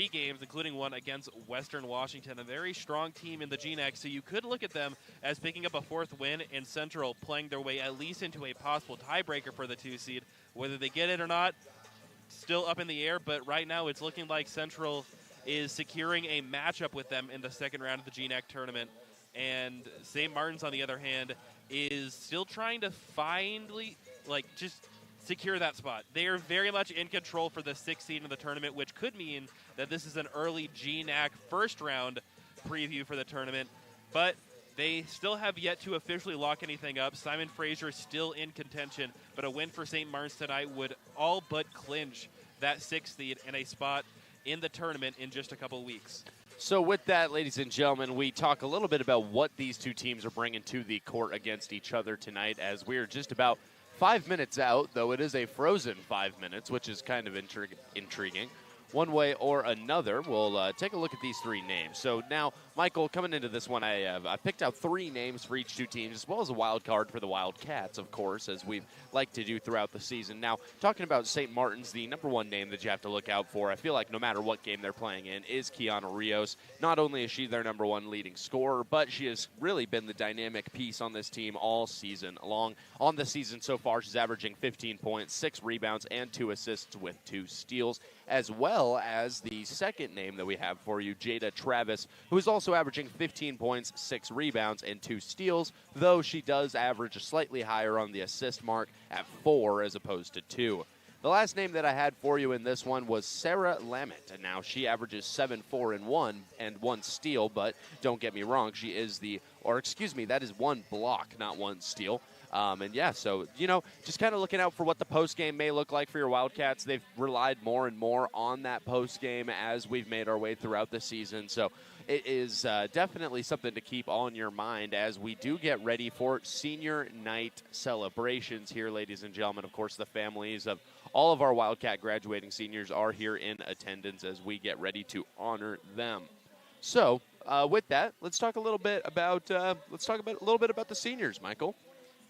games, including one against Western Washington, a very strong team in the GNAC, so you could look at them as picking up a fourth win in Central, playing their way at least into a possible tiebreaker for the 2 seed. Whether they get it or not, still up in the air, but right now it's looking like Central is securing a matchup with them in the second round of the GNAC tournament. And St. Martin's, on the other hand, is still trying to finally, just secure that spot. They are very much in control for the 6th seed in the tournament, which could mean that this is an early GNAC first round preview for the tournament. But they still have yet to officially lock anything up. Simon Fraser is still in contention, but a win for St. Martin's tonight would all but clinch that 6th seed and a spot in the tournament in just a couple weeks. So with that, ladies and gentlemen, we talk a little bit about what these two teams are bringing to the court against each other tonight, as we're just about 5 minutes out, though it is a frozen 5 minutes, which is kind of intriguing. One way or another, we'll take a look at these 3 names. So now, Michael, coming into this one, I picked out 3 names for each 2 teams, as well as a wild card for the Wildcats, of course, as we like to do throughout the season. Now, talking about St. Martin's, the number 1 name that you have to look out for, I feel like no matter what game they're playing in, is Kiana Rios. Not only is she their number 1 leading scorer, but she has really been the dynamic piece on this team all season long. On the season so far, she's averaging 15 points, 6 rebounds, and 2 assists with 2 steals, as well as the second name that we have for you, Jada Travis, who is also averaging 15 points, 6 rebounds, and 2 steals, though she does average slightly higher on the assist mark at 4 as opposed to 2. The last name that I had for you in this one was Sarah Lamet, and now she averages 7, 4, and 1, and 1 steal, but don't get me wrong, she is that is 1 block, not 1 steal. So, just kind of looking out for what the postgame may look like for your Wildcats. They've relied more and more on that postgame as we've made our way throughout the season. So it is definitely something to keep on your mind as we do get ready for senior night celebrations here, ladies and gentlemen. Of course, the families of all of our Wildcat graduating seniors are here in attendance as we get ready to honor them. So with that, let's talk a little bit about the seniors, Michael.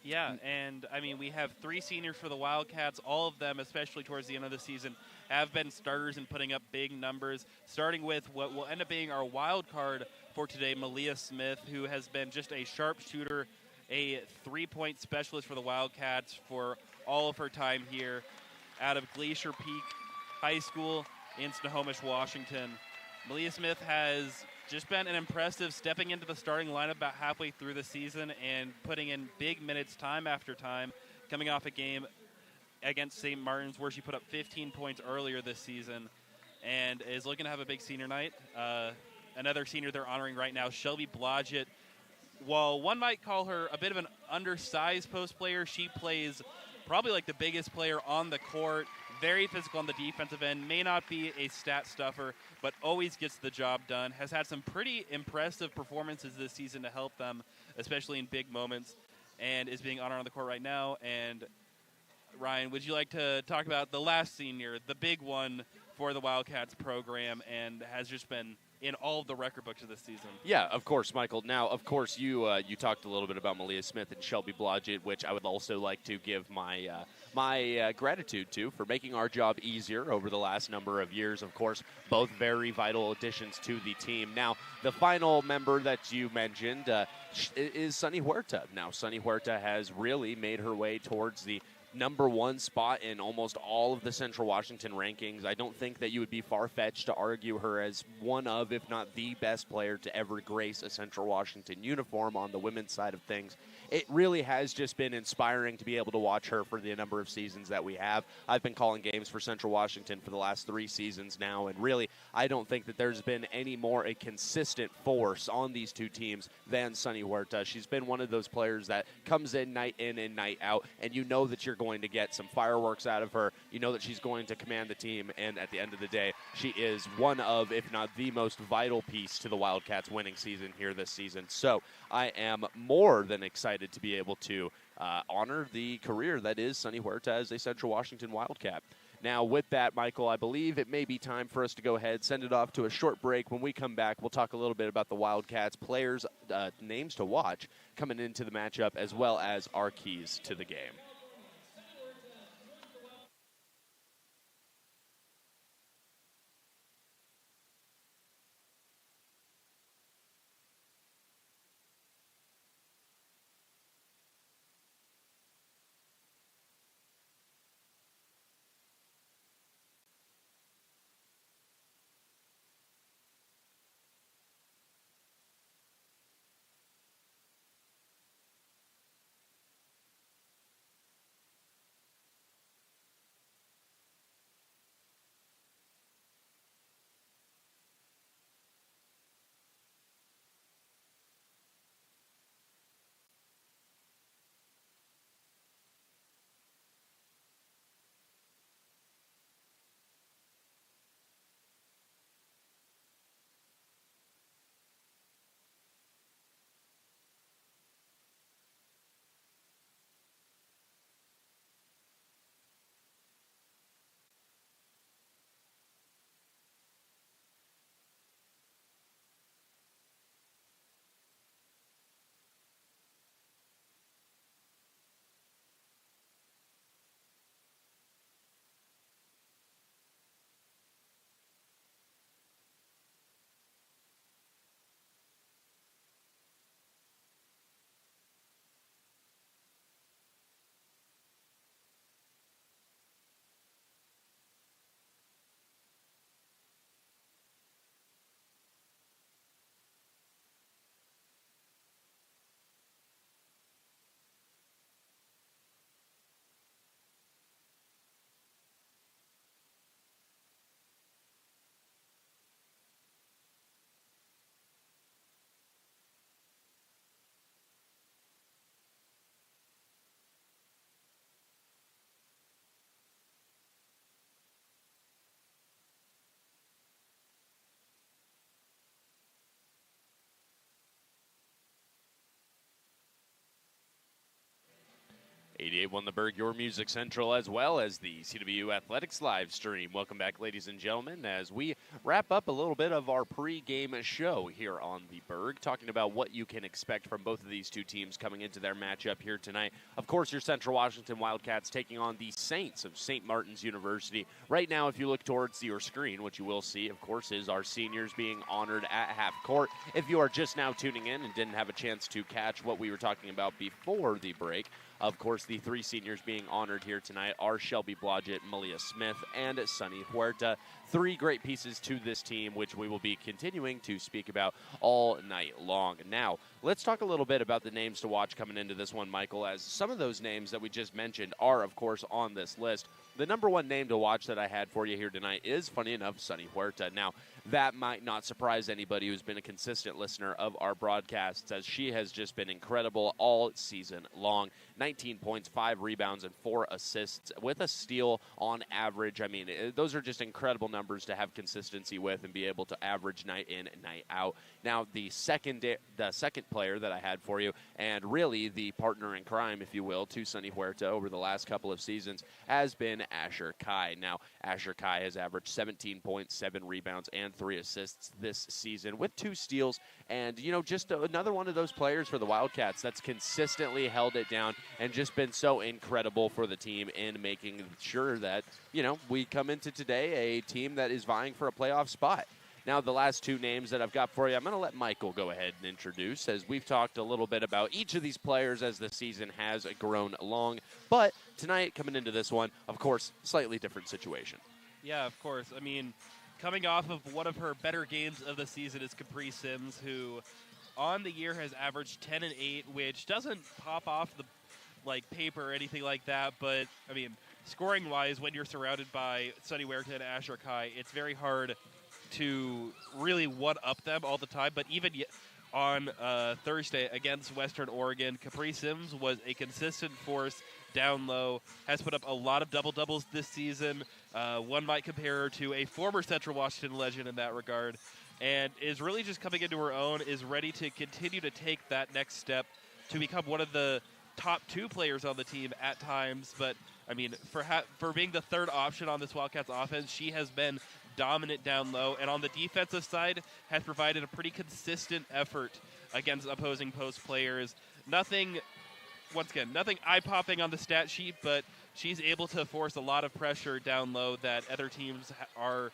Yeah, and we have 3 seniors for the Wildcats. All of them, especially towards the end of the season, have been starters and putting up big numbers, starting with what will end up being our wild card for today, Malia Smith, who has been just a sharpshooter, a 3-point specialist for the Wildcats for all of her time here out of Glacier Peak High School in Snohomish, Washington. Malia Smith has just been an impressive stepping into the starting lineup about halfway through the season and putting in big minutes time after time, coming off a game against St. Martin's where she put up 15 points earlier this season and is looking to have a big senior night. Another senior they're honoring right now, Shelby Blodgett. While one might call her a bit of an undersized post player, she plays probably like the biggest player on the court, very physical on the defensive end, may not be a stat stuffer, but always gets the job done. Has had some pretty impressive performances this season to help them, especially in big moments, and is being honored on the court right now. And Ryan, would you like to talk about the last senior, the big one for the Wildcats program, and has just been in all of the record books of this season? Yeah, of course, Michael. Now, of course, you talked a little bit about Malia Smith and Shelby Blodgett, which I would also like to give my gratitude to for making our job easier over the last number of years. Of course, both very vital additions to the team. Now, the final member that you mentioned is Sunny Huerta. Now, Sunny Huerta has really made her way towards the number 1 spot in almost all of the Central Washington rankings. I don't think that you would be far-fetched to argue her as one of, if not the best player to ever grace a Central Washington uniform on the women's side of things. It really has just been inspiring to be able to watch her for the number of seasons that we have. I've been calling games for Central Washington for the last 3 seasons now, and really, I don't think that there's been any more a consistent force on these 2 teams than Sunny Huerta. She's been one of those players that comes in and night out, and you know that you're going to get some fireworks out of her. You know that she's going to command the team, and at the end of the day, she is one of, if not the most vital piece to the Wildcats winning season here this season. So I am more than excited to be able to honor the career that is Sunny Huerta as a Central Washington Wildcat. Now, with that, Michael, I believe it may be time for us to go ahead, send it off to a short break. When we come back, we'll talk a little bit about the Wildcats, players, names to watch coming into the matchup, as well as our keys to the game. 88.1 The Berg, your music central, as well as the CW Athletics live stream. Welcome back, ladies and gentlemen, as we wrap up a little bit of our pre-game show here on the Berg, talking about what you can expect from both of these two teams coming into their matchup here tonight. Of course, your Central Washington Wildcats taking on the Saints of St. Martin's University. Right now, if you look towards your screen, what you will see, of course, is our seniors being honored at half court. If you are just now tuning in and didn't have a chance to catch what we were talking about before the break, of course, the three seniors being honored here tonight are Shelby Blodgett, Malia Smith, and Sunny Huerta. Three great pieces to this team, which we will be continuing to speak about all night long. Now, let's talk a little bit about the names to watch coming into this one, Michael, as some of those names that we just mentioned are, of course, on this list. The number one name to watch that I had for you here tonight is, funny enough, Sunny Huerta. Now, that might not surprise anybody who's been a consistent listener of our broadcasts, as she has just been incredible all season long. 19 points, 5 rebounds, and 4 assists with a steal on average. I mean, those are just incredible numbers to have consistency with and be able to average night in and night out. Now, the second player that I had for you, and really the partner in crime, if you will, to Sunny Huerta over the last couple of seasons, has been Asher Kai. Now, Asher Kai has averaged 17 points, 7 rebounds, and 3 assists this season with 2 steals. And, you know, just another one of those players for the Wildcats that's consistently held it down and just been so incredible for the team in making sure that, you know, we come into today a team that is vying for a playoff spot. Now, the last two names that I've got for you, I'm going to let Michael go ahead and introduce, as we've talked a little bit about each of these players as the season has grown along. But tonight, coming into this one, of course, slightly different situation. Yeah, of course. I mean, coming off of one of her better games of the season is Capri Sims, who on the year has averaged 10 and 8, which doesn't pop off the paper or anything like that. But I mean, scoring wise, when you're surrounded by Sunny Huerta and Asher Kai, it's very hard to really one-up them all the time. But even on Thursday against Western Oregon, Capri Sims was a consistent force down low, has put up a lot of double-doubles this season. One might compare her to a former Central Washington legend in that regard, and is really just coming into her own, is ready to continue to take that next step to become one of the top 2 players on the team at times. But, I mean, for being the third option on this Wildcats offense, she has been dominant down low, and on the defensive side has provided a pretty consistent effort against opposing post players. Nothing eye-popping on the stat sheet, but she's able to force a lot of pressure down low that other teams are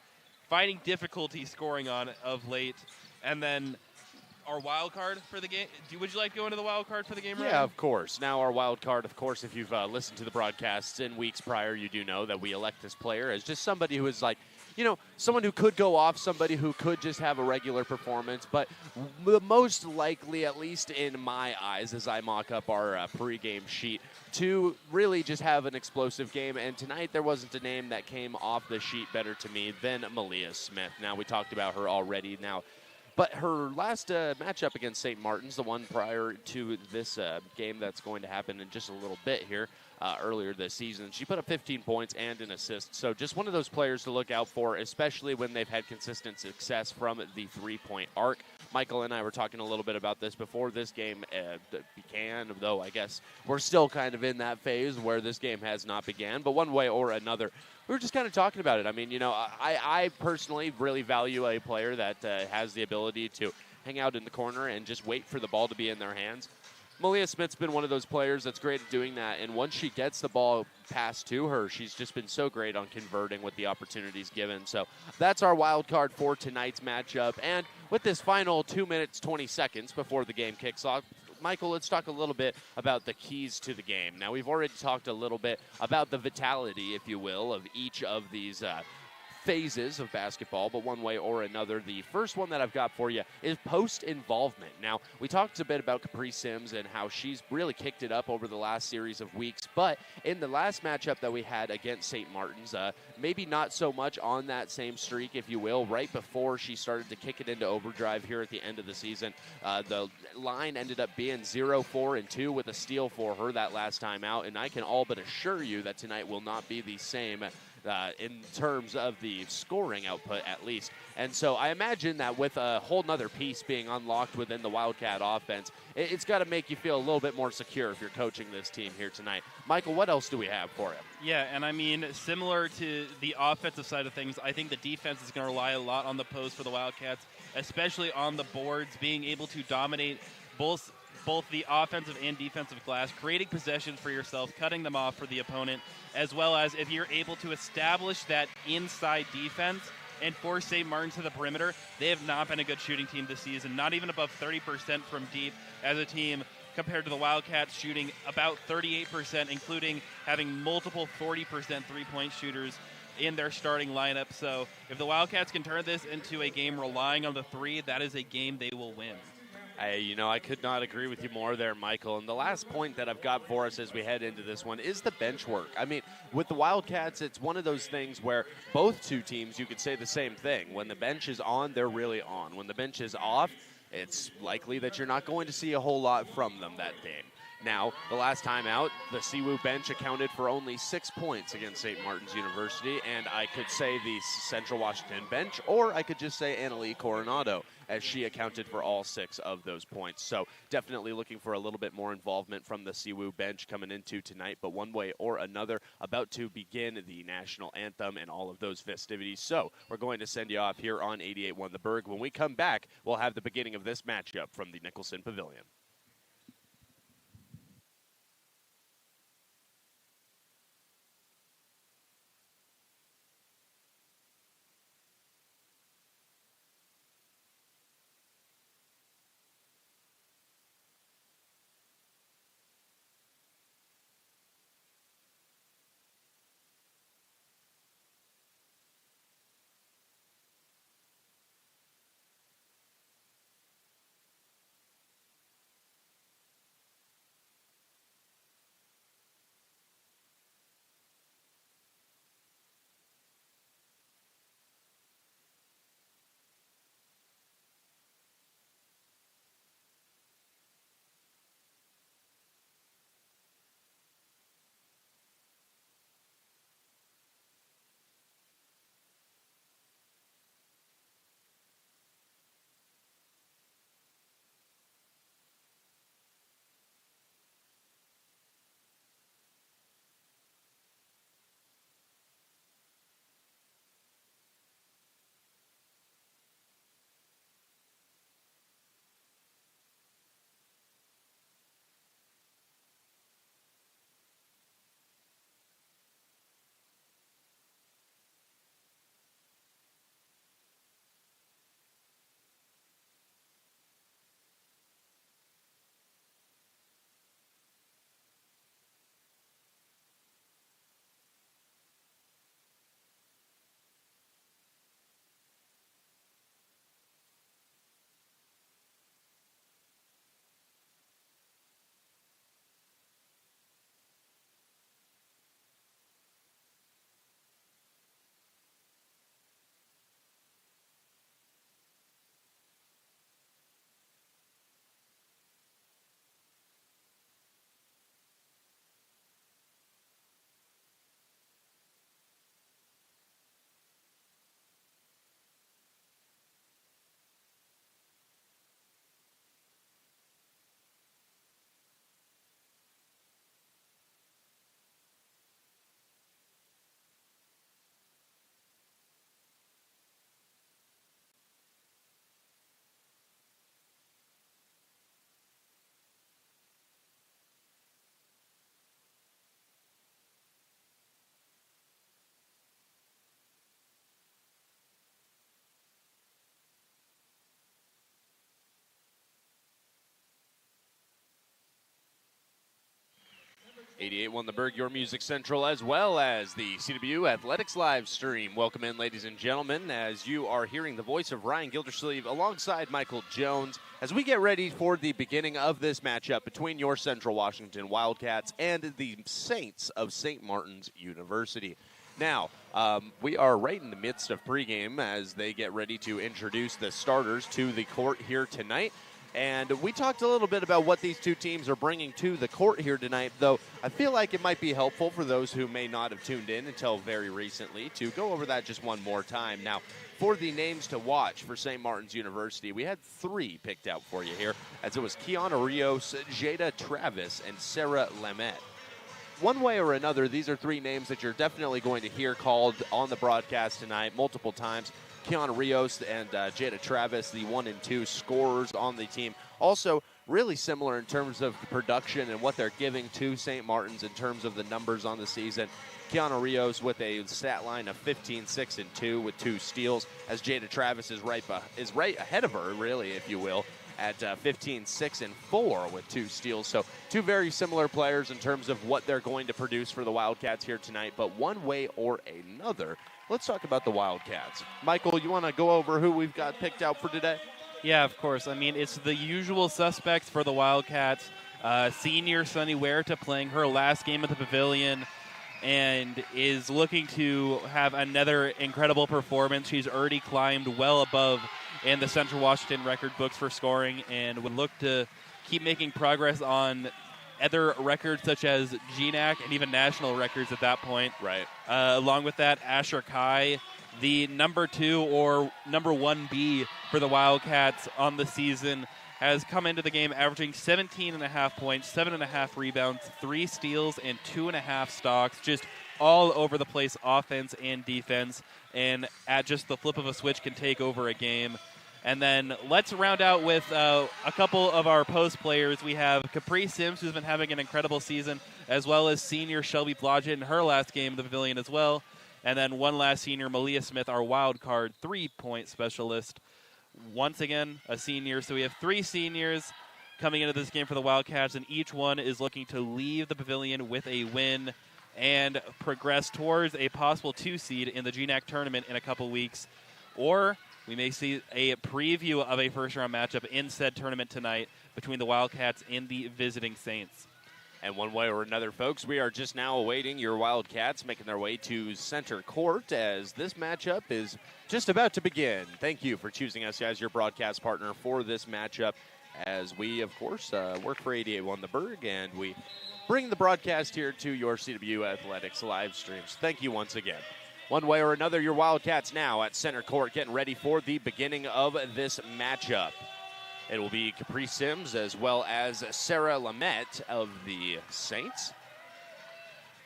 finding difficulty scoring on of late. And then our wild card for the game. Would you like to go into the wild card for the game? Yeah, of course. Now our wild card, of course, if you've listened to the broadcasts in weeks prior, you do know that we elect this player as just somebody who is like, you know, someone who could go off, somebody who could just have a regular performance, but the most likely, at least in my eyes, as I mock up our pregame sheet, to really just have an explosive game. And tonight there wasn't a name that came off the sheet better to me than Malia Smith. Now, we talked about her already. But her last matchup against St. Martin's, the one prior to this game that's going to happen in just a little bit here, earlier this season, she put up 15 points and an assist. So just one of those players to look out for, especially when they've had consistent success from the three-point arc. Michael and I were talking a little bit about this before this game began, though I guess we're still kind of in that phase where this game has not began. But one way or another, we were just kind of talking about it. I mean, you know, I personally really value a player that has the ability to hang out in the corner and just wait for the ball to be in their hands. Malia Smith's been one of those players that's great at doing that, and once she gets the ball passed to her, she's just been so great on converting with the opportunities given. So that's our wild card for tonight's matchup. And with this final 2 minutes, 20 seconds before the game kicks off, Michael, let's talk a little bit about the keys to the game. Now, we've already talked a little bit about the vitality, if you will, of each of these phases of basketball, but one way or another, the first one that I've got for you is post-involvement. Now, we talked a bit about Capri Sims and how she's really kicked it up over the last series of weeks, but in the last matchup that we had against St. Martin's, maybe not so much on that same streak, if you will, right before she started to kick it into overdrive here at the end of the season. The line ended up being 0-4-2 with a steal for her that last time out, and I can all but assure you that tonight will not be the same. in terms of the scoring output at least. And so I imagine that with a whole nother piece being unlocked within the Wildcat offense, it's got to make you feel a little bit more secure if you're coaching this team here tonight. Michael, what else do we have for you? Yeah, and I mean, similar to the offensive side of things, I think the defense is going to rely a lot on the post for the Wildcats, especially on the boards, being able to dominate both the offensive and defensive glass, creating possession for yourself, cutting them off for the opponent, as well as if you're able to establish that inside defense and force St. Martin to the perimeter. They have not been a good shooting team this season, not even above 30% from deep as a team, compared to the Wildcats shooting about 38%, including having multiple 40% three-point shooters in their starting lineup. So if the Wildcats can turn this into a game relying on the three, that is a game they will win. I could not agree with you more there, Michael. And the last point that I've got for us as we head into this one is the bench work. I mean, with the Wildcats, it's one of those things where both two teams, you could say the same thing. When the bench is on, they're really on. When the bench is off, it's likely that you're not going to see a whole lot from them that game. Now, the last time out, the Siwoo bench accounted for only 6 points against St. Martin's University, and I could say the Central Washington bench, or I could just say Annalie Coronado, as she accounted for all 6 of those points. So definitely looking for a little bit more involvement from the Siwoo bench coming into tonight, but one way or another, about to begin the national anthem and all of those festivities. So we're going to send you off here on 88.1 The Berg. When we come back, we'll have the beginning of this matchup from the Nicholson Pavilion. .1 The Berg, your music central, as well as the CW Athletics live stream. Welcome in, ladies and gentlemen, as you are hearing the voice of Ryan Gildersleeve alongside Michael Jones as we get ready for the beginning of this matchup between your Central Washington Wildcats and the Saints of St. Martin's University. Now, we are right in the midst of pregame as they get ready to introduce the starters to the court here tonight. And we talked a little bit about what these two teams are bringing to the court here tonight, though I feel like it might be helpful for those who may not have tuned in until very recently to go over that just one more time. Now, for the names to watch for St. Martin's University, we had 3 picked out for you here, as it was Kiana Rios, Jada Travis, and Sarah Lamette. One way or another, these are 3 names that you're definitely going to hear called on the broadcast tonight multiple times. Kiana Rios and Jada Travis, the 1 and 2 scorers on the team. Also, really similar in terms of production and what they're giving to St. Martin's in terms of the numbers on the season. Kiana Rios with a stat line of 15, 6, and 2 with 2 steals, as Jada Travis is right ahead of her, really, if you will, at 15, 6, and 4 with 2 steals. So 2 very similar players in terms of what they're going to produce for the Wildcats here tonight. But one way or another, let's talk about the Wildcats. Michael, you want to go over who we've got picked out for today? Yeah, of course. I mean, it's the usual suspects for the Wildcats. Senior Sunny Huerta playing her last game at the Pavilion and is looking to have another incredible performance. She's already climbed well above in the Central Washington record books for scoring and would look to keep making progress on other records such as GNAC and even national records at that point. Right. Along with that, Asher Kai, the number 2 or number 1B for the Wildcats on the season, has come into the game averaging 17.5 points, 7.5 rebounds, 3 steals, and 2.5 stocks. Just all over the place offense and defense, and at just the flip of a switch can take over a game. And then let's round out with a couple of our post players. We have Capri Sims, who's been having an incredible season, as well as senior Shelby Blodgett in her last game of the Pavilion as well. And then one last senior, Malia Smith, our wild card 3-point specialist. Once again, a senior. So we have 3 seniors coming into this game for the Wildcats, and each one is looking to leave the Pavilion with a win and progress towards a possible 2 seed in the GNAC tournament in a couple weeks. Or we may see a preview of a first-round matchup in said tournament tonight between the Wildcats and the visiting Saints. And one way or another, folks, we are just now awaiting your Wildcats making their way to center court as this matchup is just about to begin. Thank you for choosing us as your broadcast partner for this matchup, as we, of course, work for 88.1 The Berg, and we bring the broadcast here to your CW Athletics live streams. Thank you once again. One way or another, your Wildcats now at center court getting ready for the beginning of this matchup. It will be Capri Sims as well as Sarah Lamette of the Saints.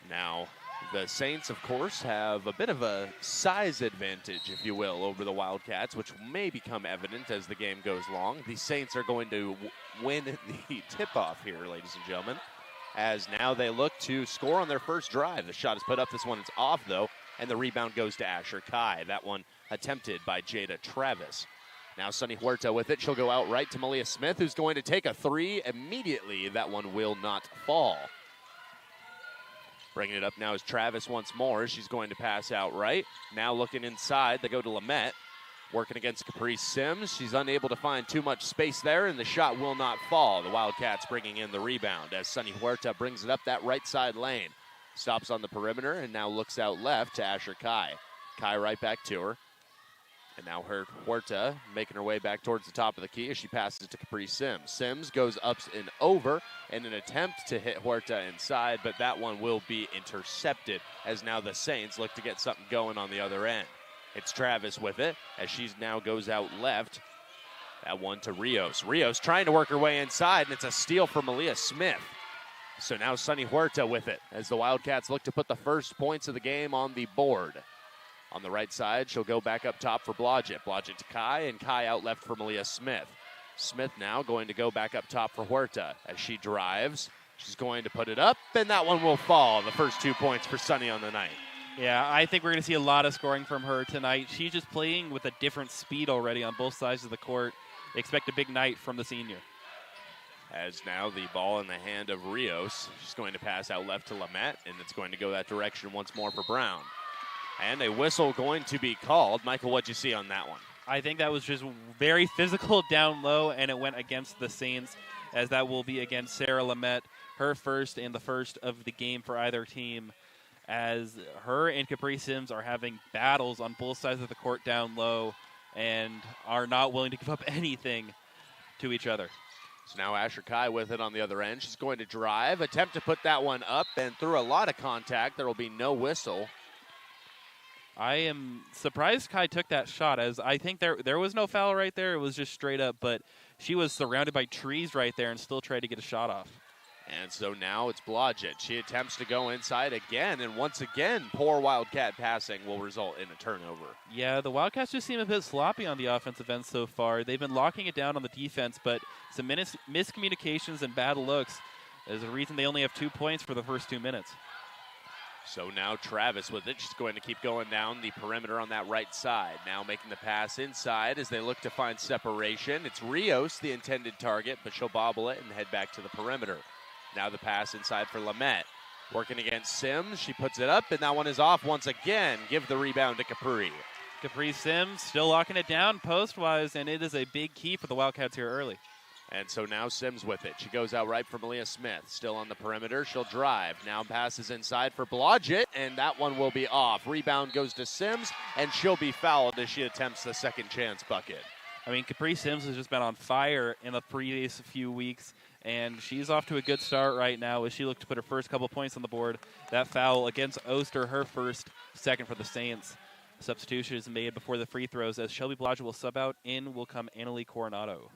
Now, the Saints, of course, have a bit of a size advantage, if you will, over the Wildcats, which may become evident as the game goes along. The Saints are going to win the tip-off here, ladies and gentlemen, as now they look to score on their first drive. The shot is put up. This one is off, though, and the rebound goes to Asher Kai. That one attempted by Jada Travis. Now Sunny Huerta with it. She'll go out right to Malia Smith, who's going to take a 3 immediately. That one will not fall. Bringing it up now is Travis once more. She's going to pass out right. Now looking inside, they go to Lamette. Working against Capri Sims. She's unable to find too much space there, and the shot will not fall. The Wildcats bringing in the rebound as Sunny Huerta brings it up that right side lane. Stops on the perimeter and now looks out left to Asher Kai. Kai right back to her. And now Huerta making her way back towards the top of the key as she passes to Capri Sims. Sims goes up and over in an attempt to hit Huerta inside, but that one will be intercepted as now the Saints look to get something going on the other end. It's Travis with it as she now goes out left. That one to Rios. Rios trying to work her way inside, and it's a steal for Malia Smith. So now Sunny Huerta with it as the Wildcats look to put the first points of the game on the board. On the right side, she'll go back up top for Blodgett. Blodgett to Kai, and Kai out left for Malia Smith. Smith now going to go back up top for Huerta. As she drives, she's going to put it up, and that one will fall. The first 2 points for Sunny on the night. Yeah, I think we're going to see a lot of scoring from her tonight. She's just playing with a different speed already on both sides of the court. Expect a big night from the senior. As now the ball in the hand of Rios. She's going to pass out left to Lamette, and it's going to go that direction once more for Brown. And a whistle going to be called. Michael, what'd you see on that one? I think that was just very physical down low, and it went against the Saints, as that will be against Sarah Lamette, her first and the first of the game for either team, as her and Capri Sims are having battles on both sides of the court down low and are not willing to give up anything. to each other. So now Asher Kai with it on the other end. She's going to drive, attempt to put that one up, and through a lot of contact, there will be no whistle. I am surprised Kai took that shot, as I think there was no foul right there. It was just straight up, but she was surrounded by trees right there and still tried to get a shot off. And so now it's Blodgett. She attempts to go inside again, and once again, poor Wildcat passing will result in a turnover. Yeah, the Wildcats just seem a bit sloppy on the offensive end so far. They've been locking it down on the defense, but some miscommunications and bad looks is the reason they only have 2 points for the first 2 minutes. So now Travis with it. She's going to keep going down the perimeter on that right side. Now making the pass inside as they look to find separation. It's Rios, the intended target, but she'll bobble it and head back to the perimeter. Now the pass inside for Lamette. Working against Sims. She puts it up, and that one is off once again. Give the rebound to Capri. Capri Sims still locking it down post-wise, and it is a big key for the Wildcats here early. And so now Sims with it. She goes out right for Malia Smith. Still on the perimeter. She'll drive. Now passes inside for Blodgett, and that one will be off. Rebound goes to Sims, and she'll be fouled as she attempts the second chance bucket. I mean, Capri Sims has just been on fire in the previous few weeks, and she's off to a good start right now as she looked to put her first couple points on the board. That foul against Oster, her second for the Saints. Substitution is made before the free throws as Shelby Blodgett will sub out. In will come Annalie Coronado.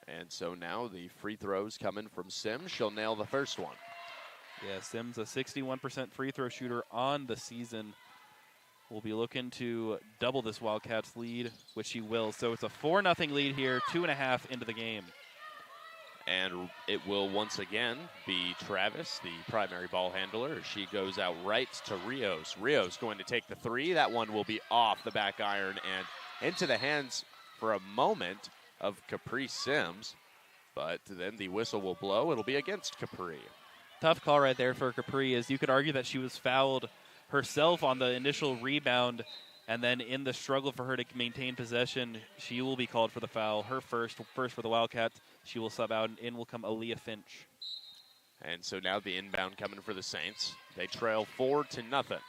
And so now the free throws coming from Sims. She'll nail the first one. Yeah, Sims, a 61% free throw shooter on the season. Will be looking to double this Wildcats lead, which she will. So it's a 4-0 lead here, 2.5 into the game. And it will once again be Travis, the primary ball handler. She goes out right to Rios. Rios going to take the three. That one will be off the back iron and into the hands for a moment of Capri Sims. But then the whistle will blow. It'll be against Capri. Tough call right there for Capri, as you could argue that she was fouled herself on the initial rebound, and then in the struggle for her to maintain possession, she will be called for the foul. Her first for the Wildcats. She will sub out, and in will come Aaliyah Finch. And so now the inbound coming for the Saints. They trail 4-0.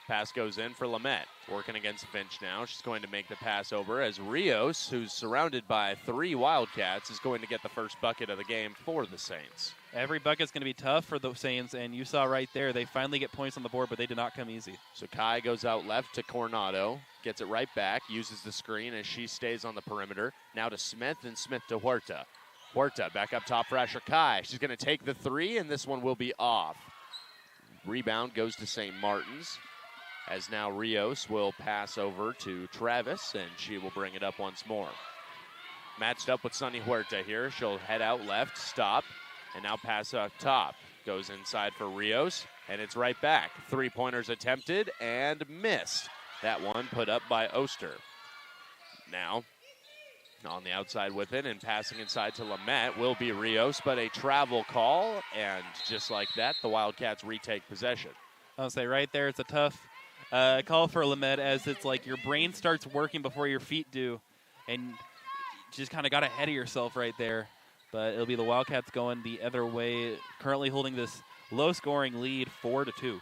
Pass goes in for Lamette. Working against Finch now. She's going to make the pass over as Rios, who's surrounded by 3 Wildcats, is going to get the first bucket of the game for the Saints. Every bucket's going to be tough for the Saints, and you saw right there, they finally get points on the board, but they did not come easy. So Kai goes out left to Coronado, gets it right back, uses the screen as she stays on the perimeter. Now to Smith, and Smith to Huerta. Huerta back up top for Asher Kai. She's going to take the three, and this one will be off. Rebound goes to St. Martin's, as now Rios will pass over to Travis, and she will bring it up once more. Matched up with Sunny Huerta here. She'll head out left, stop, and now pass up top. Goes inside for Rios, and it's right back. 3-pointers attempted and missed. That one put up by Oster. Now, on the outside with it and passing inside to Lamette will be Rios, but a travel call, and just like that, the Wildcats retake possession. I'll say right there, it's a tough call for Lamette, as it's like your brain starts working before your feet do, and you just kind of got ahead of yourself right there. But it'll be the Wildcats going the other way, currently holding this low-scoring lead 4-2.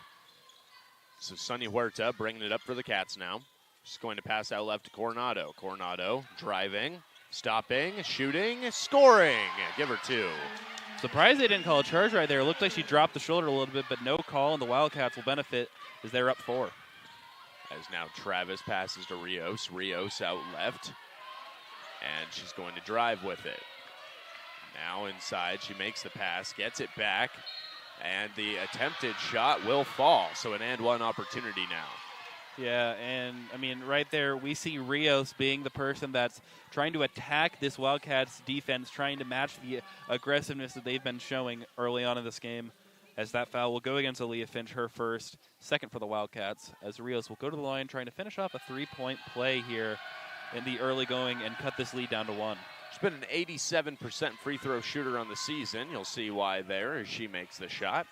So Sunny Huerta bringing it up for the Cats now. She's going to pass out left to Coronado. Coronado driving, stopping, shooting, scoring. Give her 2. Surprised they didn't call a charge right there. It looked like she dropped the shoulder a little bit, but no call, and the Wildcats will benefit as they're up 4. As now Travis passes to Rios. Rios out left, and she's going to drive with it. Now inside, she makes the pass, gets it back, and the attempted shot will fall. So an and one opportunity now. Yeah, and I mean, right there, we see Rios being the person that's trying to attack this Wildcats defense, trying to match the aggressiveness that they've been showing early on in this game. As that foul will go against Aaliyah Finch, her first, second for the Wildcats, as Rios will go to the line trying to finish off a 3-point play here in the early going and cut this lead down to 1. She's been an 87% free throw shooter on the season. You'll see why there as she makes the shot.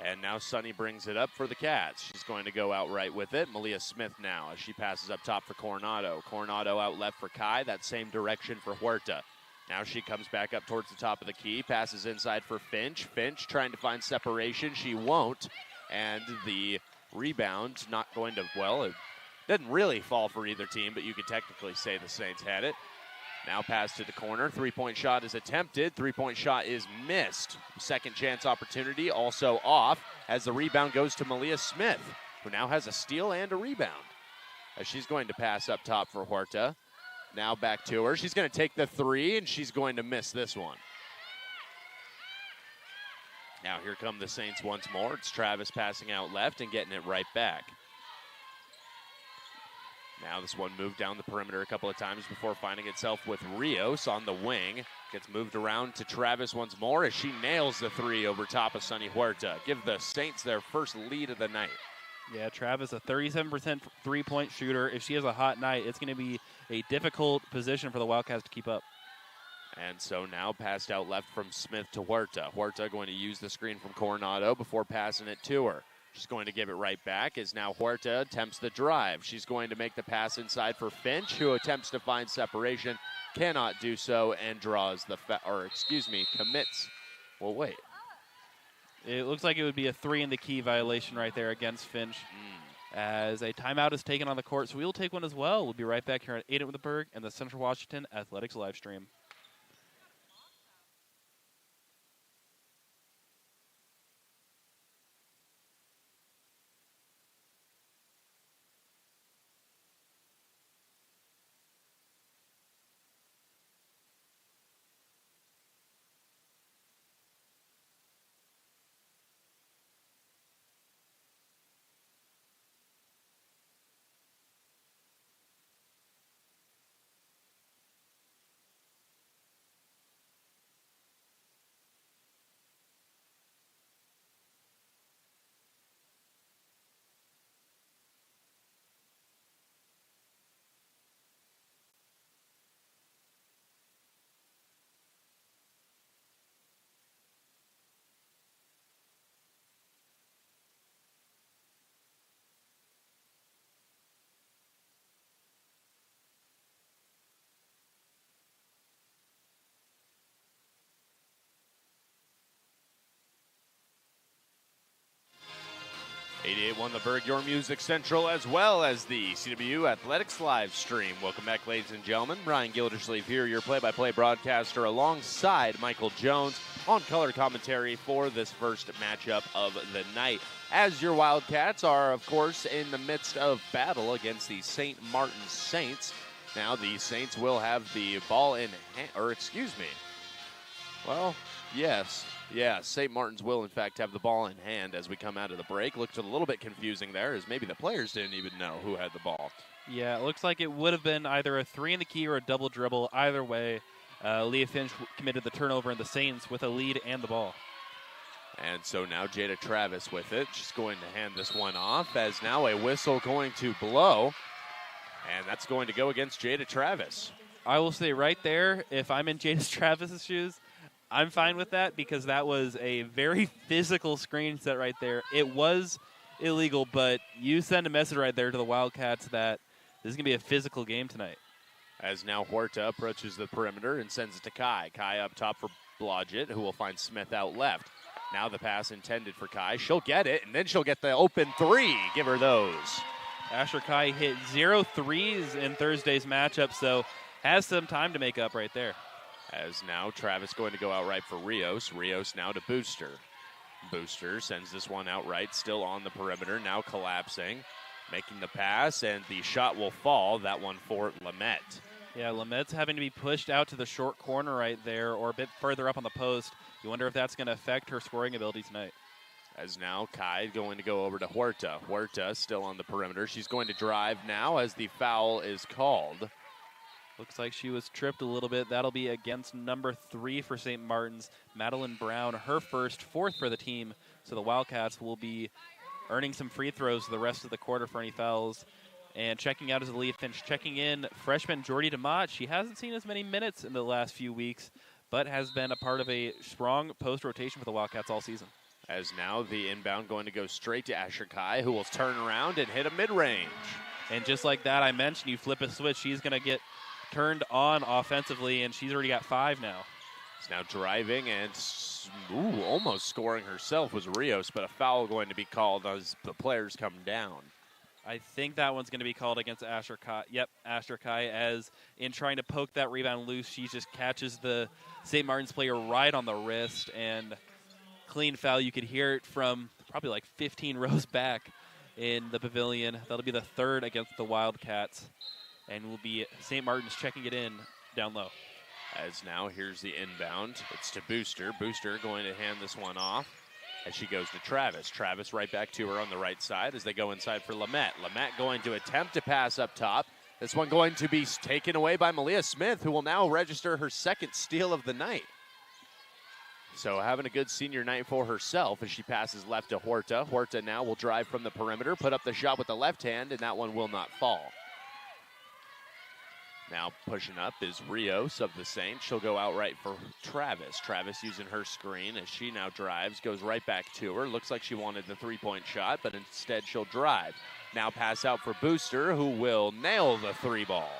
And now Sunny brings it up for the Cats. She's going to go out right with it. Malia Smith now as she passes up top for Coronado. Coronado out left for Kai, that same direction for Huerta. Now she comes back up towards the top of the key, passes inside for Finch. Finch trying to find separation. She won't. And the rebound not going to, well, it didn't really fall for either team, but you could technically say the Saints had it. Now pass to the corner. Three-point shot is attempted. Three-point shot is missed. Second chance opportunity also off as the rebound goes to Malia Smith, who now has a steal and a rebound. As she's going to pass up top for Huerta. Now back to her. She's going to take the three, and she's going to miss this one. Now here come the Saints once more. It's Travis passing out left and getting it right back. Now this one moved down the perimeter a couple of times before finding itself with Rios on the wing. Gets moved around to Travis once more as she nails the three over top of Sunny Huerta. Give the Saints their first lead of the night. Yeah, Travis, a 37% three-point shooter. If she has a hot night, it's going to be a difficult position for the Wildcats to keep up. And so now passed out left from Smith to Huerta. Huerta going to use the screen from Coronado before passing it to her. She's going to give it right back as now Huerta attempts the drive. She's going to make the pass inside for Finch, who attempts to find separation, cannot do so, and draws the commits. Well, wait. It looks like it would be a three in the key violation right there against Finch. As a timeout is taken on the court, so we will take one as well. We'll be right back here at Aiden and the Central Washington Athletics live stream. '88 The Berg, your music central, as well as the CW Athletics live stream. Welcome back, ladies and gentlemen. Ryan Gildersleeve here, your play-by-play broadcaster, alongside Michael Jones on color commentary for this first matchup of the night. As your Wildcats are, of course, in the midst of battle against the St. Martin Saints. Now the Saints will have the ball in hand, St. Martin's will, in fact, have the ball in hand as we come out of the break. Looked a little bit confusing there, as maybe the players didn't even know who had the ball. Yeah, it looks like it would have been either a three in the key or a double dribble. Either way, Leah Finch committed the turnover, and the Saints with a lead and the ball. And so now Jada Travis with it. She's going to hand this one off, as now a whistle going to blow. And that's going to go against Jada Travis. I will say right there, if I'm in Jada Travis's shoes, I'm fine with that because that was a very physical screen set right there. It was illegal, but you send a message right there to the Wildcats that this is going to be a physical game tonight. As now Huerta approaches the perimeter and sends it to Kai. Kai up top for Blodgett, who will find Smith out left. Now the pass intended for Kai. She'll get it, and then she'll get the open three. Give her those. Asher Kai hit 0 threes in Thursday's matchup, so has some time to make up right there. As now Travis going to go outright for Rios. Rios now to Booster. Booster sends this one outright, still on the perimeter, now collapsing, making the pass, and the shot will fall. That one for Lamette. Yeah, Lamette's having to be pushed out to the short corner right there or a bit further up on the post. You wonder if that's going to affect her scoring ability tonight. As now Kai going to go over to Huerta. Huerta still on the perimeter. She's going to drive now as the foul is called. Looks like she was tripped a little bit. That'll be against number 3 for St. Martin's, Madeline Brown, her first, 4th for the team. So the Wildcats will be earning some free throws the rest of the quarter for any fouls. And checking out is Leah Finch. Checking in, freshman Jordy DeMott. She hasn't seen as many minutes in the last few weeks, but has been a part of a strong post rotation for the Wildcats all season. As now the inbound going to go straight to Asher Kai, who will turn around and hit a mid-range. And just like that, I mentioned, you flip a switch, she's going to get turned on offensively, and she's already got 5 now. She's now driving and almost scoring herself was Rios, but a foul going to be called as the players come down. I think that one's going to be called against Asher Kai. Yep, Asher Kai, as in trying to poke that rebound loose, she just catches the St. Martin's player right on the wrist, and clean foul. You could hear it from probably like 15 rows back in the pavilion. That'll be the third against the Wildcats, and will be St. Martin's checking it in down low. As now, here's the inbound. It's to Booster. Booster going to hand this one off as she goes to Travis. Travis right back to her on the right side as they go inside for Lamette. Lamette going to attempt to pass up top. This one going to be taken away by Malia Smith, who will now register her second steal of the night. So having a good senior night for herself as she passes left to Huerta. Huerta now will drive from the perimeter, put up the shot with the left hand, and that one will not fall. Now pushing up is Rios of the Saints. She'll go outright for Travis. Travis using her screen as she now drives, goes right back to her. Looks like she wanted the three-point shot, but instead she'll drive. Now pass out for Booster, who will nail the three ball.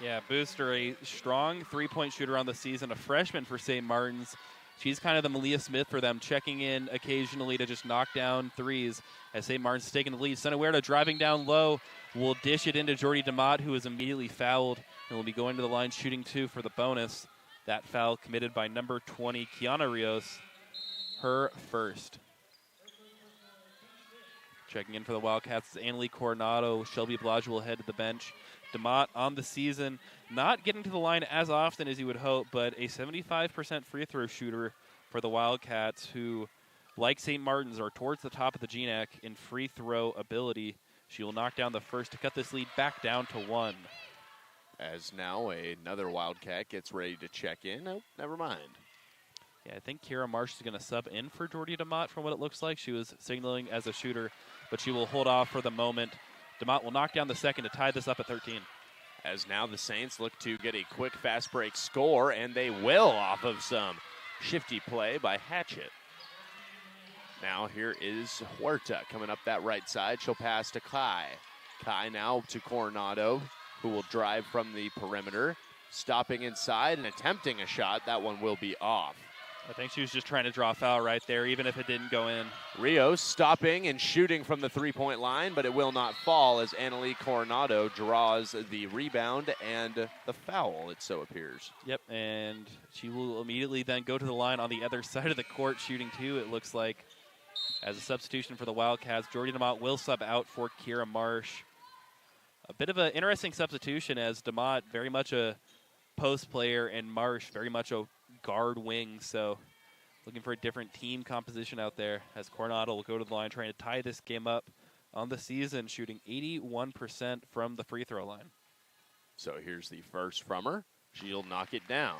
Yeah, Booster, a strong three-point shooter on the season, a freshman for St. Martin's. She's kind of the Malia Smith for them, checking in occasionally to just knock down threes as St. Martin's is taking the lead. Senahuerta driving down low will dish it into Jordy DeMott, who is immediately fouled and will be going to the line shooting two for the bonus. That foul committed by number 20, Kiana Rios, her first. Checking in for the Wildcats is Annalie Coronado. Shelby Blodge will head to the bench. DeMott on the season, not getting to the line as often as you would hope, but a 75% free throw shooter for the Wildcats, who, like St. Martin's, are towards the top of the GNAC in free throw ability. She will knock down the first to cut this lead back down to one. As now another Wildcat gets ready to check in. Oh, never mind. Yeah, I think Kira Marsh is going to sub in for Jordy DeMott from what it looks like. She was signaling as a shooter, but she will hold off for the moment. DeMott will knock down the second to tie this up at 13. As now the Saints look to get a quick fast break score, and they will off of some shifty play by Hatchett. Now here is Huerta coming up that right side. She'll pass to Kai. Kai now to Coronado, who will drive from the perimeter, stopping inside and attempting a shot. That one will be off. I think she was just trying to draw a foul right there, even if it didn't go in. Rios stopping and shooting from the three-point line, but it will not fall as Annalie Coronado draws the rebound and the foul, it so appears. Yep, and she will immediately then go to the line on the other side of the court shooting two, it looks like. As a substitution for the Wildcats, Jordy DeMott will sub out for Kira Marsh. A bit of an interesting substitution as DeMott very much a post player and Marsh very much a guard wing, so looking for a different team composition out there as Coronado will go to the line trying to tie this game up on the season, shooting 81% from the free throw line. So here's the first from her. She'll knock it down.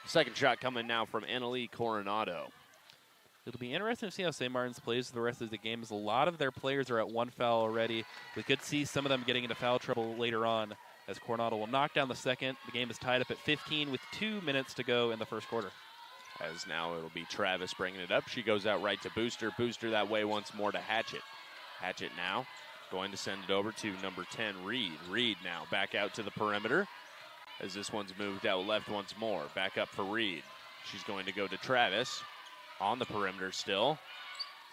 Second shot coming now from Annalie Coronado. It'll be interesting to see how St. Martin's plays the rest of the game, as a lot of their players are at one foul already. We could see some of them getting into foul trouble later on, as Coronado will knock down the second. The game is tied up at 15 with 2 minutes to go in the first quarter. As now it'll be Travis bringing it up. She goes out right to Booster. Booster that way once more to Hatchett. Hatchett now going to send it over to number 10, Reed. Reed now back out to the perimeter as this one's moved out left once more. Back up for Reed. She's going to go to Travis on the perimeter still.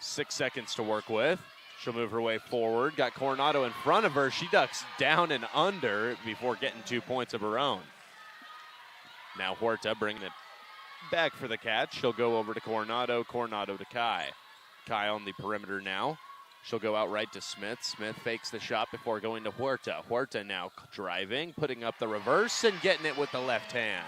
6 seconds to work with. She'll move her way forward. Got Coronado in front of her. She ducks down and under before getting 2 points of her own. Now Huerta bringing it back for the catch. She'll go over to Coronado. Coronado to Kai. Kai on the perimeter now. She'll go out right to Smith. Smith fakes the shot before going to Huerta. Huerta now driving, putting up the reverse and getting it with the left hand.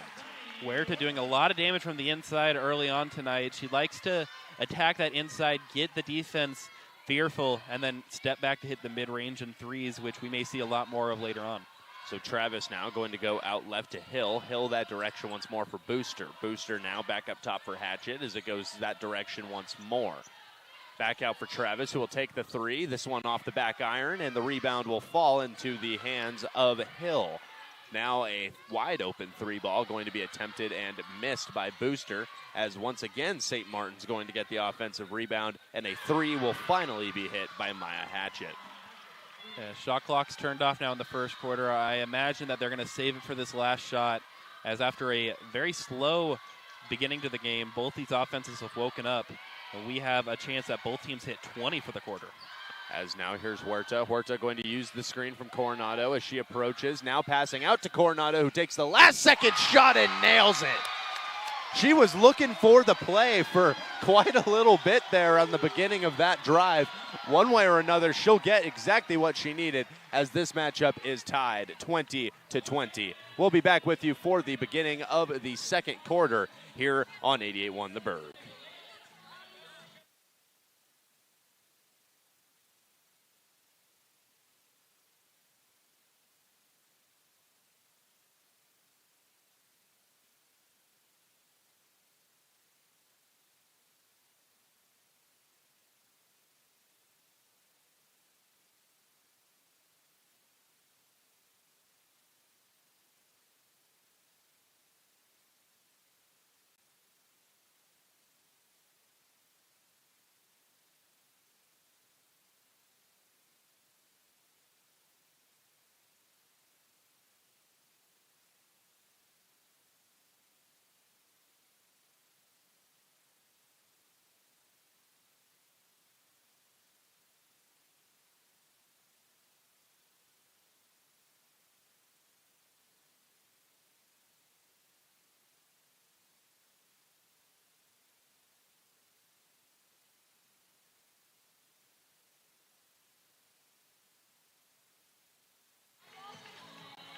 Huerta doing a lot of damage from the inside early on tonight. She likes to attack that inside, get the defense fearful, and then step back to hit the mid-range and threes, which we may see a lot more of later on. So Travis now going to go out left to Hill. Hill that direction once more for Booster. Booster now back up top for Hatchett as it goes that direction once more. Back out for Travis, who will take the three. This one off the back iron, and the rebound will fall into the hands of Hill. Now a wide open three ball going to be attempted and missed by Booster, as once again St. Martin's going to get the offensive rebound, and a three will finally be hit by Maya Hatchett. Yeah, shot clock's turned off now in the first quarter. I imagine that they're going to save it for this last shot, as after a very slow beginning to the game, both these offenses have woken up, and we have a chance that both teams hit 20 for the quarter. As now here's Huerta. Huerta going to use the screen from Coronado as she approaches. Now passing out to Coronado, who takes the last-second shot and nails it. She was looking for the play for quite a little bit there on the beginning of that drive. One way or another, she'll get exactly what she needed as this matchup is tied 20-20. We'll be back with you for the beginning of the second quarter here on 88.1 The Berg.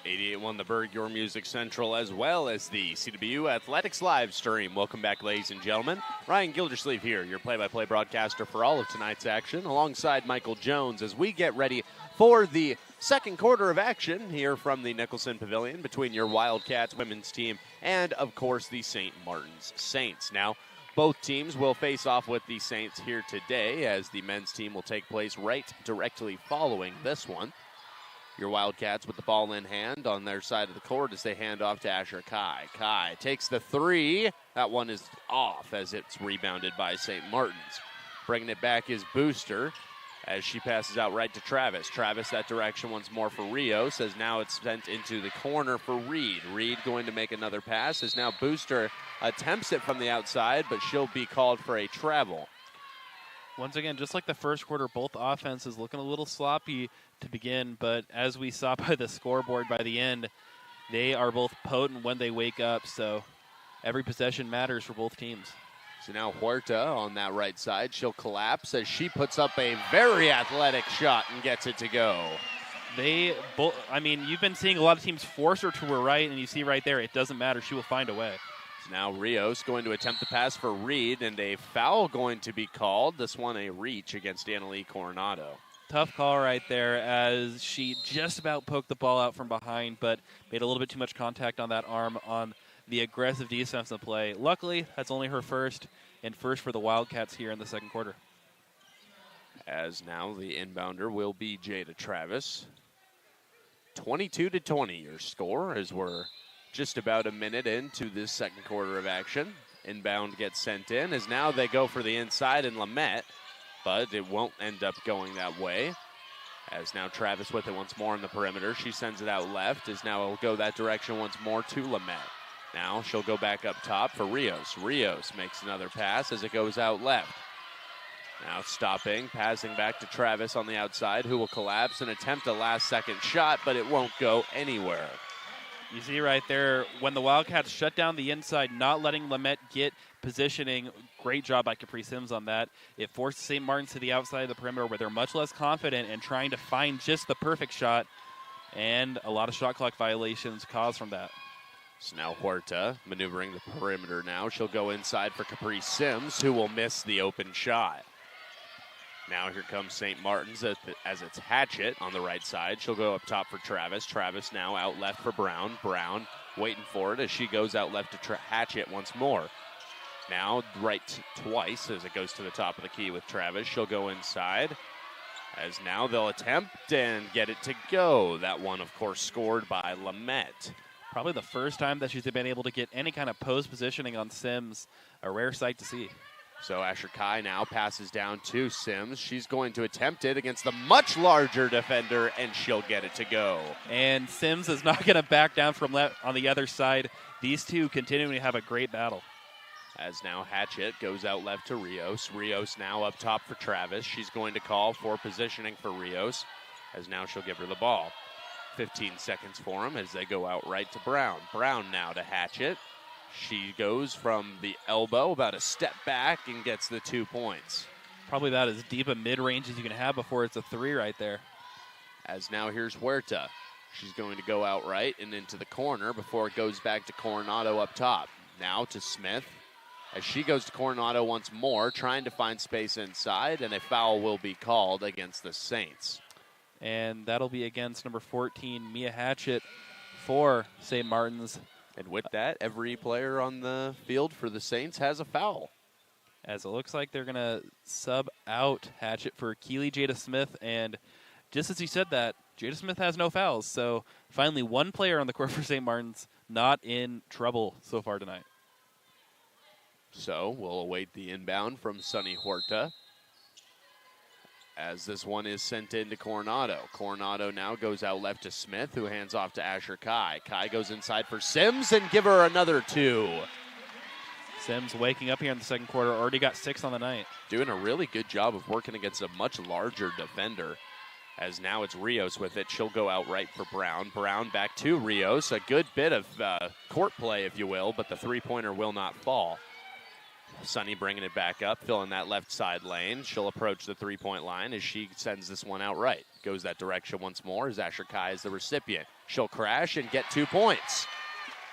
88.1 The Berg, your music central, as well as the CW Athletics live stream. Welcome back, ladies and gentlemen. Ryan Gildersleeve here, your play-by-play broadcaster for all of tonight's action, alongside Michael Jones as we get ready for the second quarter of action here from the Nicholson Pavilion between your Wildcats women's team and, of course, the St. Martin's Saints. Now, both teams will face off with the Saints here today, as the men's team will take place right directly following this one. Your Wildcats with the ball in hand on their side of the court as they hand off to Asher Kai. Kai takes the three. That one is off as it's rebounded by St. Martin's. Bringing it back is Booster as she passes out right to Travis. Travis that direction once more for Rios as now it's sent into the corner for Reed. Reed going to make another pass as now Booster attempts it from the outside, but she'll be called for a travel. Once again, just like the first quarter, both offenses looking a little sloppy to begin, but as we saw by the scoreboard by the end, they are both potent when they wake up, so every possession matters for both teams. So now Huerta on that right side, she'll collapse as she puts up a very athletic shot and gets it to go. They both, I mean, you've been seeing a lot of teams force her to her right, and you see right there, it doesn't matter, she will find a way. Now Rios going to attempt the pass for Reed, and a foul going to be called. This one a reach against Annalie Coronado. Tough call right there as she just about poked the ball out from behind, but made a little bit too much contact on that arm on the aggressive defensive play. Luckily, that's only her first, and first for the Wildcats here in the second quarter. As now the inbounder will be Jada Travis. 22-20 your score as we're just about a minute into this second quarter of action. Inbound gets sent in as now they go for the inside and Lamette, but it won't end up going that way. As now Travis with it once more on the perimeter. She sends it out left as now it'll go that direction once more to Lamette. Now she'll go back up top for Rios. Rios makes another pass as it goes out left. Now stopping, passing back to Travis on the outside, who will collapse and attempt a last-second shot, but it won't go anywhere. You see right there, when the Wildcats shut down the inside, not letting Lamette get positioning, great job by Capri Sims on that. It forced St. Martin's to the outside of the perimeter where they're much less confident and trying to find just the perfect shot, and a lot of shot clock violations caused from that. So now Huerta maneuvering the perimeter now. She'll go inside for Capri Sims, who will miss the open shot. Now here comes St. Martin's as it's Hatchett on the right side. She'll go up top for Travis. Travis now out left for Brown. Brown waiting for it as she goes out left to Hatchett once more. Now right twice as it goes to the top of the key with Travis. She'll go inside as now they'll attempt and get it to go. That one, of course, scored by Lamette. Probably the first time that she's been able to get any kind of post positioning on Sims. A rare sight to see. So Asher Kai now passes down to Sims. She's going to attempt it against the much larger defender, and she'll get it to go. And Sims is not going to back down from left on the other side. These two continuing to have a great battle. As now Hatchet goes out left to Rios. Rios now up top for Travis. She's going to call for positioning for Rios, as now she'll give her the ball. 15 seconds for him as they go out right to Brown. Brown now to Hatchet. She goes from the elbow, about a step back, and gets the 2 points. Probably about as deep a mid-range as you can have before it's a 3 right there. As now here's Huerta. She's going to go out right and into the corner before it goes back to Coronado up top. Now to Smith. As she goes to Coronado once more, trying to find space inside, and a foul will be called against the Saints. And that'll be against number 14, Mia Hatchett, for St. Martin's. And with that, every player on the field for the Saints has a foul. As it looks like they're going to sub out Hatchet for Keely Jada Smith. And just as he said that, Jada Smith has no fouls. So finally one player on the court for St. Martin's not in trouble so far tonight. So we'll await the inbound from Sunny Huerta as this one is sent into Coronado. Coronado now goes out left to Smith, who hands off to Asher Kai. Kai goes inside for Sims and give her another 2. Sims waking up here in the second quarter, already got 6 on the night. Doing a really good job of working against a much larger defender. As now it's Rios with it. She'll go out right for Brown. Brown back to Rios. A good bit of court play, if you will, but the three-pointer will not fall. Sunny bringing it back up, filling that left side lane. She'll approach the three-point line as she sends this one out right. Goes that direction once more as Asher Kai is the recipient. She'll crash and get 2 points.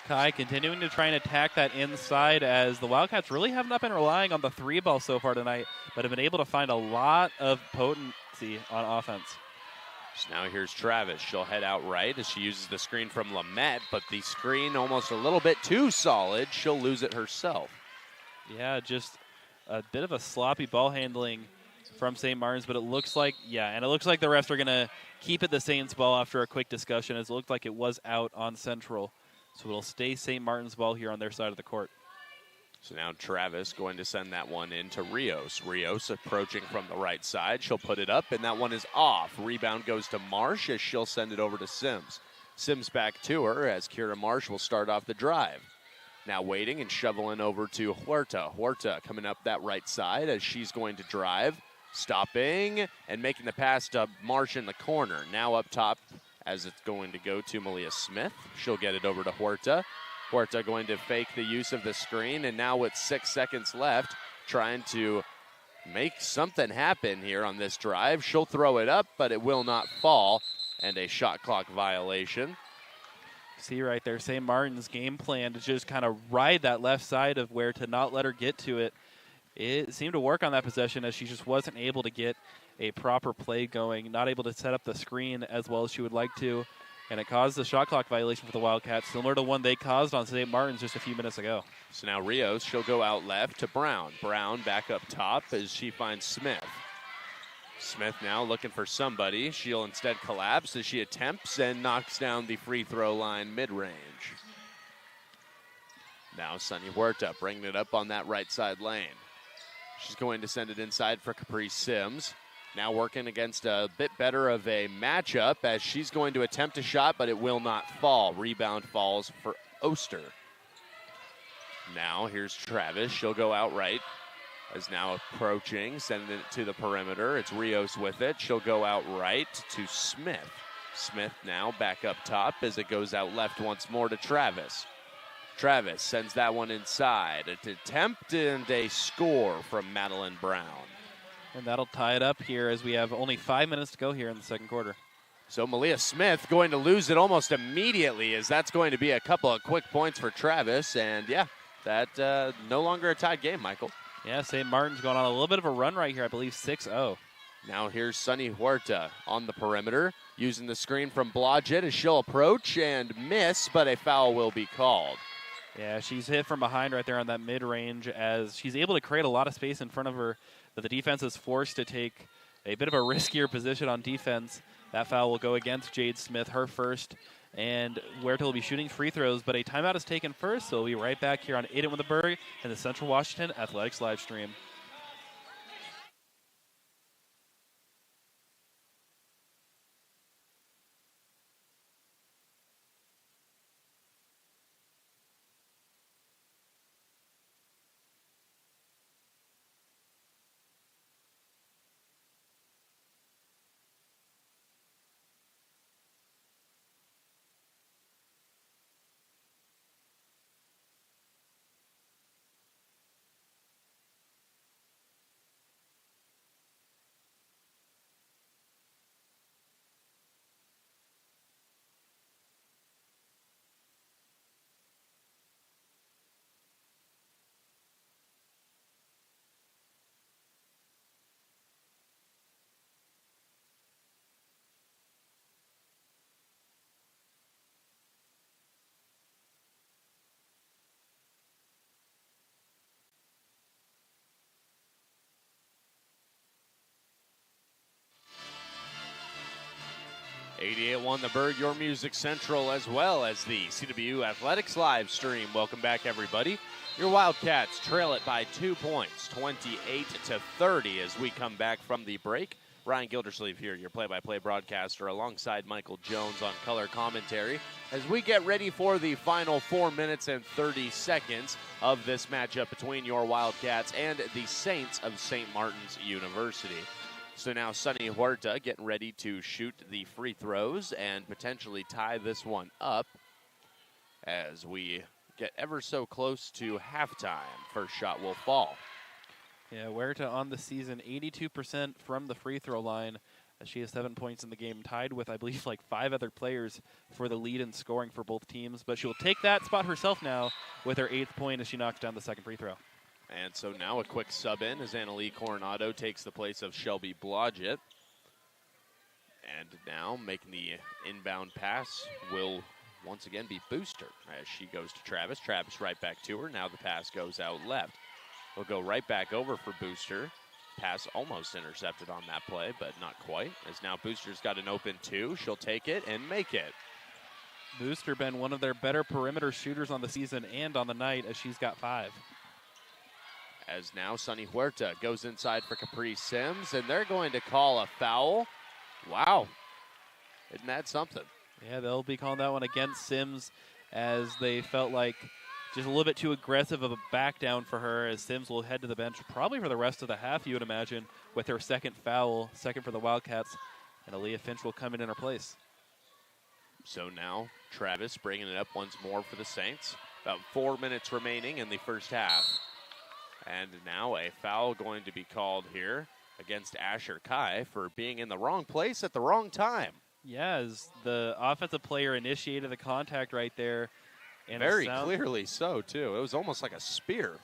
Kai continuing to try and attack that inside as the Wildcats really have not been relying on the 3 ball so far tonight, but have been able to find a lot of potency on offense. So now here's Travis. She'll head out right as she uses the screen from Lamette, but the screen almost a little bit too solid. She'll lose it herself. Yeah, just a bit of a sloppy ball handling from St. Martin's, but it looks like, the refs are going to keep it the Saints ball after a quick discussion, as it looked like it was out on Central. So it'll stay St. Martin's ball here on their side of the court. So now Travis going to send that one in to Rios. Rios approaching from the right side. She'll put it up, and that one is off. Rebound goes to Marsh as she'll send it over to Sims. Sims back to her as Kira Marsh will start off the drive. Now waiting and shoveling over to Huerta. Huerta coming up that right side as she's going to drive. Stopping and making the pass to Marsh in the corner. Now up top as it's going to go to Malia Smith. She'll get it over to Huerta. Huerta going to fake the use of the screen, and now with 6 seconds left, trying to make something happen here on this drive. She'll throw it up, but it will not fall, and a shot clock violation. See right there, St. Martin's game plan to just kind of ride that left side of where to not let her get to it. It seemed to work on that possession as she just wasn't able to get a proper play going, not able to set up the screen as well as she would like to, and it caused a shot clock violation for the Wildcats, similar to one they caused on St. Martin's just a few minutes ago. So now Rios, she'll go out left to Brown. Brown back up top as she finds Smith. Smith now looking for somebody. She'll instead collapse as she attempts and knocks down the free throw line mid-range. Now Sunny Huerta bringing it up on that right side lane. She's going to send it inside for Caprice Sims. Now working against a bit better of a matchup as she's going to attempt a shot, but it will not fall. Rebound falls for Oster. Now here's Travis. She'll go out right. Is now approaching, sending it to the perimeter. It's Rios with it. She'll go out right to Smith. Smith now back up top as it goes out left once more to Travis. Travis sends that one inside. An attempt and a score from Madeline Brown. And that'll tie it up here as we have only 5 minutes to go here in the second quarter. So Malia Smith going to lose it almost immediately as that's going to be a couple of quick points for Travis. And yeah, that no longer a tied game, Michael. Yeah, St. Martin's going on a little bit of a run right here, I believe 6-0. Now here's Sunny Huerta on the perimeter, using the screen from Blodgett as she'll approach and miss, but a foul will be called. Yeah, she's hit from behind right there on that mid-range as she's able to create a lot of space in front of her, but the defense is forced to take a bit of a riskier position on defense. That foul will go against Jade Smith, her first, and Huerta will be shooting free throws, but a timeout is taken first, so we'll be right back here on 8 with the Berg and the Central Washington Athletics live stream. 88.1 The Bird, your music central, as well as the CW Athletics live stream. Welcome back, everybody. Your Wildcats trail it by 2 points, 28-30, as we come back from the break. Ryan Gildersleeve here, your play-by-play broadcaster, alongside Michael Jones on color commentary, as we get ready for the final 4 minutes and 30 seconds of this matchup between your Wildcats and the Saints of St. Martin's University. So now Sunny Huerta getting ready to shoot the free throws and potentially tie this one up as we get ever so close to halftime. First shot will fall. Yeah, Huerta on the season, 82% from the free throw line. She has 7 points in the game, tied with, I believe, like 5 other players for the lead in scoring for both teams. But she'll take that spot herself now with her 8th point as she knocks down the second free throw. And so now a quick sub in as Annalie Coronado takes the place of Shelby Blodgett. And now making the inbound pass will once again be Booster as she goes to Travis. Travis right back to her. Now the pass goes out left. We'll go right back over for Booster. Pass almost intercepted on that play, but not quite. As now Booster's got an open 2. She'll take it and make it. Booster been one of their better perimeter shooters on the season and on the night as she's got 5. As now Sunny Huerta goes inside for Capri Sims, and they're going to call a foul. Wow. Isn't that something? Yeah, they'll be calling that one against Sims as they felt like just a little bit too aggressive of a back down for her, as Sims will head to the bench probably for the rest of the half, you would imagine, with her second foul, second for the Wildcats, and Aaliyah Finch will come in her place. So now Travis bringing it up once more for the Saints. About 4 minutes remaining in the first half. And now a foul going to be called here against Asher Kai for being in the wrong place at the wrong time. Yeah, as the offensive player initiated the contact right there. And very clearly so, too. It was almost like a spear.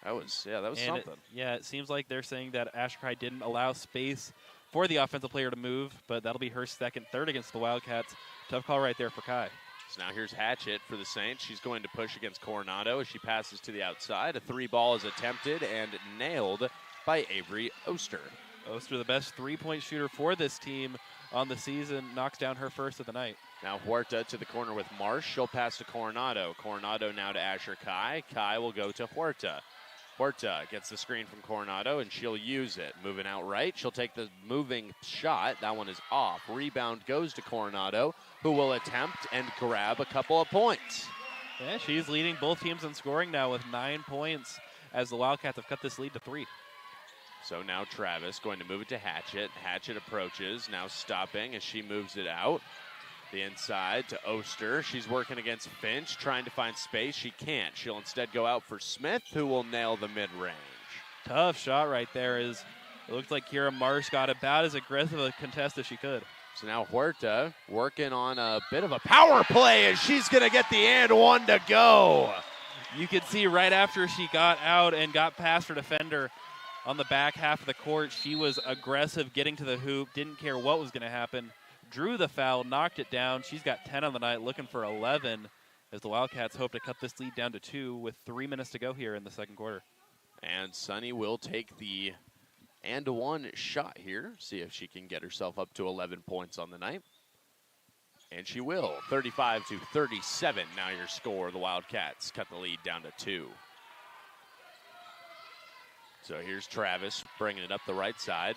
That was something. It seems like they're saying that Asher Kai didn't allow space for the offensive player to move, but that'll be her second, third against the Wildcats. Tough call right there for Kai. So now here's Hatchett for the Saints. She's going to push against Coronado as she passes to the outside. A 3 ball is attempted and nailed by Avery Oster. Oster, the best three-point shooter for this team on the season, knocks down her first of the night. Now Huerta to the corner with Marsh. She'll pass to Coronado. Coronado now to Asher Kai. Kai will go to Huerta. Huerta gets the screen from Coronado, and she'll use it. Moving out right. She'll take the moving shot. That one is off. Rebound goes to Coronado, who will attempt and grab a couple of points. Yeah, she's leading both teams in scoring now with 9 points as the Wildcats have cut this lead to 3. So now Travis going to move it to Hatchett. Hatchett approaches, now stopping as she moves it out. The inside to Oster. She's working against Finch, trying to find space. She can't. She'll instead go out for Smith, who will nail the mid-range. Tough shot right there. It looked like Kira Marsh got about as aggressive a contest as she could. So now Huerta working on a bit of a power play, and she's going to get the and one to go. You could see right after she got out and got past her defender on the back half of the court, she was aggressive, getting to the hoop, didn't care what was going to happen. Drew the foul, knocked it down. She's got 10 on the night, looking for 11 as the Wildcats hope to cut this lead down to 2 with 3 minutes to go here in the second quarter. And Sunny will take the and one shot here, see if she can get herself up to 11 points on the night. And she will. 35-37 now your score. The Wildcats cut the lead down to 2. So here's Travis bringing it up the right side.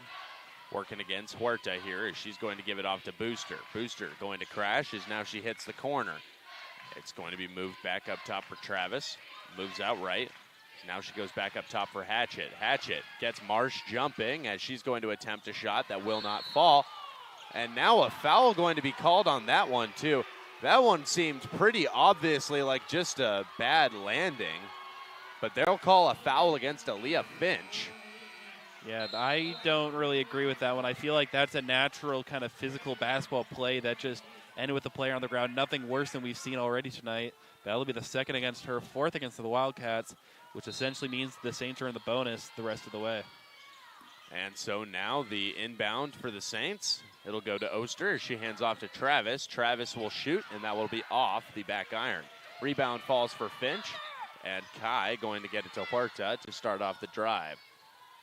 Working against Huerta here as she's going to give it off to Booster. Booster going to crash as now she hits the corner. It's going to be moved back up top for Travis. Moves out right. Now she goes back up top for Hatchett. Hatchett gets Marsh jumping as she's going to attempt a shot that will not fall. And now a foul going to be called on that one too. That one seemed pretty obviously like just a bad landing. But they'll call a foul against Aaliyah Finch. Yeah, I don't really agree with that one. I feel like that's a natural kind of physical basketball play that just ended with the player on the ground. Nothing worse than we've seen already tonight. That'll be the second against her, fourth against the Wildcats, which essentially means the Saints are in the bonus the rest of the way. And so now the inbound for the Saints. It'll go to Oster as she hands off to Travis. Travis will shoot, and that will be off the back iron. Rebound falls for Finch, and Kai going to get it to Huerta to start off the drive.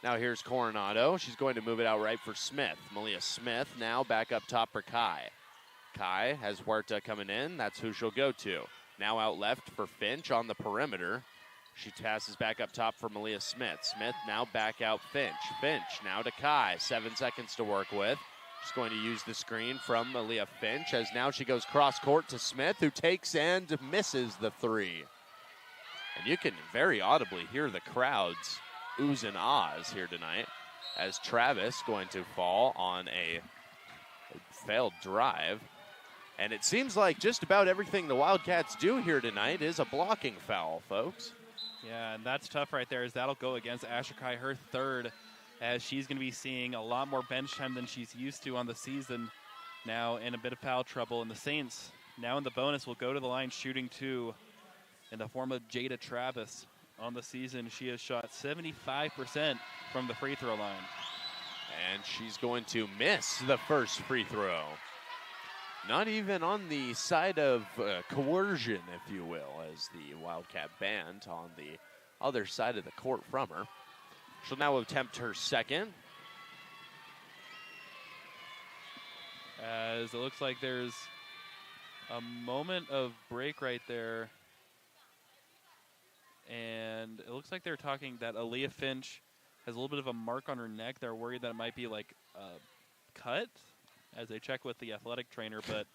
Now here's Coronado. She's going to move it out right for Smith. Malia Smith now back up top for Kai. Kai has Huerta coming in. That's who she'll go to. Now out left for Finch on the perimeter. She passes back up top for Malia Smith. Smith now back out Finch. Finch now to Kai. 7 seconds to work with. She's going to use the screen from Malia Finch as now she goes cross court to Smith, who takes and misses the three. And you can very audibly hear the crowds oohs and ahs here tonight as Travis going to fall on a failed drive. And it seems like just about everything the Wildcats do here tonight is a blocking foul, folks. Yeah, and that's tough right there, as that'll go against Asher Kai, her third, as she's going to be seeing a lot more bench time than she's used to on the season, now in a bit of foul trouble. And the Saints, now in the bonus, will go to the line shooting 2 in the form of Jada Travis. On the season, she has shot 75% from the free throw line. And she's going to miss the first free throw. Not even on the side of coercion, if you will, as the Wildcat band on the other side of the court from her. She'll now attempt her second. As it looks like there's a moment of break right there. And it looks like they're talking that Aaliyah Finch has a little bit of a mark on her neck. They're worried that it might be like a cut as they check with the athletic trainer, but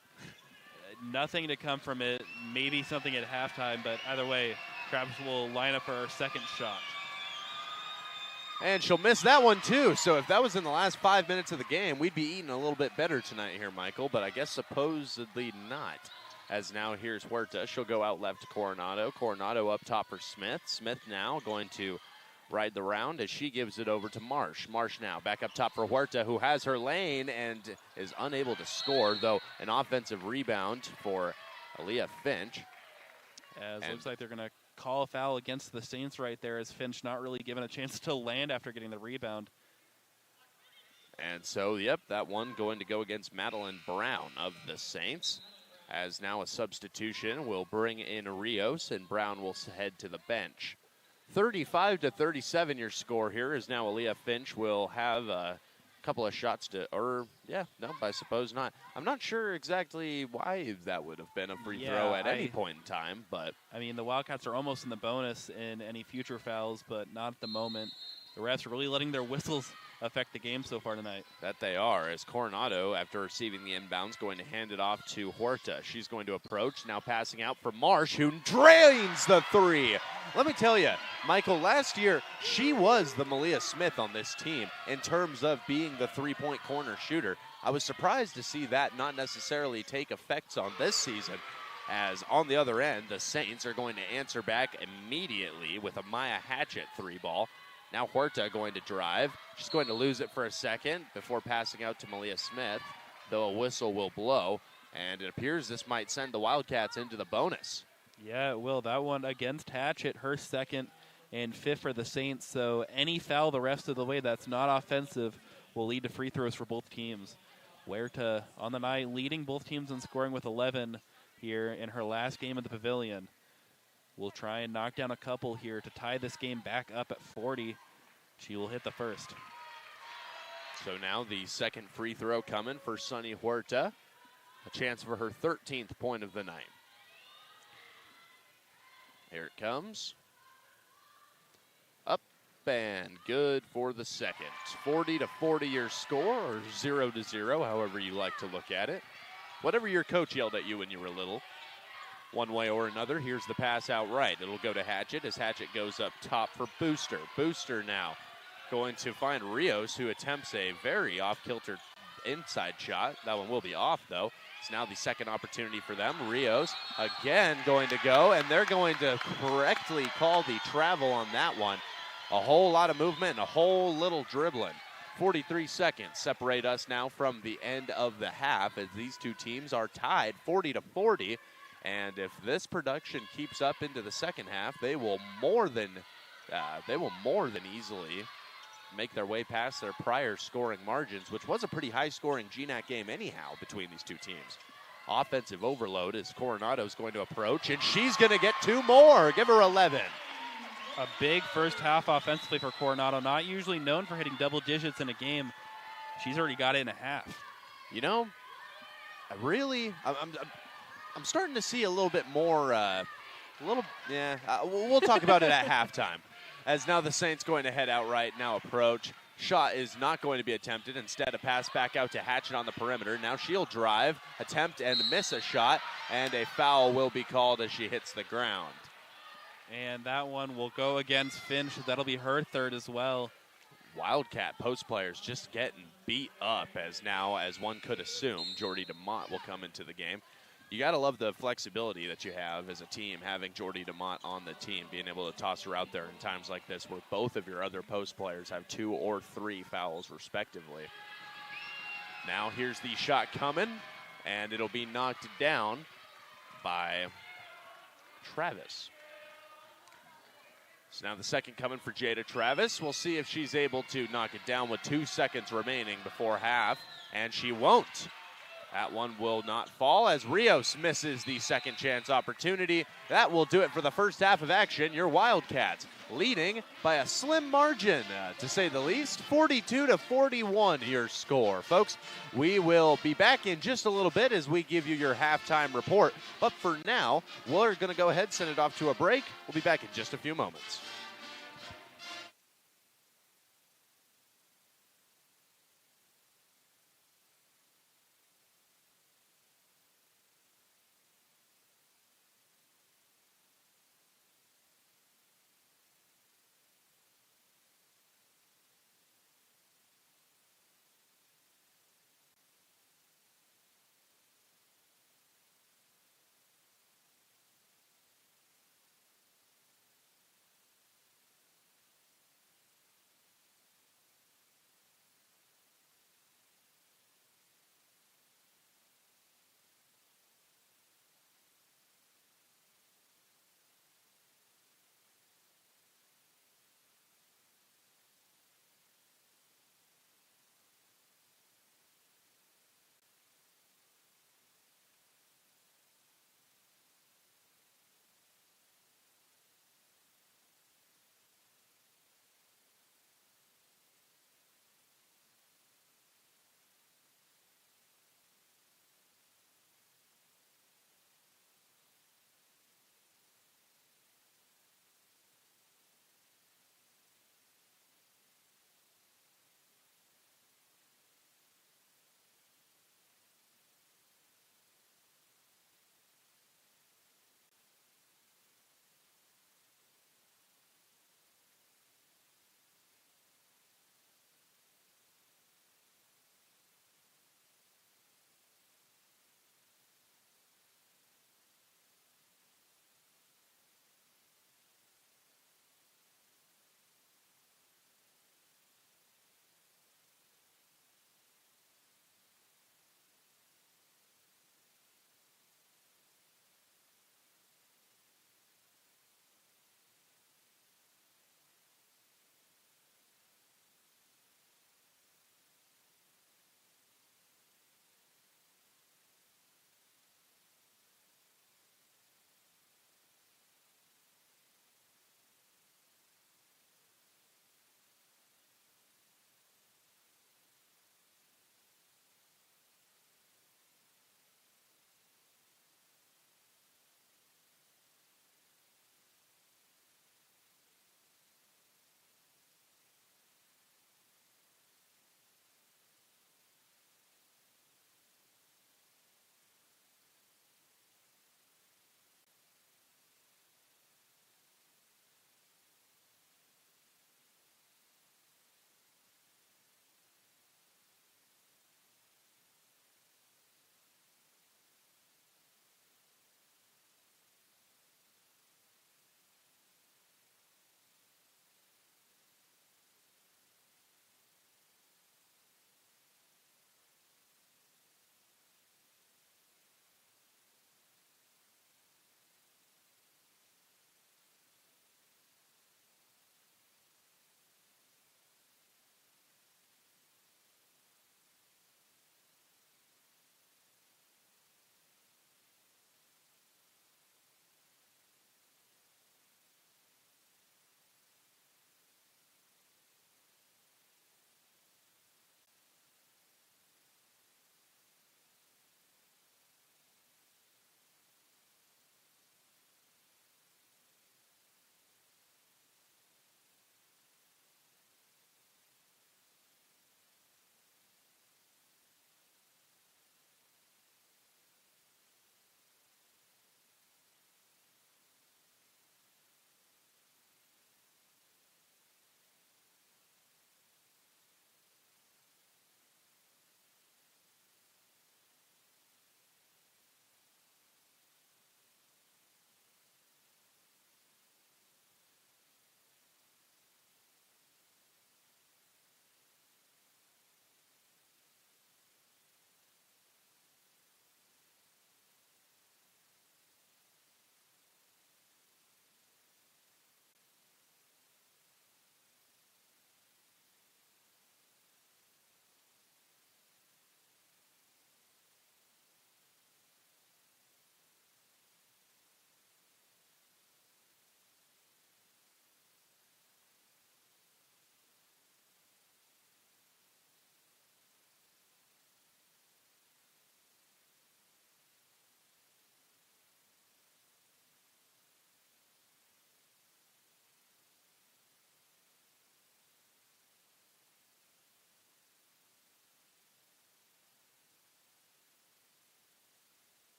nothing to come from it. Maybe something at halftime, but either way, Travis will line up for her second shot. And she'll miss that one too. So if that was in the last 5 minutes of the game, we'd be eating a little bit better tonight here, Michael, but I guess supposedly not. As now here's Huerta. She'll go out left to Coronado. Coronado up top for Smith. Smith now going to ride the round as she gives it over to Marsh. Marsh now back up top for Huerta, who has her lane and is unable to score, though an offensive rebound for Aaliyah Finch. As it looks like they're going to call a foul against the Saints right there, as Finch not really given a chance to land after getting the rebound. And so, yep, that one going to go against Madeline Brown of the Saints. As now a substitution will bring in Rios, and Brown will head to the bench. 35-37 your score here, as now Aaliyah Finch will have a couple of shots to, I suppose not. I'm not sure exactly why that would have been a free throw at any point in time, but. I mean, the Wildcats are almost in the bonus in any future fouls, but not at the moment. The refs are really letting their whistles affect the game so far tonight. That they are, as Coronado, after receiving the inbounds, going to hand it off to Huerta. She's going to approach, now passing out for Marsh, who drains the three. Let me tell you, Michael, last year, she was the Malia Smith on this team in terms of being the three-point corner shooter. I was surprised to see that not necessarily take effects on this season, as on the other end, the Saints are going to answer back immediately with a Maya Hatchett three ball. Now Huerta going to drive. She's going to lose it for a second before passing out to Malia Smith, though a whistle will blow, and it appears this might send the Wildcats into the bonus. Yeah, it will. That one against Hatchett, her second and fifth for the Saints, so any foul the rest of the way that's not offensive will lead to free throws for both teams. Huerta on the night leading both teams in scoring with 11 here in her last game of the Pavilion. We'll try and knock down a couple here to tie this game back up at 40. She will hit the first. So now the second free throw coming for Sunny Huerta. A chance for her 13th point of the night. Here it comes. Up and good for the second. 40-40 your score, or 0-0, however you like to look at it. Whatever your coach yelled at you when you were little. One way or another, here's the pass out right. It'll go to Hatchett as Hatchett goes up top for Booster. Booster now going to find Rios, who attempts a very off-kilter inside shot. That one will be off, though. It's now the second opportunity for them. Rios again going to go, and they're going to correctly call the travel on that one. A whole lot of movement and a whole little dribbling. 43 seconds separate us now from the end of the half, as these two teams are tied 40-40. And if this production keeps up into the second half, they will more than easily make their way past their prior scoring margins, which was a pretty high-scoring GNAC game anyhow between these two teams. Offensive overload as Coronado's going to approach, and she's going to get two more. Give her 11. A big first half offensively for Coronado, not usually known for hitting double digits in a game. She's already got it in a half. You know, I'm starting to see a little bit more. We'll talk about it at halftime. As now the Saints going to head out right now approach. Shot is not going to be attempted. Instead, a pass back out to Hatchet on the perimeter. Now she'll drive, attempt, and miss a shot, and a foul will be called as she hits the ground. And that one will go against Finch. That'll be her third as well. Wildcat post players just getting beat up as one could assume, Jordy DeMott will come into the game. You got to love the flexibility that you have as a team, having Jordy DeMott on the team, being able to toss her out there in times like this where both of your other post players have 2 or 3 fouls respectively. Now here's the shot coming, and it'll be knocked down by Travis. So now the second coming for Jada Travis. We'll see if she's able to knock it down with 2 seconds remaining before half, and she won't. That one will not fall as Rios misses the second chance opportunity. That will do it for the first half of action. Your Wildcats leading by a slim margin, to say the least. 42-41 your score. Folks, we will be back in just a little bit as we give you your halftime report. But for now, we're going to go ahead and send it off to a break. We'll be back in just a few moments.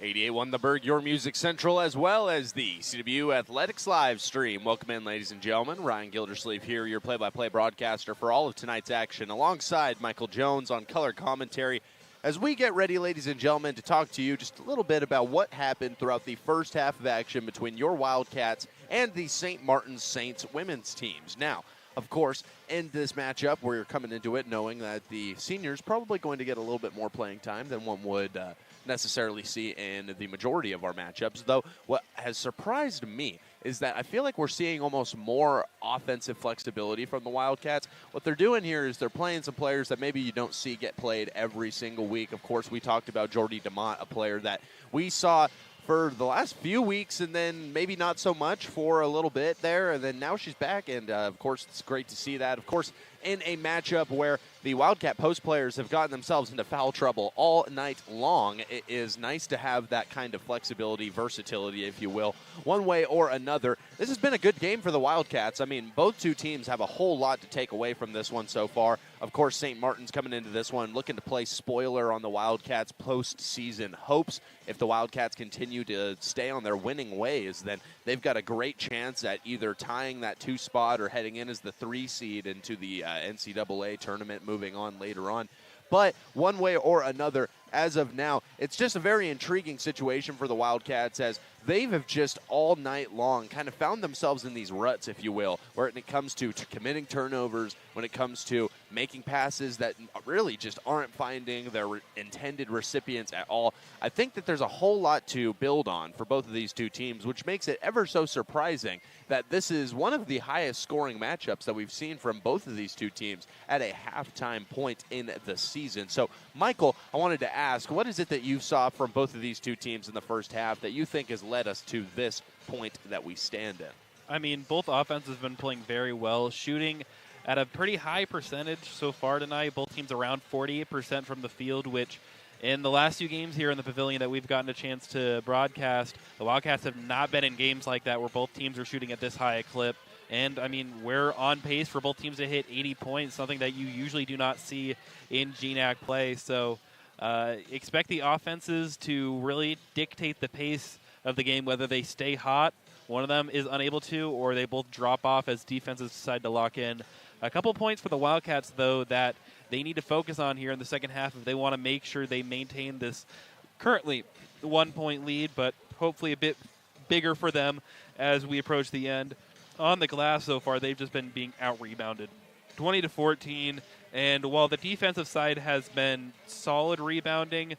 88.1 The Berg, your music central, as well as the CW Athletics live stream. Welcome in, ladies and gentlemen. Ryan Gildersleeve here, your play-by-play broadcaster for all of tonight's action, alongside Michael Jones on color commentary, as we get ready, ladies and gentlemen, to talk to you just a little bit about what happened throughout the first half of action between your Wildcats and the St. Martin's Saints women's teams. Now, of course, in this matchup, we're coming into it knowing that the seniors probably going to get a little bit more playing time than one would necessarily see in the majority of our matchups. Though what has surprised me is that I feel like we're seeing almost more offensive flexibility from the Wildcats. What they're doing here is they're playing some players that maybe you don't see get played every single week. Of course, we talked about Jordy DeMont, a player that we saw for the last few weeks and then maybe not so much for a little bit there, and then now she's back, and of course it's great to see that. Of course, in a matchup where the Wildcat post players have gotten themselves into foul trouble all night long, it is nice to have that kind of flexibility, versatility, if you will, one way or another. This has been a good game for the Wildcats. I mean, both two teams have a whole lot to take away from this one so far. Of course, St. Martin's coming into this one looking to play spoiler on the Wildcats' postseason hopes. If the Wildcats continue to stay on their winning ways, then they've got a great chance at either tying that 2 spot or heading in as the 3 seed into the NCAA tournament moving on later on. But one way or another, as of now, it's just a very intriguing situation for the Wildcats, as they have just all night long kind of found themselves in these ruts, if you will, where when it comes to committing turnovers, when it comes to making passes that really just aren't finding their intended recipients at all. I think that there's a whole lot to build on for both of these two teams, which makes it ever so surprising that this is one of the highest scoring matchups that we've seen from both of these two teams at a halftime point in the season. So, Michael, I wanted to ask, what is it that you saw from both of these two teams in the first half that you think has led us to this point that we stand in? I mean, both offenses have been playing very well, shooting at a pretty high percentage so far tonight. Both teams around 48% from the field, which in the last 2 games here in the Pavilion that we've gotten a chance to broadcast, the Wildcats have not been in games like that where both teams are shooting at this high a clip. And, I mean, we're on pace for both teams to hit 80 points, something that you usually do not see in GNAC play. So expect the offenses to really dictate the pace of the game, whether they stay hot, one of them is unable to, or they both drop off as defenses decide to lock in. A couple points for the Wildcats, though, that they need to focus on here in the second half if they want to make sure they maintain this currently 1-point lead, but hopefully a bit bigger for them as we approach the end. On the glass so far, they've just been being out-rebounded, 20-14. And while the defensive side has been solid rebounding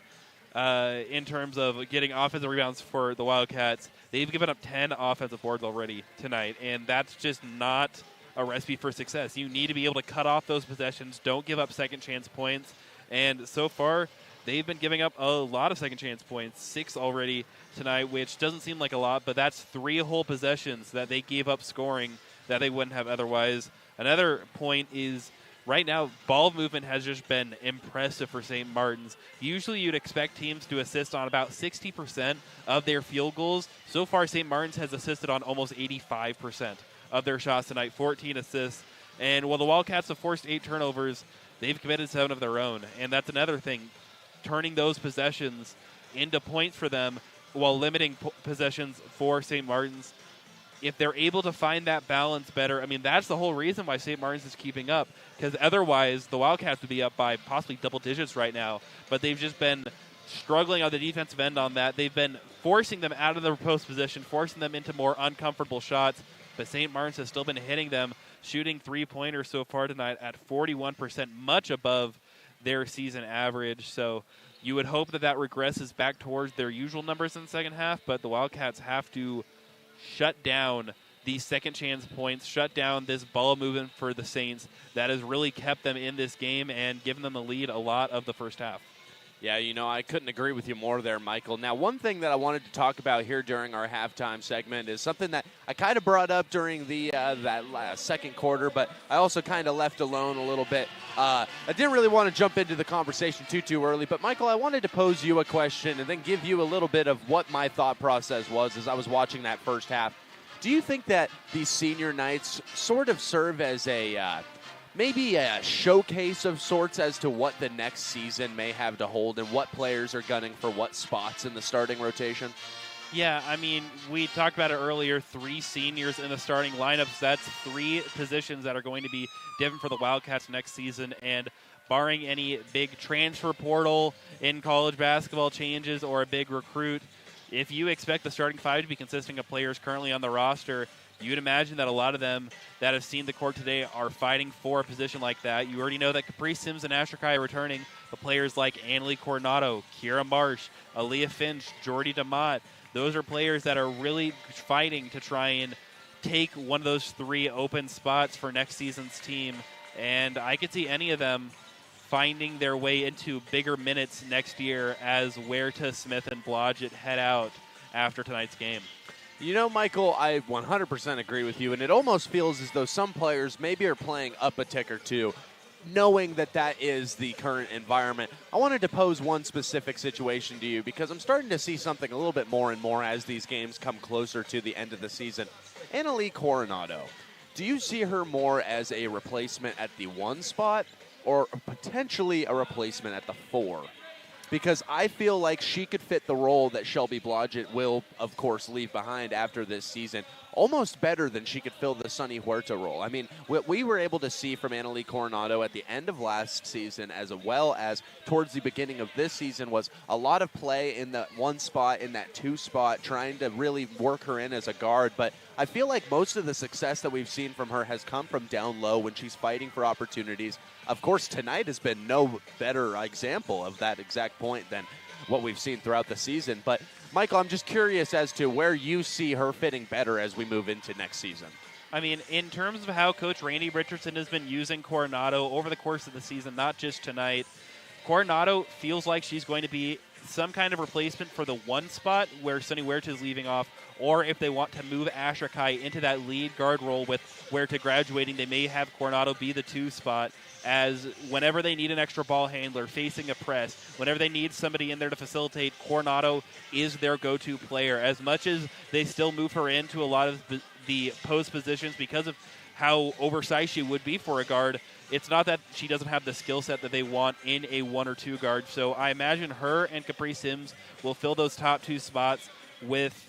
in terms of getting offensive rebounds for the Wildcats, they've given up 10 offensive boards already tonight, and that's just not a recipe for success. You need to be able to cut off those possessions. Don't give up second chance points. And so far, they've been giving up a lot of second chance points, 6 already tonight, which doesn't seem like a lot, but that's 3 whole possessions that they gave up scoring that they wouldn't have otherwise. Another point is right now, ball movement has just been impressive for St. Martin's. Usually you'd expect teams to assist on about 60% of their field goals. So far, St. Martin's has assisted on almost 85% of their shots tonight, 14 assists. And while the Wildcats have forced 8 turnovers, they've committed 7 of their own. And that's another thing, turning those possessions into points for them while limiting possessions for St. Martin's. If they're able to find that balance better, I mean, that's the whole reason why St. Martin's is keeping up, because otherwise the Wildcats would be up by possibly double digits right now. But they've just been struggling on the defensive end on that. They've been forcing them out of their post position, forcing them into more uncomfortable shots. But St. Martin's has still been hitting them, shooting 3-pointers so far tonight at 41%, much above their season average. So you would hope that that regresses back towards their usual numbers in the second half, but the Wildcats have to shut down these second chance points, shut down this ball movement for the Saints that has really kept them in this game and given them the lead a lot of the first half. Yeah, you know, I couldn't agree with you more there, Michael. Now, one thing that I wanted to talk about here during our halftime segment is something that I kind of brought up during the second quarter, but I also kind of left alone a little bit. I didn't really want to jump into the conversation too early, but Michael, I wanted to pose you a question and then give you a little bit of what my thought process was as I was watching that first half. Do you think that these senior nights sort of serve as a maybe a showcase of sorts as to what the next season may have to hold and what players are gunning for what spots in the starting rotation? Yeah, I mean, we talked about it earlier, 3 seniors in the starting lineups. That's 3 positions that are going to be different for the Wildcats next season, and barring any big transfer portal in college basketball changes or a big recruit, if you expect the starting 5 to be consisting of players currently on the roster, you'd imagine that a lot of them that have seen the court today are fighting for a position like that. You already know that Capri Sims and Asher Kai are returning, but players like Annalie Coronado, Kiera Marsh, Aaliyah Finch, Jordy DeMott, those are players that are really fighting to try and take one of those 3 open spots for next season's team. And I could see any of them finding their way into bigger minutes next year as Huerta, Smith, and Blodgett head out after tonight's game. You know, Michael, I 100% agree with you, and it almost feels as though some players maybe are playing up a tick or two, knowing that that is the current environment. I wanted to pose one specific situation to you because I'm starting to see something a little bit more and more as these games come closer to the end of the season. Annalie Coronado, do you see her more as a replacement at the 1 spot or potentially a replacement at the 4? Because I feel like she could fit the role that Shelby Blodgett will, of course, leave behind after this season almost better than she could fill the Sunny Huerta role. I mean, what we were able to see from Annalie Coronado at the end of last season as well as towards the beginning of this season was a lot of play in that 1 spot, in that 2 spot, trying to really work her in as a guard. But I feel like most of the success that we've seen from her has come from down low when she's fighting for opportunities. Of course, tonight has been no better example of that exact point than what we've seen throughout the season. But, Michael, I'm just curious as to where you see her fitting better as we move into next season. I mean, in terms of how Coach Randy Richardson has been using Coronado over the course of the season, not just tonight, Coronado feels like she's going to be some kind of replacement for the 1 spot where Sunny Huerta is leaving off, or if they want to move Asher Kai into that lead guard role with Huerta graduating, they may have Coronado be the 2 spot, as whenever they need an extra ball handler facing a press, whenever they need somebody in there to facilitate, Coronado is their go-to player. As much as they still move her into a lot of the post positions because of how oversized she would be for a guard, it's not that she doesn't have the skill set that they want in a 1 or 2 guard. So I imagine her and Capri Sims will fill those top 2 spots with,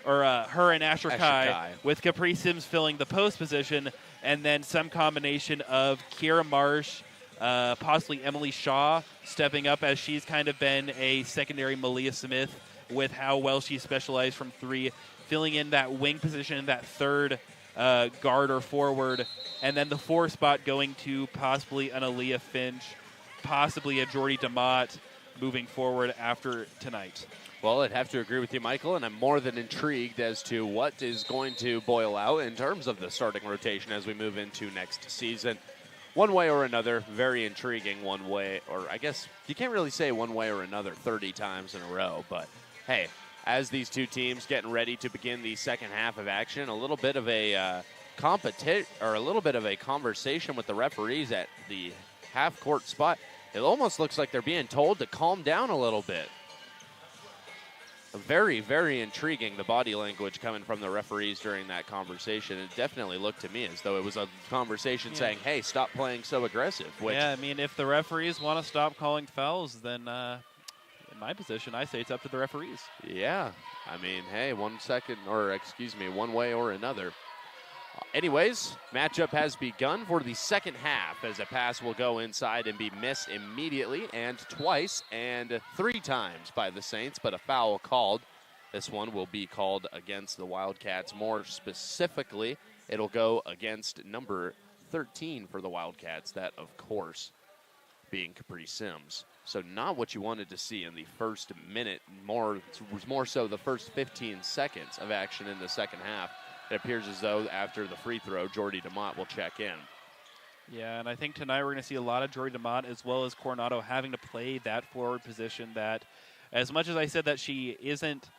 or her and Asher Kai, with Capri Sims filling the post position, and then some combination of Kiera Marsh, possibly Emily Shaw stepping up as she's kind of been a secondary Malia Smith with how well she specialized from 3, filling in that wing position in that 3rd guard or forward, and then the 4 spot going to possibly an Aaliyah Finch, possibly a Jordy DeMott moving forward after tonight. Well, I'd have to agree with you, Michael, and I'm more than intrigued as to what is going to boil out in terms of the starting rotation as we move into next season. One way or another, very intriguing one way, or I guess you can't really say one way or another 30 times in a row, but hey, as these 2 teams getting ready to begin the second half of action, a little bit of a conversation with the referees at the half-court spot. It almost looks like they're being told to calm down a little bit. Very, very intriguing, the body language coming from the referees during that conversation. It definitely looked to me as though it was a conversation saying, hey, stop playing so aggressive. Yeah, I mean, if the referees want to stop calling fouls, then in my position, I say it's up to the referees. Yeah, I mean, hey, one way or another. Anyways, matchup has begun for the second half as a pass will go inside and be missed immediately and twice and 3 times by the Saints, but a foul called. This one will be called against the Wildcats. More specifically, it'll go against number 13 for the Wildcats, that, of course, being Capri Sims. So not what you wanted to see in the first minute, more so the first 15 seconds of action in the second half. It appears as though after the free throw, Jordy DeMott will check in. Yeah, and I think tonight we're going to see a lot of Jordy DeMott as well as Coronado having to play that forward position that, as much as I said that she isn't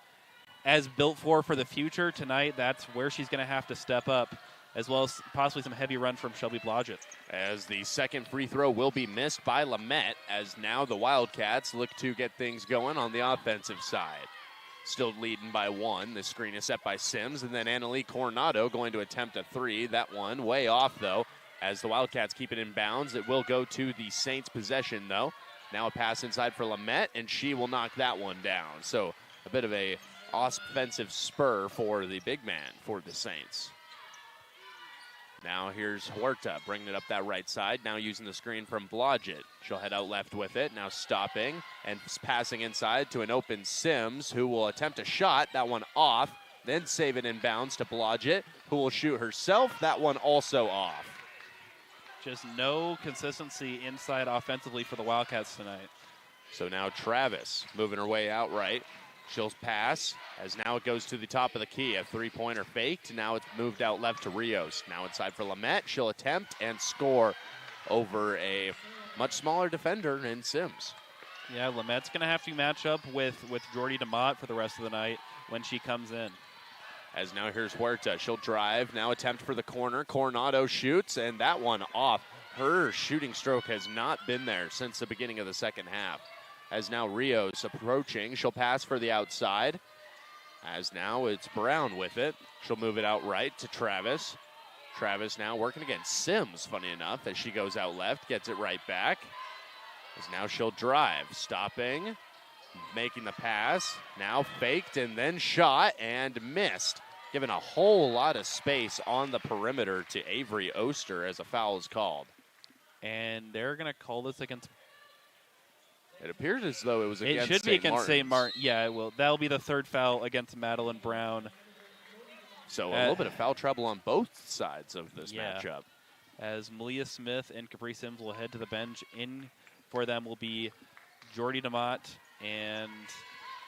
as built for the future, tonight that's where she's going to have to step up, as well as possibly some heavy run from Shelby Blodgett. As the second free throw will be missed by Lamette, as now the Wildcats look to get things going on the offensive side. Still leading by 1. The screen is set by Sims, and then Annalie Coronado going to attempt a 3. That one way off, though. As the Wildcats keep it in bounds, it will go to the Saints' possession, though. Now a pass inside for Lamette, and she will knock that one down. So a bit of a offensive spur for the big man for the Saints. Now here's Huerta bringing it up that right side. Now using the screen from Blodgett. She'll head out left with it. Now stopping and passing inside to an open Sims, who will attempt a shot. That one off. Then save it in bounds to Blodgett, who will shoot herself. That one also off. Just no consistency inside offensively for the Wildcats tonight. So now Travis moving her way out right. She'll pass as now it goes to the top of the key. A three-pointer faked. Now it's moved out left to Rios. Now inside for Lamette. She'll attempt and score over a much smaller defender in Sims. Yeah, Lamette's going to have to match up with Jordy DeMott for the rest of the night when she comes in. As now here's Huerta. She'll drive. Now attempt for the corner. Coronado shoots, and that one off. Her shooting stroke has not been there since the beginning of the second half. As now Rios approaching. She'll pass for the outside. As now it's Brown with it. She'll move it out right to Travis. Travis now working against Sims, funny enough, as she goes out left, gets it right back. As now she'll drive, stopping, making the pass. Now faked and then shot and missed. Giving a whole lot of space on the perimeter to Avery Oster as a foul is called. And they're going to call this against... It appears as though it was against It should be against St. Martin. Yeah, it will. That'll be the third foul against Madeline Brown. So a little bit of foul trouble on both sides of this matchup. As Malia Smith and Capri Sims will head to the bench. In for them will be Jordy DeMott and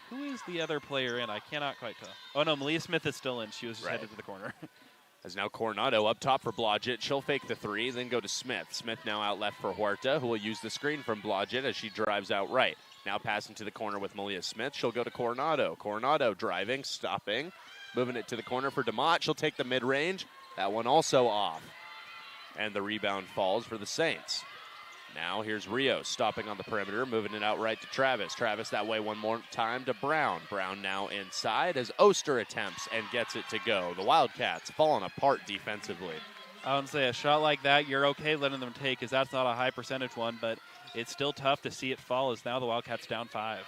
who is the other player in? I cannot quite tell. Oh, no, Malia Smith is still in. She was just headed to the corner. As now Coronado up top for Blodgett. She'll fake the three, then go to Smith. Smith now out left for Huerta, who will use the screen from Blodgett as she drives out right. Now passing to the corner with Malia Smith. She'll go to Coronado. Coronado driving, stopping, moving it to the corner for DeMott. She'll take the mid-range. That one also off. And the rebound falls for the Saints. Now here's Rios stopping on the perimeter, moving it out right to Travis. Travis that way one more time to Brown. Brown now inside as Oster attempts and gets it to go. The Wildcats falling apart defensively. I would say a shot like that, you're okay letting them take because that's not a high percentage one, but it's still tough to see it fall as now the Wildcats down 5.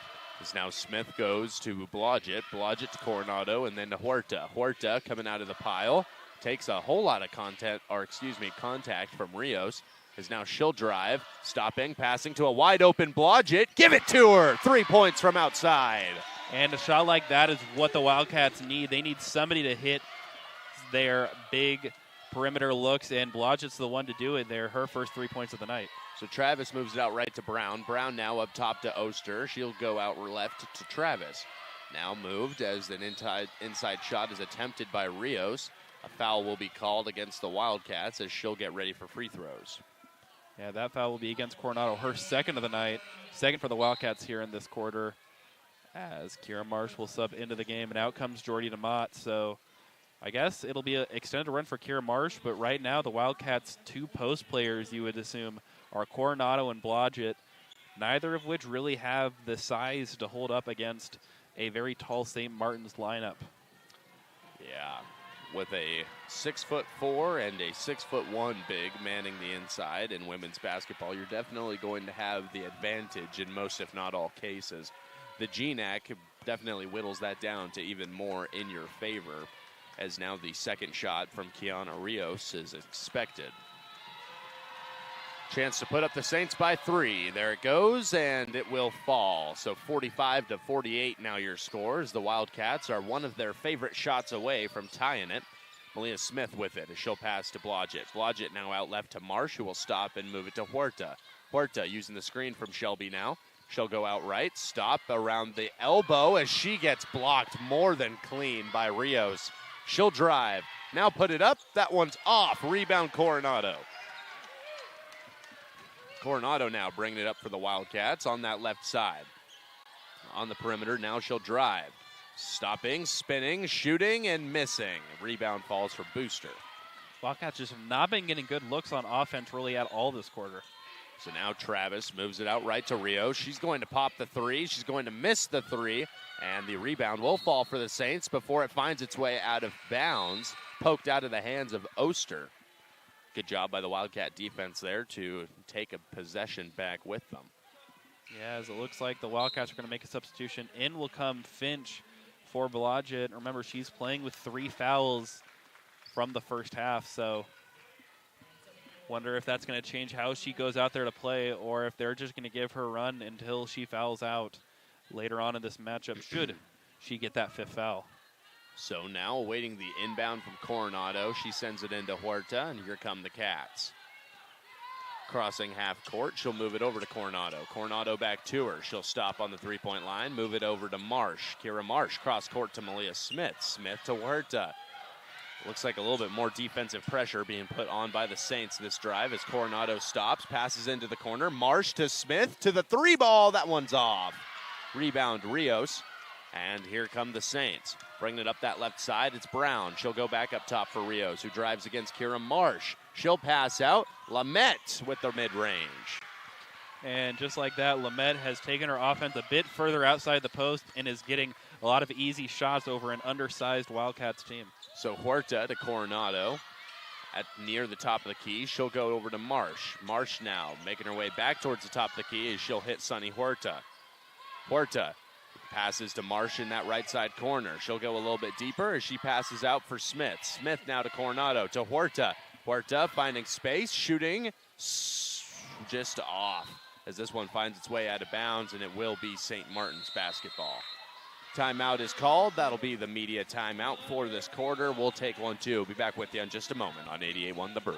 As now Smith goes to Blodgett. Blodgett to Coronado and then to Huerta. Huerta coming out of the pile. Takes a whole lot of contact from Rios. As now she'll drive, stopping, passing to a wide open Blodgett. Give it to her. 3 points from outside. And a shot like that is what the Wildcats need. They need somebody to hit their big perimeter looks, and Blodgett's the one to do it. They're her first 3 points of the night. So Travis moves it out right to Brown. Brown now up top to Oster. She'll go out left to Travis. Now moved as an inside shot is attempted by Rios. A foul will be called against the Wildcats as she'll get ready for free throws. Yeah, that foul will be against Coronado, her second of the night. Second for the Wildcats here in this quarter. As Kira Marsh will sub into the game, and out comes Jordy DeMott. So I guess it'll be an extended run for Kira Marsh, but right now the Wildcats' 2 post players, you would assume, are Coronado and Blodgett, neither of which really have the size to hold up against a very tall St. Martin's lineup. Yeah. With a 6'4" and a 6'1" big manning the inside in women's basketball, you're definitely going to have the advantage in most, if not all, cases. The GNAC definitely whittles that down to even more in your favor, as now the second shot from Kiana Rios is expected. Chance to put up the Saints by 3. There it goes, and it will fall. So 45-48 now your scores. The Wildcats are one of their favorite shots away from tying it. Malia Smith with it as she'll pass to Blodgett. Blodgett now out left to Marsh, who will stop and move it to Huerta. Huerta using the screen from Shelby now. She'll go out right, stop around the elbow as she gets blocked more than clean by Rios. She'll drive. Now put it up. That one's off. Rebound Coronado. Coronado now bringing it up for the Wildcats on that left side. On the perimeter, now she'll drive. Stopping, spinning, shooting, and missing. Rebound falls for Booster. Wildcats just have not been getting good looks on offense really at all this quarter. So now Travis moves it out right to Rio. She's going to pop the 3. She's going to miss the 3. And the rebound will fall for the Saints before it finds its way out of bounds. Poked out of the hands of Oster. Good job by the Wildcat defense there to take a possession back with them. Yeah, as it looks like the Wildcats are going to make a substitution. In will come Finch for Blodgett. Remember, she's playing with 3 fouls from the first half, so wonder if that's going to change how she goes out there to play, or if they're just going to give her a run until she fouls out later on in this matchup, should she get that 5th foul. So now awaiting the inbound from Coronado. She sends it into Huerta, and here come the Cats. Crossing half court, she'll move it over to Coronado. Coronado back to her. She'll stop on the 3-point line, move it over to Marsh. Kira Marsh cross court to Malia Smith. Smith to Huerta. Looks like a little bit more defensive pressure being put on by the Saints this drive as Coronado stops, passes into the corner. Marsh to Smith to the 3 ball. That one's off. Rebound Rios. And here come the Saints. Bringing it up that left side, it's Brown. She'll go back up top for Rios, who drives against Kira Marsh. She'll pass out. Lamette with the mid-range. And just like that, Lamette has taken her offense a bit further outside the post and is getting a lot of easy shots over an undersized Wildcats team. So Huerta to Coronado at near the top of the key. She'll go over to Marsh. Marsh now making her way back towards the top of the key as she'll hit Sunny Huerta. Huerta passes to Marsh in that right side corner. She'll go a little bit deeper as she passes out for Smith. Smith now to Coronado, to Huerta. Huerta finding space, shooting just off as this one finds its way out of bounds, and it will be St. Martin's basketball. Timeout is called. That'll be the media timeout for this quarter. We'll take one, too. Be back with you in just a moment on 88.1 The Berg.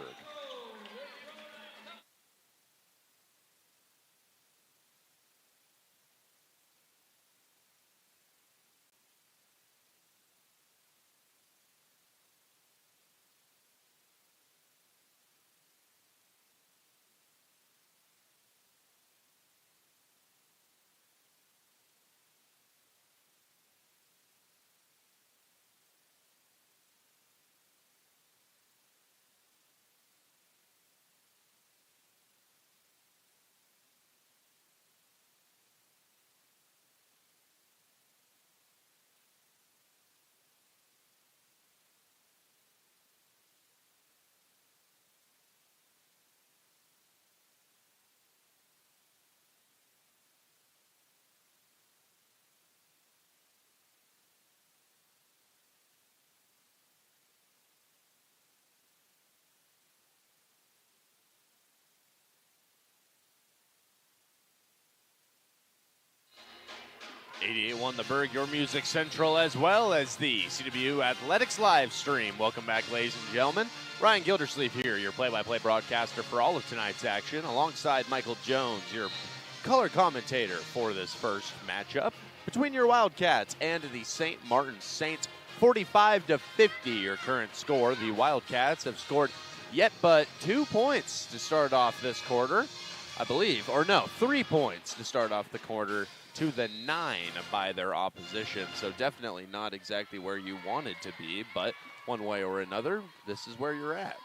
88.1 The Berg, your music central, as well as the CW Athletics live stream. Welcome back, ladies and gentlemen. Ryan Gildersleeve here, your play-by-play broadcaster for all of tonight's action, alongside Michael Jones, your color commentator for this first matchup between your Wildcats and the St. Martin Saints. 45-50, your current score. The Wildcats have scored yet but 2 points to start off this quarter, I believe. Or no, 3 points to start off the quarter, to the 9 by their opposition. So definitely not exactly where you wanted to be, but one way or another, this is where you're at.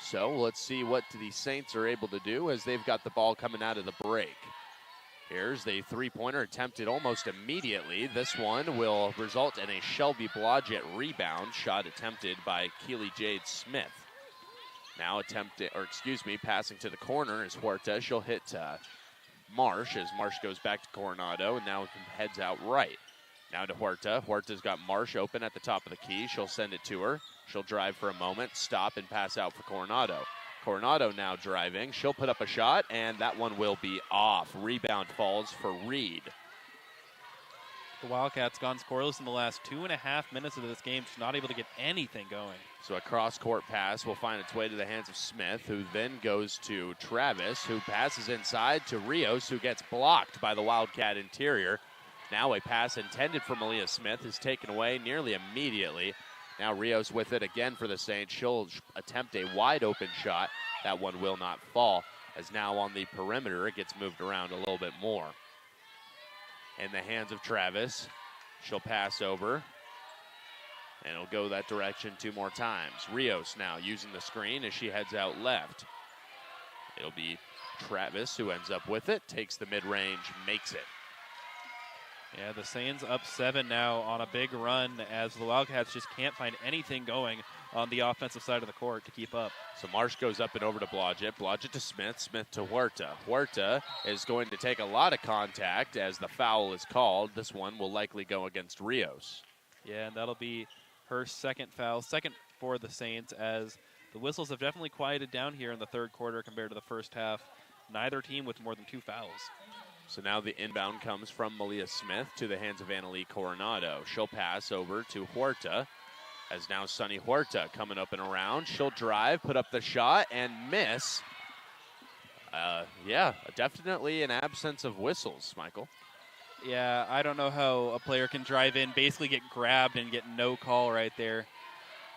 So let's see what the Saints are able to do as they've got the ball coming out of the break. Here's the 3-pointer attempted almost immediately. This one will result in a Shelby Blodgett rebound shot attempted by Keely Jade Smith. Now passing to the corner is Huerta. She'll hit Marsh as Marsh goes back to Coronado and now heads out right. Now to Huerta. Huerta's got Marsh open at the top of the key. She'll send it to her. She'll drive for a moment, stop, and pass out for Coronado. Coronado now driving. She'll put up a shot, and that one will be off. Rebound falls for Reed. The Wildcats gone scoreless in the last 2.5 minutes of this game. She's not able to get anything going. So a cross-court pass will find its way to the hands of Smith, who then goes to Travis, who passes inside to Rios, who gets blocked by the Wildcat interior. Now a pass intended for Malia Smith is taken away nearly immediately. Now Rios with it again for the Saints. She'll attempt a wide-open shot. That one will not fall, as now on the perimeter it gets moved around a little bit more. In the hands of Travis. She'll pass over, and it'll go that direction 2 more times. Rios now using the screen as she heads out left. It'll be Travis who ends up with it, takes the mid-range, makes it. Yeah, the Saints up 7 now on a big run as the Wildcats just can't find anything going on the offensive side of the court to keep up. So Marsh goes up and over to Blodgett. Blodgett to Smith. Smith to Huerta. Huerta is going to take a lot of contact as the foul is called. This one will likely go against Rios. Yeah, and that'll be her second foul, second for the Saints, as the whistles have definitely quieted down here in the third quarter compared to the first half. Neither team with more than 2 fouls. So now the inbound comes from Malia Smith to the hands of Annalie Coronado. She'll pass over to Huerta, as now Sunny Huerta coming up and around. She'll drive, put up the shot, and miss. Yeah, definitely an absence of whistles, Michael. Yeah, I don't know how a player can drive in, basically get grabbed and get no call right there,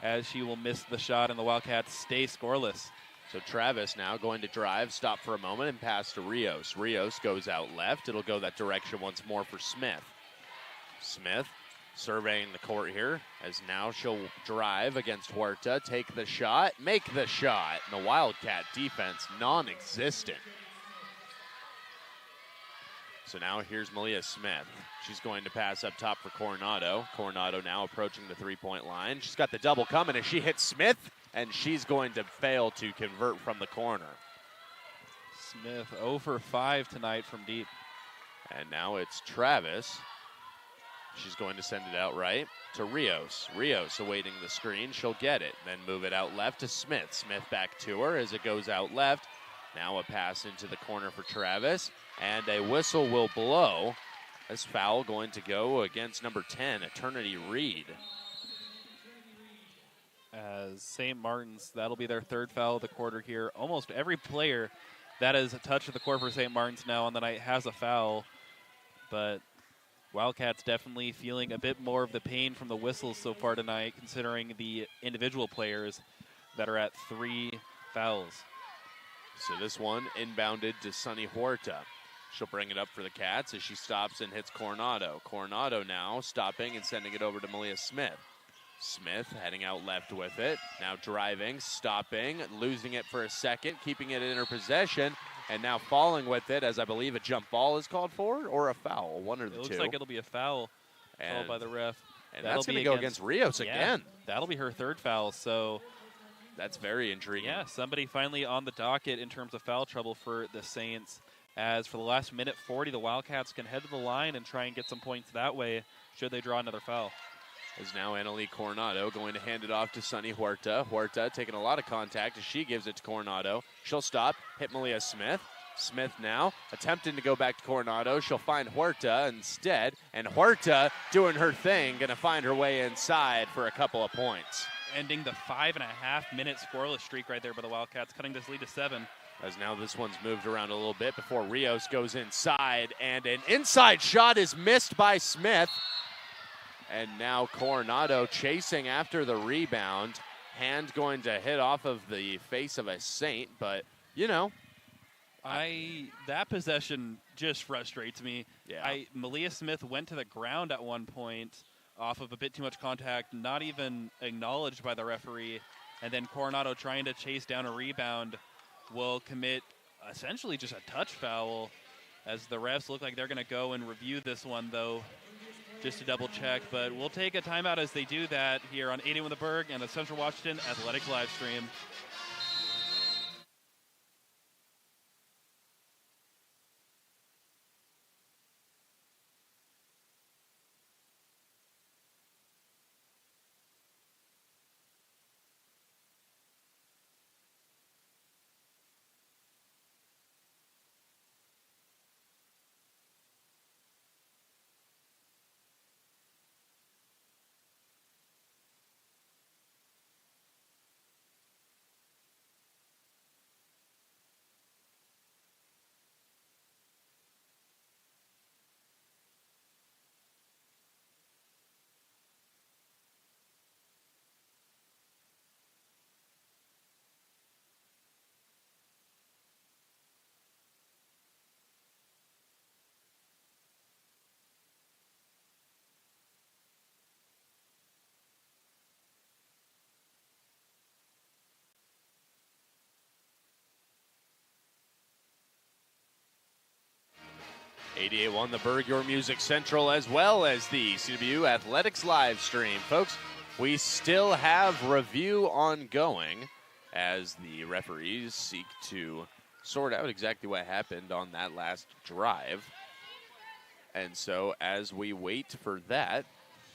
as she will miss the shot and the Wildcats stay scoreless. So Travis now going to drive, stop for a moment, and pass to Rios. Rios goes out left. It'll go that direction once more for Smith. Smith surveying the court here, as now she'll drive against Huerta, take the shot, make the shot. And the Wildcat defense non-existent. So now here's Malia Smith. She's going to pass up top for Coronado. Coronado now approaching the three-point line. She's got the double coming as she hits Smith, and she's going to fail to convert from the corner. Smith 0 for 5 tonight from deep. And now it's Travis. She's going to send it out right to Rios. Rios awaiting the screen. She'll get it. Then move it out left to Smith. Smith back to her as it goes out left. Now a pass into the corner for Travis. And a whistle will blow. This foul going to go against number 10, Eternity Reed. As St. Martin's, that'll be their third foul of the quarter here. Almost every player that has touched the court for St. Martin's now on the night has a foul. But Wildcats definitely feeling a bit more of the pain from the whistles so far tonight, considering the individual players that are at 3 fouls. So this one inbounded to Sunny Huerta. She'll bring it up for the Cats as she stops and hits Coronado. Coronado now stopping and sending it over to Malia Smith. Smith heading out left with it. Now driving, stopping, losing it for a second, keeping it in her possession, and now falling with it as I believe a jump ball is called for or a foul, one or the two. It looks like it'll be a foul called by the ref. And that's going to go against Rios again. That'll be her third foul, so that's very intriguing. Yeah, somebody finally on the docket in terms of foul trouble for the Saints. As for the last minute 40, the Wildcats can head to the line and try and get some points that way should they draw another foul. Is now Annalie Coronado going to hand it off to Sunny Huerta. Huerta taking a lot of contact as she gives it to Coronado. She'll stop, hit Malia Smith. Smith now attempting to go back to Coronado. She'll find Huerta instead, and Huerta doing her thing, going to find her way inside for a couple of points. Ending the 5.5-minute scoreless streak right there by the Wildcats, cutting this lead to 7. As now this one's moved around a little bit before Rios goes inside, and an inside shot is missed by Smith. And now Coronado chasing after the rebound. Hand going to hit off of the face of a Saint, but, you know. That possession just frustrates me. Yeah. Malia Smith went to the ground at one point off of a bit too much contact, not even acknowledged by the referee. And then Coronado trying to chase down a rebound will commit essentially just a touch foul, as the refs look like they're going to go and review this one, though, just to double check. But we'll take a timeout as they do that here on 81 The Berg and the Central Washington Athletics live stream. 88.1 The Berg, your music central, as well as the CW Athletics live stream. Folks, we still have review ongoing as the referees seek to sort out exactly what happened on that last drive. And so as we wait for that,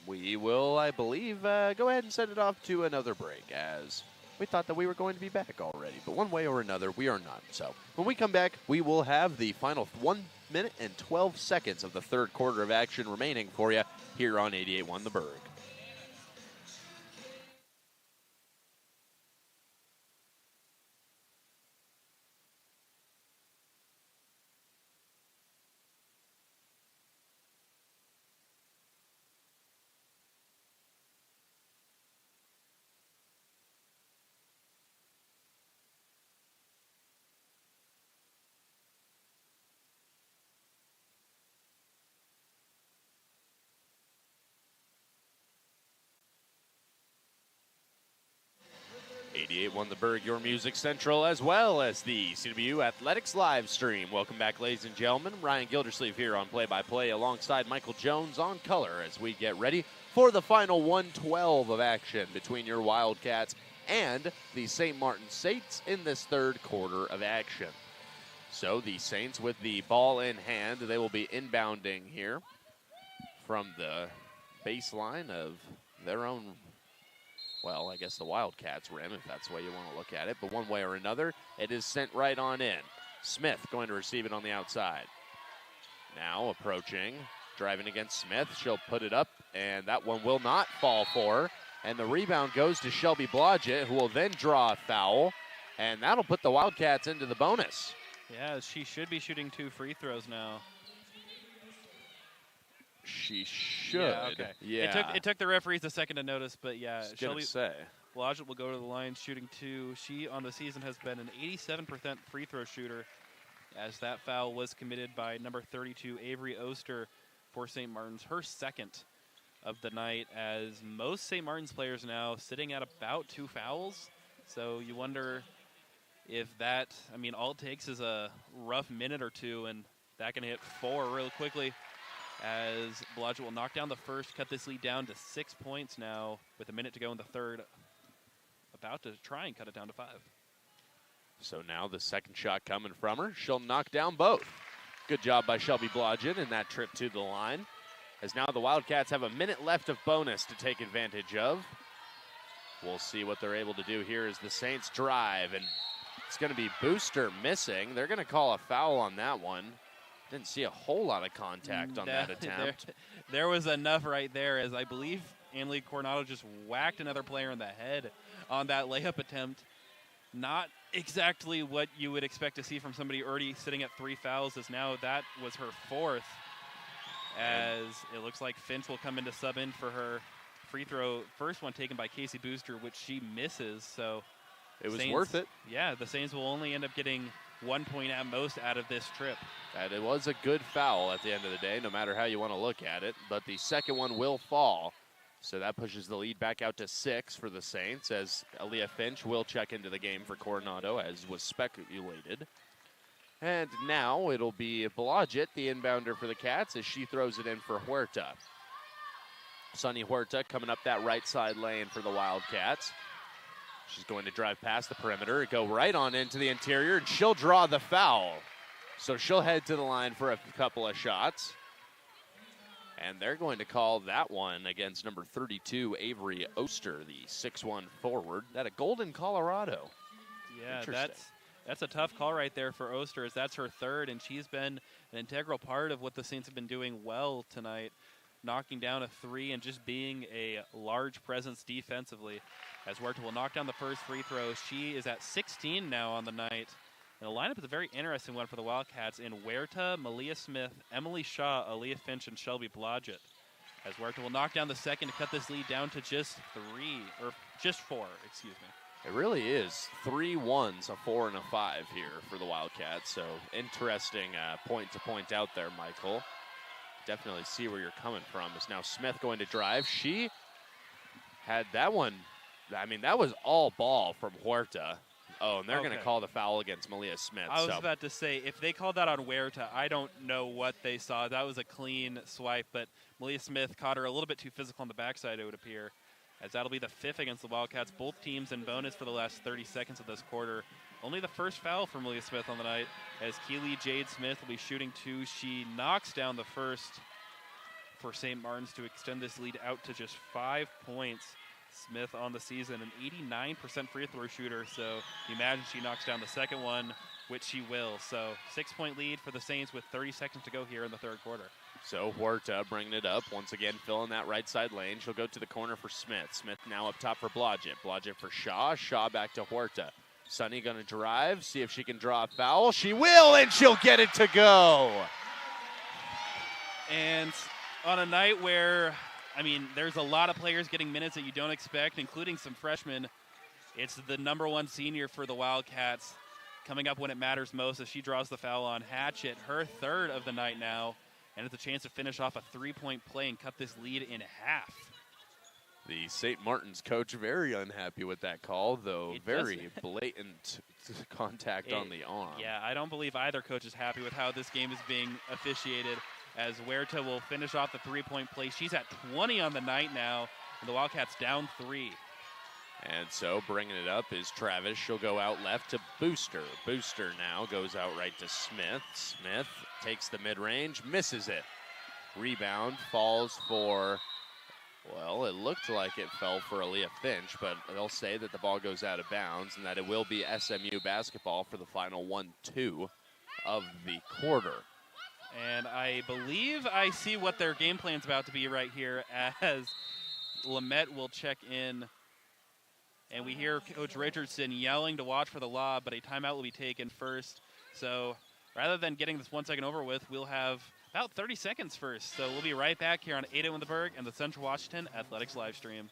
we will, I believe, go ahead and send it off to another break, as we thought that we were going to be back already. But one way or another, we are not. So when we come back, we will have the final 1 minute and 12 seconds of the third quarter of action remaining for you here on 88.1 The Berg. Won the Berg, your music central, as well as the CW Athletics live stream. Welcome back, ladies and gentlemen. Ryan Gildersleeve here on play-by-play alongside Michael Jones on color as we get ready for the final 112 of action between your Wildcats and the St. Martin Saints in this third quarter of action. So the Saints with the ball in hand, they will be inbounding here from the baseline of their own, well, I guess the Wildcats rim, if that's the way you want to look at it. But one way or another, it is sent right on in. Smith going to receive it on the outside. Now approaching, driving against Smith. She'll put it up, and that one will not fall for her. And the rebound goes to Shelby Blodgett, who will then draw a foul. And that'll put the Wildcats into the bonus. Yeah, she should be shooting 2 free throws now. She should. Yeah, okay. Yeah. It took the referees a second to notice, but yeah, Shelby Blodgett will go to the line shooting 2. She, on the season, has been an 87% free throw shooter, as that foul was committed by number 32, Avery Oster, for St. Martin's, her second of the night, as most St. Martin's players now sitting at about 2 fouls. So you wonder if that, I mean, all it takes is a rough minute or two, and that can hit 4 real quickly, as Blodgett will knock down the first, cut this lead down to 6 points now with a minute to go in the third. About to try and cut it down to 5. So now the second shot coming from her. She'll knock down both. Good job by Shelby Blodgett in that trip to the line, as now the Wildcats have a minute left of bonus to take advantage of. We'll see what they're able to do here as the Saints drive, and it's going to be Booster missing. They're going to call a foul on that one. Didn't see a whole lot of contact on that attempt. There was enough right there, as I believe Annalie Coronado just whacked another player in the head on that layup attempt. Not exactly what you would expect to see from somebody already sitting at 3 fouls, as now that was her 4th, as it looks like Finch will come in to sub in for her free throw. First one taken by Casey Booster, which she misses. So it was worth it. Yeah, the Saints will only end up getting 1 point at most out of this trip. And it was a good foul at the end of the day, no matter how you want to look at it. But the second one will fall. So that pushes the lead back out to 6 for the Saints, as Aaliyah Finch will check into the game for Coronado, as was speculated. And now it'll be Blodgett, the inbounder for the Cats, as she throws it in for Huerta. Sunny Huerta coming up that right side lane for the Wildcats. She's going to drive past the perimeter, go right on into the interior, and she'll draw the foul. So she'll head to the line for a couple of shots. And they're going to call that one against number 32, Avery Oster, the 6'1 forward. That at Golden, Colorado. Yeah, that's a tough call right there for Oster, as that's her 3rd, and she's been an integral part of what the Saints have been doing well tonight, knocking down a 3 and just being a large presence defensively. As Huerta will knock down the first free throw. She is at 16 now on the night. And the lineup is a very interesting one for the Wildcats in Huerta, Malia Smith, Emily Shaw, Aaliyah Finch, and Shelby Blodgett. As Huerta will knock down the second to cut this lead down to just 4, excuse me. It really is 3 1s, a 4 and a 5 here for the Wildcats. So interesting point to point out there, Michael. Definitely see where you're coming from. Is now Smith going to drive. She had that one. I mean, that was all ball from Huerta. Oh, and they're going to Okay. call the foul against Malia Smith. I was about to say, if they called that on Huerta, I don't know what they saw. That was a clean swipe, but Malia Smith caught her a little bit too physical on the backside, it would appear, as that'll be the 5th against the Wildcats. Both teams in bonus for the last 30 seconds of this quarter. Only the first foul for Malia Smith on the night, as Keely Jade Smith will be shooting 2. She knocks down the first for St. Martin's to extend this lead out to just 5 points. Smith on the season, an 89% free throw shooter, so you imagine she knocks down the second one, which she will. So 6-point lead for the Saints with 30 seconds to go here in the third quarter. So Huerta bringing it up, once again filling that right side lane. She'll go to the corner for Smith. Smith now up top for Blodgett. Blodgett for Shaw. Shaw back to Huerta. Sunny going to drive, see if she can draw a foul. She will, and she'll get it to go. And on a night where, I mean, there's a lot of players getting minutes that you don't expect, including some freshmen, it's the number 1 senior for the Wildcats coming up when it matters most as she draws the foul on Hatchett, her 3rd of the night now, and it's a chance to finish off a 3-point play and cut this lead in half. The St. Martin's coach very unhappy with that call, though very blatant contact on the arm. Yeah, I don't believe either coach is happy with how this game is being officiated, as Huerta will finish off the 3-point play. She's at 20 on the night now, and the Wildcats down 3. And so bringing it up is Travis. She'll go out left to Booster. Booster now goes out right to Smith. Smith takes the mid-range, misses it. Rebound falls for, well, it looked like it fell for Aaliyah Finch, but they'll say that the ball goes out of bounds and that it will be SMU basketball for the final 1-2 of the quarter. And I believe I see what their game plan's about to be right here, as Lamette will check in. And we hear Coach Richardson yelling to watch for the lob, but a timeout will be taken first. So rather than getting this 1 second over with, we'll have about 30 seconds first. So we'll be right back here on 8 in the Berg and the Central Washington Athletics live stream.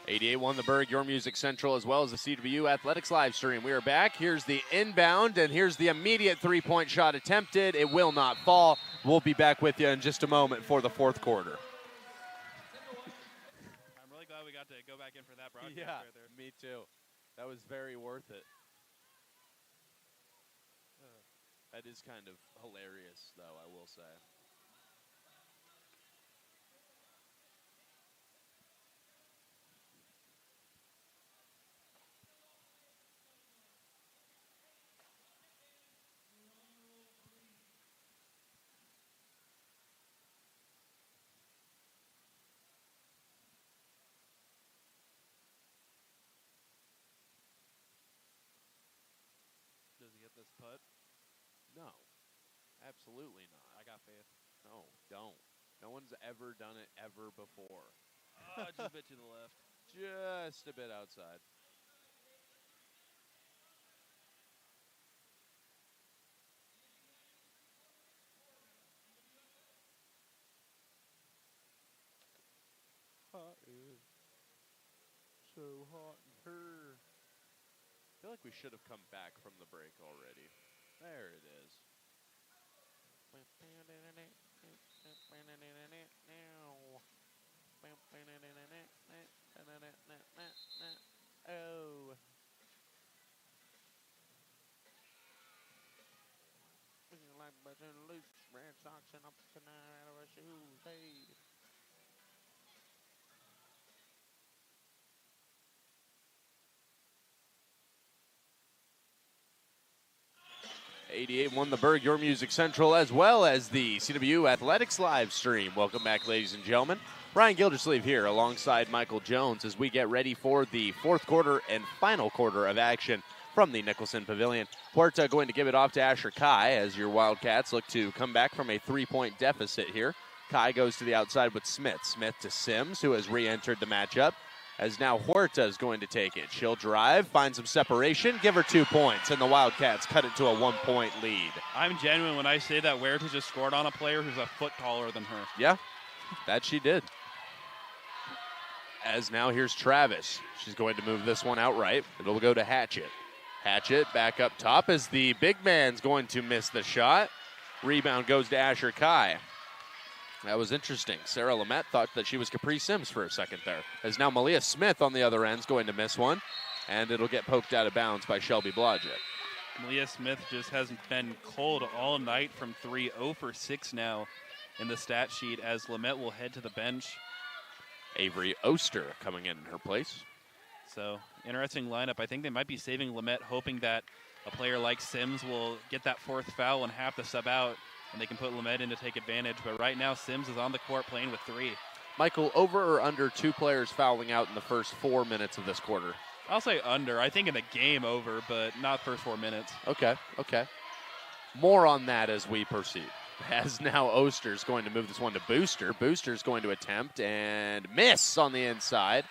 .88 the Berg, your Music Central, as well as the CWU Athletics live stream. We are back. Here's the inbound, and here's the immediate 3-point shot attempted. It will not fall. We'll be back with you in just a moment for the fourth quarter. I'm really glad we got to go back in for that broadcast Yeah, right there. me too. That was very worth it. That is kind of hilarious, though, I will say. Does he get this putt? No, absolutely not. I got faith. No, don't. No one's ever done it ever before. Oh, just a bit to the left. Just a bit outside. Hot in. So hot in her. I feel like we should have come back from the break already. There it is. Oh. Like button loose, red socks and up tonight out of our shoes. Hey. 88 won the Berg, your Music Central, as well as the CW Athletics live stream. Welcome back, ladies and gentlemen. Ryan Gildersleeve here alongside Michael Jones as we get ready for the fourth quarter and final quarter of action from the Nicholson Pavilion. Huerta going to give it off to Asher Kai as your Wildcats look to come back from a 3-point deficit here. Kai goes to the outside with Smith. Smith to Sims, who has re-entered the matchup, as now Huerta is going to take it. She'll drive, find some separation, give her 2 points, and the Wildcats cut it to a 1-point lead. I'm genuine when I say that Huerta just scored on a player who's a foot taller than her. Yeah, that she did. As now here's Travis. She's going to move this one outright. It'll go to Hatchet. Hatchet back up top as the big man's going to miss the shot. Rebound goes to Asher Kai. That was interesting. Sarah Lamette thought that she was Capri Sims for a second there. As now Malia Smith on the other end is going to miss one. And it'll get poked out of bounds by Shelby Blodgett. Malia Smith just hasn't been cold all night from 3, 0 for 6 now in the stat sheet as Lamette will head to the bench. Avery Oster coming in her place. So, interesting lineup. I think they might be saving Lamette, hoping that a player like Sims will get that 4th foul and have to sub out, and they can put Lamette in to take advantage. But right now, Sims is on the court playing with 3. Michael, over or under 2 players fouling out in the first 4 minutes of this quarter? I'll say under. I think in the game over, but not first 4 minutes. Okay. More on that as we proceed. As now Oster's going to move this one to Booster. Booster's going to attempt and miss on the inside.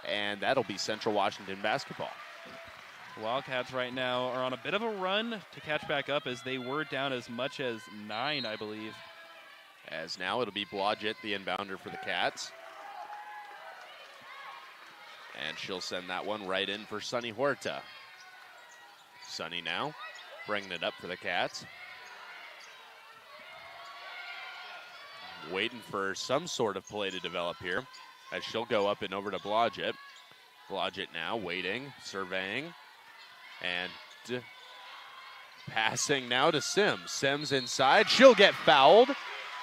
And that'll be Central Washington basketball. The Wildcats right now are on a bit of a run to catch back up as they were down as much as 9, I believe. As now it'll be Blodgett, the inbounder for the Cats. And she'll send that one right in for Sunny Huerta. Sunny now bringing it up for the Cats. Waiting for some sort of play to develop here as she'll go up and over to Blodgett. Blodgett now waiting, surveying, and passing now to Sims. Sims inside. She'll get fouled.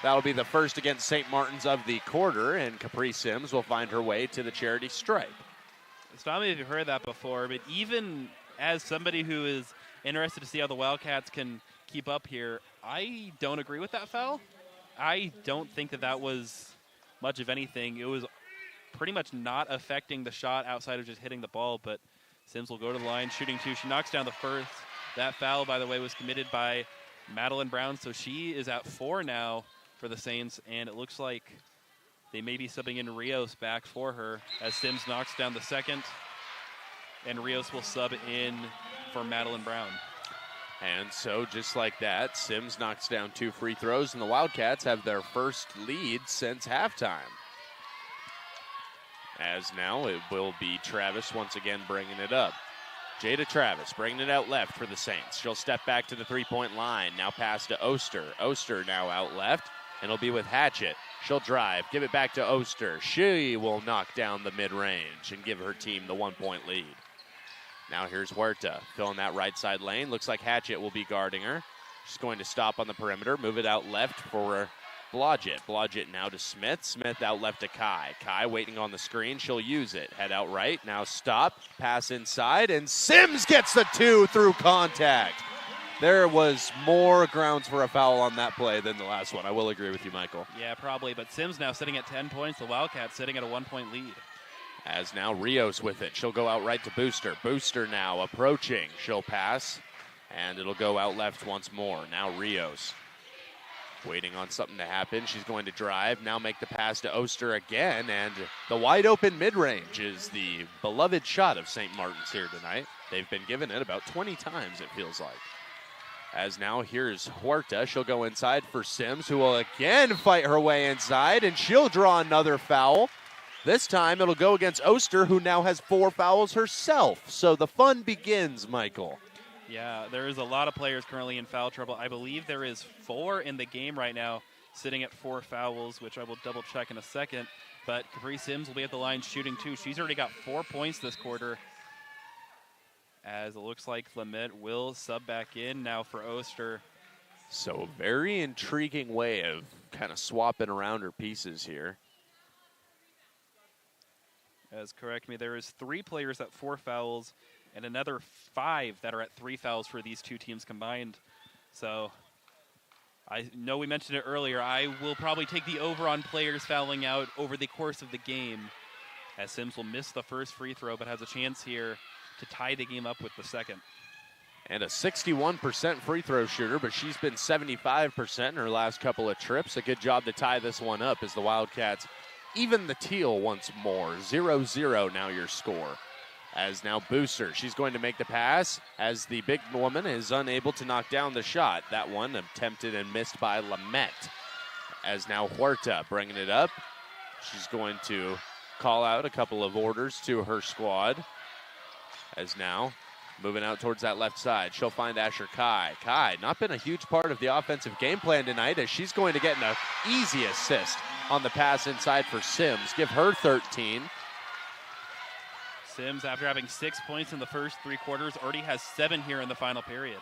That'll be the first against St. Martin's of the quarter, and Capri Sims will find her way to the charity stripe. Stop me if you've heard that before, but even as somebody who is interested to see how the Wildcats can keep up here, I don't agree with that foul. I don't think that was much of anything. It was pretty much not affecting the shot outside of just hitting the ball, but Sims will go to the line, shooting 2. She knocks down the first. That foul, by the way, was committed by Madeline Brown, so she is at 4 now for the Saints, and it looks like they may be subbing in Rios back for her as Sims knocks down the second, and Rios will sub in for Madeline Brown. And so just like that, Sims knocks down 2 free throws, and the Wildcats have their first lead since halftime. As now it will be Travis once again bringing it up. Jada Travis bringing it out left for the Saints. She'll step back to the 3-point line. Now pass to Oster. Oster now out left, and it'll be with Hatchet. She'll drive, give it back to Oster. She will knock down the mid-range and give her team the 1-point lead. Now here's Huerta, filling that right side lane. Looks like Hatchet will be guarding her. She's going to stop on the perimeter, move it out left for Blodgett. Blodgett now to Smith. Smith out left to Kai. Kai waiting on the screen. She'll use it. Head out right. Now stop. Pass inside. And Sims gets the 2 through contact. There was more grounds for a foul on that play than the last one. I will agree with you, Michael. Yeah, probably. But Sims now sitting at 10 points. The Wildcats sitting at a 1-point lead. As now Rios with it. She'll go out right to Booster. Booster now approaching. She'll pass. And it'll go out left once more. Now Rios. Waiting on something to happen. She's going to drive. Now make the pass to Oster again. And the wide open mid-range is the beloved shot of St. Martin's here tonight. They've been given it about 20 times, it feels like. As now here's Huerta. She'll go inside for Sims, who will again fight her way inside. And she'll draw another foul. This time it'll go against Oster, who now has 4 fouls herself. So the fun begins, Michael. Yeah, there is a lot of players currently in foul trouble. I believe there is 4 in the game right now, sitting at 4 fouls, which I will double check in a second. But Capri Sims will be at the line shooting 2. She's already got 4 points this quarter. As it looks like Lamette will sub back in now for Oster. So a very intriguing way of kind of swapping around her pieces here. As correct me, there is 3 players at 4 fouls and another 5 that are at 3 fouls for these two teams combined. So I know we mentioned it earlier. I will probably take the over on players fouling out over the course of the game, as Sims will miss the first free throw but has a chance here to tie the game up with the second. And a 61% free throw shooter, but she's been 75% in her last couple of trips. A good job to tie this one up as the Wildcats even the teal once more. 0-0 now your score. As now Booster, she's going to make the pass as the big woman is unable to knock down the shot. That one attempted and missed by Lamette. As now Huerta bringing it up. She's going to call out a couple of orders to her squad. As now moving out towards that left side, she'll find Asher Kai. Kai, not been a huge part of the offensive game plan tonight, as she's going to get an easy assist on the pass inside for Sims. Give her 13. Sims, after having 6 points in the first 3 quarters, already has 7 here in the final period.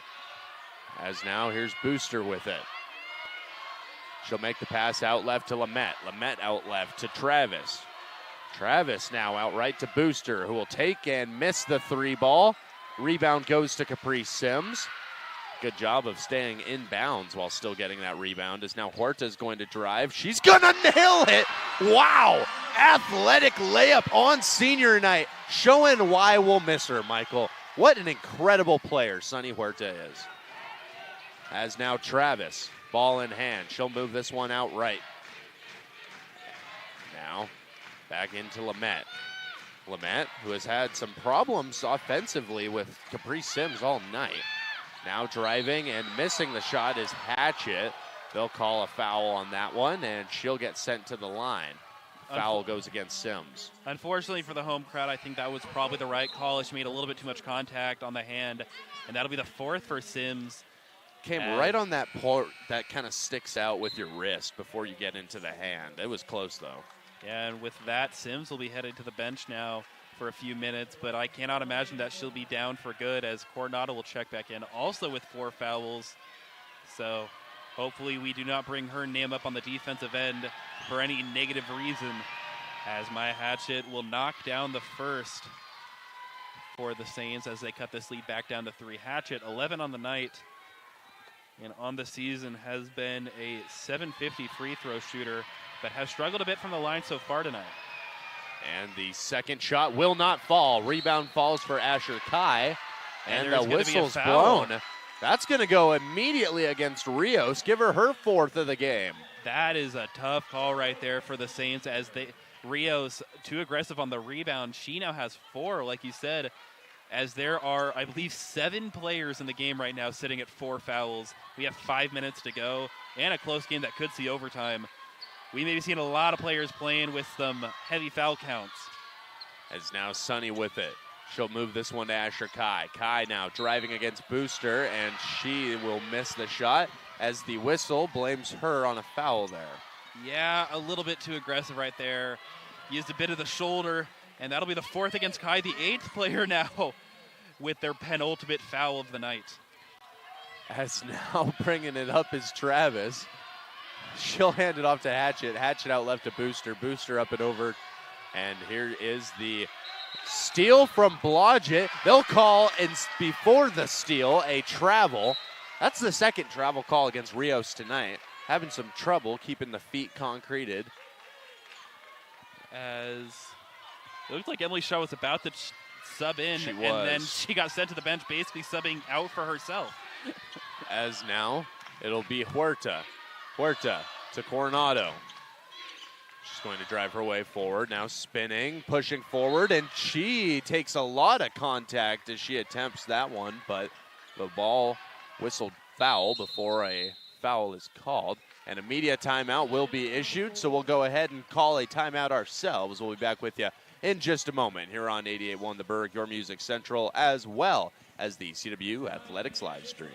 As now, here's Booster with it. She'll make the pass out left to Lamette. Lamette out left to Travis. Travis now out right to Booster, who will take and miss the 3 ball. Rebound goes to Caprice Sims. Good job of staying in bounds while still getting that rebound. As now Huerta's going to drive. She's going to nail it. Wow. Athletic layup on senior night. Showing why we'll miss her, Michael. What an incredible player Sunny Huerta is. As now Travis, ball in hand. She'll move this one out right. Now back into Lamette. Lamette, who has had some problems offensively with Caprice Sims all night. Now driving and missing the shot is Hatchet. They'll call a foul on that one, and she'll get sent to the line. Foul goes against Sims. Unfortunately for the home crowd, I think that was probably the right call. She made a little bit too much contact on the hand, and that'll be the 4th for Sims. Came right on that part that kind of sticks out with your wrist before you get into the hand. It was close, though. Yeah, and with that, Sims will be headed to the bench now for a few minutes, but I cannot imagine that she'll be down for good, as Coronado will check back in, also with 4 fouls. So hopefully we do not bring her name up on the defensive end for any negative reason, as Maya Hatchet will knock down the first for the Saints as they cut this lead back down to 3. Hatchet, 11 on the night, and on the season has been a .750 free throw shooter, but has struggled a bit from the line so far tonight. And the second shot will not fall. Rebound falls for Asher Kai, and the whistle's blown. That's going to go immediately against Rios. Give her her 4th of the game. That is a tough call right there for the Saints, as Rios too aggressive on the rebound. She now has 4, like you said, as there are, I believe, 7 players in the game right now sitting at 4 fouls. We have 5 minutes to go, and a close game that could see overtime. We may be seeing a lot of players playing with some heavy foul counts. As now Sunny with it. She'll move this one to Asher Kai. Kai now driving against Booster, and she will miss the shot as the whistle blames her on a foul there. Yeah, a little bit too aggressive right there. Used a bit of the shoulder, and that'll be the 4th against Kai, the 8th player now with their penultimate foul of the night. As now bringing it up is Travis. She'll hand it off to Hatchet. Hatchet out left to Booster. Booster up and over. And here is the steal from Blodgett. They'll call, before the steal, a travel. That's the second travel call against Rios tonight. Having some trouble keeping the feet concreted. As it looked like Emily Shaw was about to sub in, and then she got sent to the bench, basically subbing out for herself. As now it'll be Huerta. Huerta to Coronado. She's going to drive her way forward. Now spinning, pushing forward, and she takes a lot of contact as she attempts that one, but the ball whistled foul before a foul is called. And a media timeout will be issued, so we'll go ahead and call a timeout ourselves. We'll be back with you in just a moment here on 88.1 The Berg, your music central, as well as the CW Athletics live stream.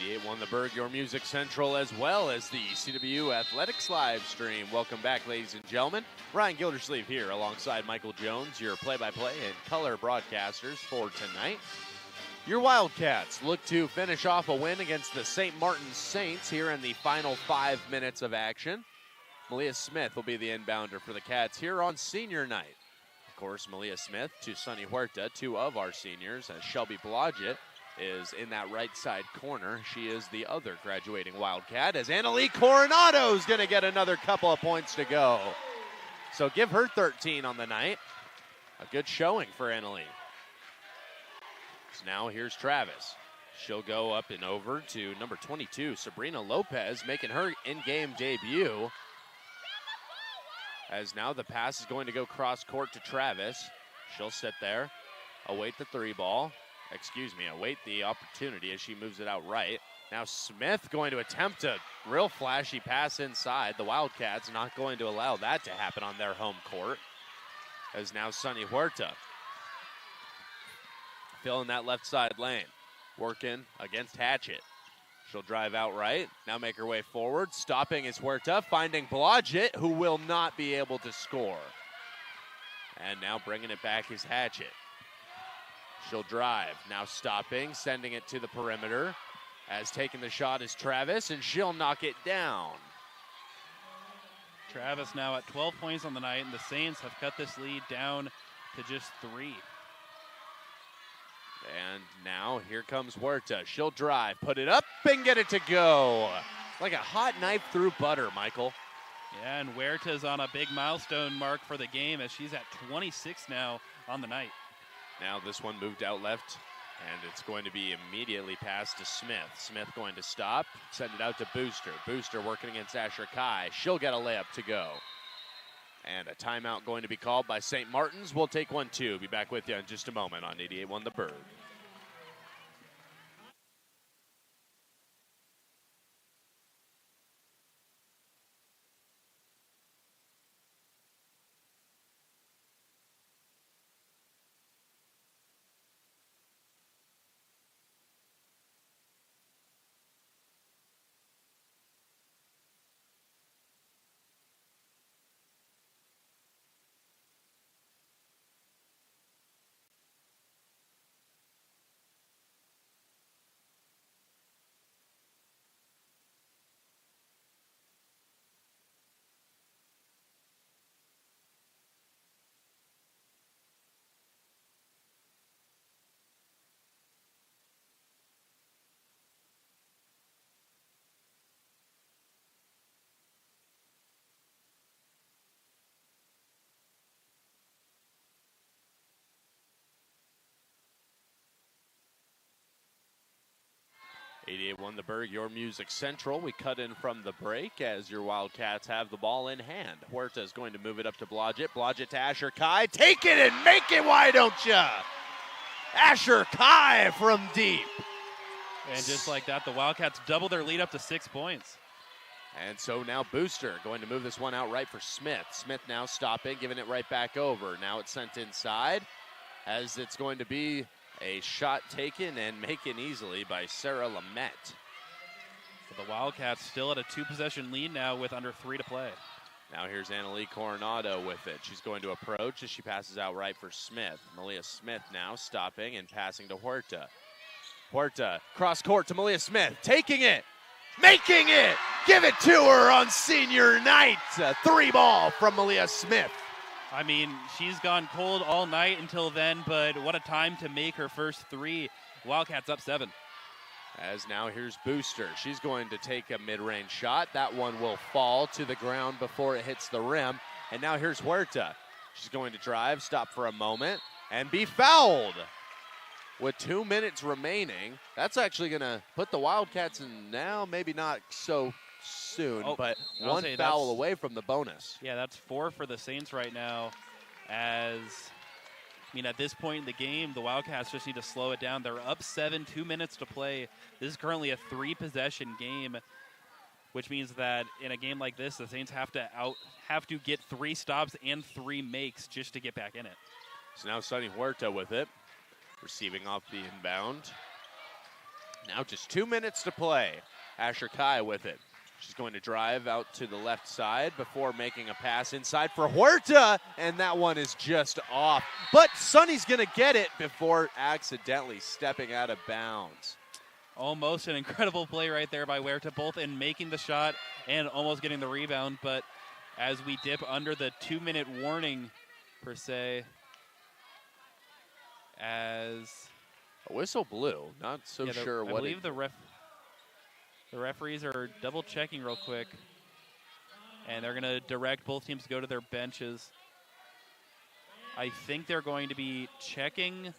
88.1 The Berg, your music central, as well as the CW Athletics live stream. Welcome back, ladies and gentlemen. Ryan Gildersleeve here alongside Michael Jones, your play-by-play and color broadcasters for tonight. Your Wildcats look to finish off a win against the St. Martin's Saints here in the final 5 minutes of action. Malia Smith will be the inbounder for the Cats here on senior night. Of course, Malia Smith to Sunny Huerta, two of our seniors, as Shelby Blodgett is in that right side corner. She is the other graduating Wildcat, as Annalie Coronado's going to get another couple of points to go. So give her 13 on the night. A good showing for Annalie. So now here's Travis. She'll go up and over to number 22, Sabrina Lopez, making her in-game debut. As now the pass is going to go cross court to Travis. She'll sit there, await the three ball. Await the opportunity as she moves it out right. Now Smith going to attempt a real flashy pass inside. The Wildcats not going to allow that to happen on their home court. As now Sunny Huerta filling that left side lane, working against Hatchett. She'll drive out right, now make her way forward. Stopping is Huerta, finding Blodgett, who will not be able to score. And now bringing it back is Hatchett. She'll drive, now stopping, sending it to the perimeter. As taking the shot is Travis, and she'll knock it down. Travis now at 12 points on the night, and the Saints have cut this lead down to just 3. And now here comes Huerta. She'll drive, put it up, and get it to go. Like a hot knife through butter, Michael. Yeah, and Huerta's on a big milestone mark for the game, as she's at 26 now on the night. Now this one moved out left, and it's going to be immediately passed to Smith. Smith going to stop, send it out to Booster. Booster working against Asher Kai. She'll get a layup to go. And a timeout going to be called by St. Martin's. We'll take one, too. Be back with you in just a moment on 88.1 The Berg. .1 The Berg, your music central. We cut in from the break as your Wildcats have the ball in hand. Huerta is going to move it up to Blodgett. Blodgett to Asher Kai. Take it and make it, why don't ya? Asher Kai from deep. And just like that, the Wildcats double their lead up to 6 points. And so now Booster going to move this one out right for Smith. Smith now stopping, giving it right back over. Now it's sent inside as it's going to be a shot taken and making easily by Sarah Lamette. So the Wildcats still at a 2-possession lead now with under 3 to play. Now here's Annalie Coronado with it. She's going to approach as she passes out right for Smith. Malia Smith now stopping and passing to Huerta. Huerta, cross court to Malia Smith, taking it, making it, give it to her on senior night. A 3-ball from Malia Smith. I mean, she's gone cold all night until then, but what a time to make her first 3. Wildcats up 7. As now here's Booster. She's going to take a mid-range shot. That one will fall to the ground before it hits the rim. And now here's Huerta. She's going to drive, stop for a moment, and be fouled. With 2 minutes remaining, that's actually going to put the Wildcats in now, maybe not so soon, but one foul away from the bonus. Yeah, that's 4 for the Saints right now. As, I mean, at this point in the game, the Wildcats just need to slow it down. They're up 7, 2 minutes to play. This is currently a 3-possession game, which means that in a game like this, the Saints have to get 3 stops and 3 makes just to get back in it. So now Sunny Huerta with it, receiving off the inbound. Now just 2 minutes to play. Asher Kai with it. She's going to drive out to the left side before making a pass inside for Huerta, and that one is just off. But Sonny's going to get it before accidentally stepping out of bounds. Almost an incredible play right there by Huerta, both in making the shot and almost getting the rebound. But as we dip under the 2-minute warning, per se, as a whistle blew. Not so sure what. I believe the referees are double checking real quick, and they're going to direct both teams to go to their benches. I think they're going to be checking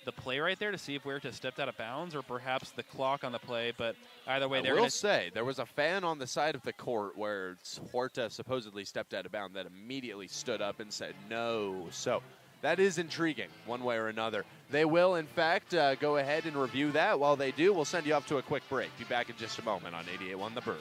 the play right there to see if Huerta stepped out of bounds or perhaps the clock on the play, but either way, I will say there was a fan on the side of the court where Huerta supposedly stepped out of bounds that immediately stood up and said no. So that is intriguing one way or another. They will, in fact, go ahead and review that. While they do, we'll send you off to a quick break. Be back in just a moment on 88.1 The Bird.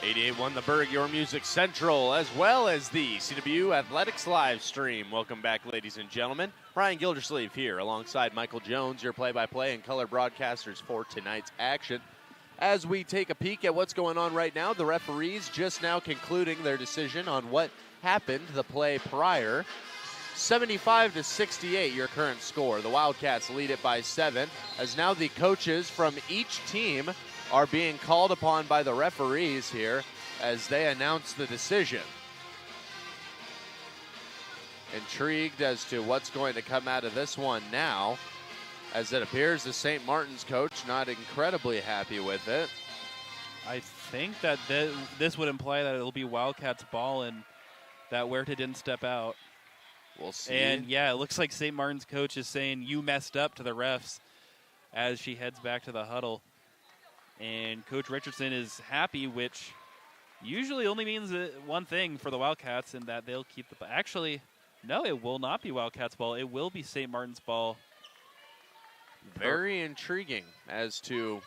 .1 The Berg, your music central, as well as the CW Athletics live stream. Welcome back, ladies and gentlemen. Ryan Gildersleeve here, alongside Michael Jones, your play-by-play and color broadcasters for tonight's action. As we take a peek at what's going on right now, the referees just now concluding their decision on what happened the play prior. 75-68, your current score. The Wildcats lead it by 7, as now the coaches from each team are being called upon by the referees here as they announce the decision. Intrigued as to what's going to come out of this one now, as it appears the St. Martin's coach not incredibly happy with it. I think that this would imply that it'll be Wildcats ball and that Huerta didn't step out. We'll see. And yeah, it looks like St. Martin's coach is saying you messed up to the refs as she heads back to the huddle. And Coach Richardson is happy, which usually only means one thing for the Wildcats, and that they'll keep the – actually, no, it will not be Wildcats ball. It will be St. Martin's ball. Very intriguing as to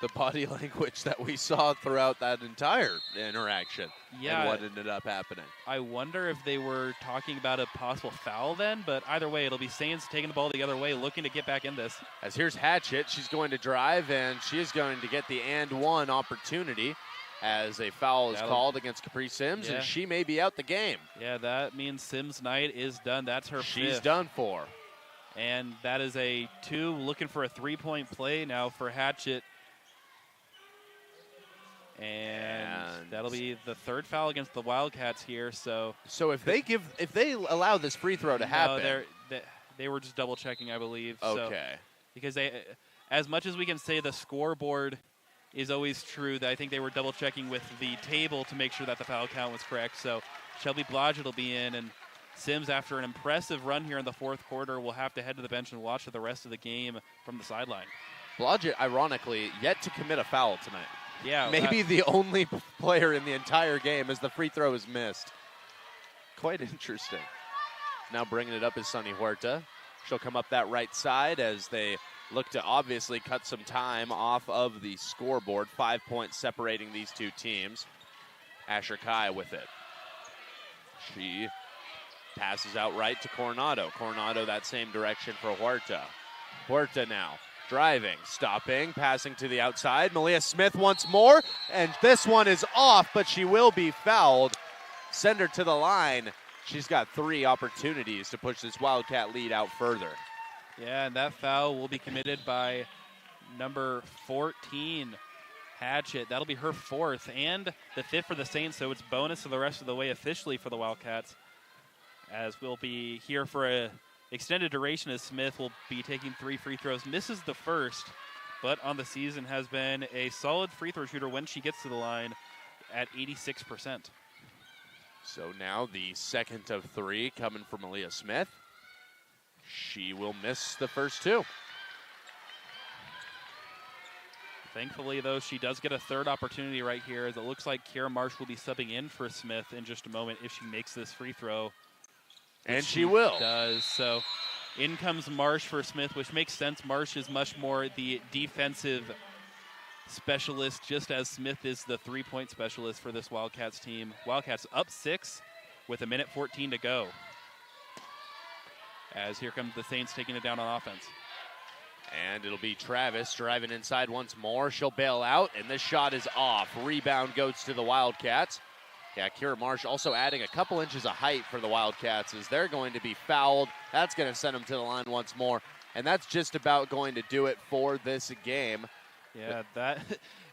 the body language that we saw throughout that entire interaction and what ended up happening. I wonder if they were talking about a possible foul then, but either way, it'll be Saints taking the ball the other way, looking to get back in this. As here's Hatchett. She's going to drive, and she is going to get the and-one opportunity as a foul is called against Capri Sims, and she may be out the game. Yeah, that means Sims' night is done. That's her She's fifth. Done for. And that is a 2, looking for a 3-point play now for Hatchett. And that'll be the third foul against the Wildcats here. So if they allow this free throw to happen, they were just double checking, I believe. Okay. So, because they, as much as we can say the scoreboard is always true, that I think they were double checking with the table to make sure that the foul count was correct. So Shelby Blodgett will be in, and Sims, after an impressive run here in the fourth quarter, will have to head to the bench and watch the rest of the game from the sideline. Blodgett, ironically, yet to commit a foul tonight. Yeah, maybe the only player in the entire game as the free throw is missed. Quite interesting. Now bringing it up is Sunny Huerta. She'll come up that right side as they look to obviously cut some time off of the scoreboard. 5 points separating these two teams. Asher Kai with it. She passes out right to Coronado. Coronado that same direction for Huerta. Huerta now. Driving, stopping, passing to the outside. Malia Smith once more, and this one is off, but she will be fouled. Send her to the line. She's got 3 opportunities to push this Wildcat lead out further. Yeah, and that foul will be committed by number 14, Hatchett. That'll be her 4th and the 5th for the Saints, so it's bonus for the rest of the way officially for the Wildcats, as we'll be here for a extended duration as Smith will be taking 3 free throws. Misses the first, but on the season has been a solid free throw shooter when she gets to the line at 86%. So now the second of 3 coming from Aaliyah Smith. She will miss the first two. Thankfully, though, she does get a third opportunity right here, as it looks like Kiera Marsh will be subbing in for Smith in just a moment if she makes this free throw. And she will. Does. So in comes Marsh for Smith, which makes sense. Marsh is much more the defensive specialist, just as Smith is the three-point specialist for this Wildcats team. Wildcats up 6 with 1:14 to go. As here comes the Saints taking it down on offense. And it'll be Travis driving inside once more. She'll bail out, and this shot is off. Rebound goes to the Wildcats. Yeah, Kiera Marsh also adding a couple inches of height for the Wildcats as they're going to be fouled. That's going to send them to the line once more. And that's just about going to do it for this game. Yeah, that,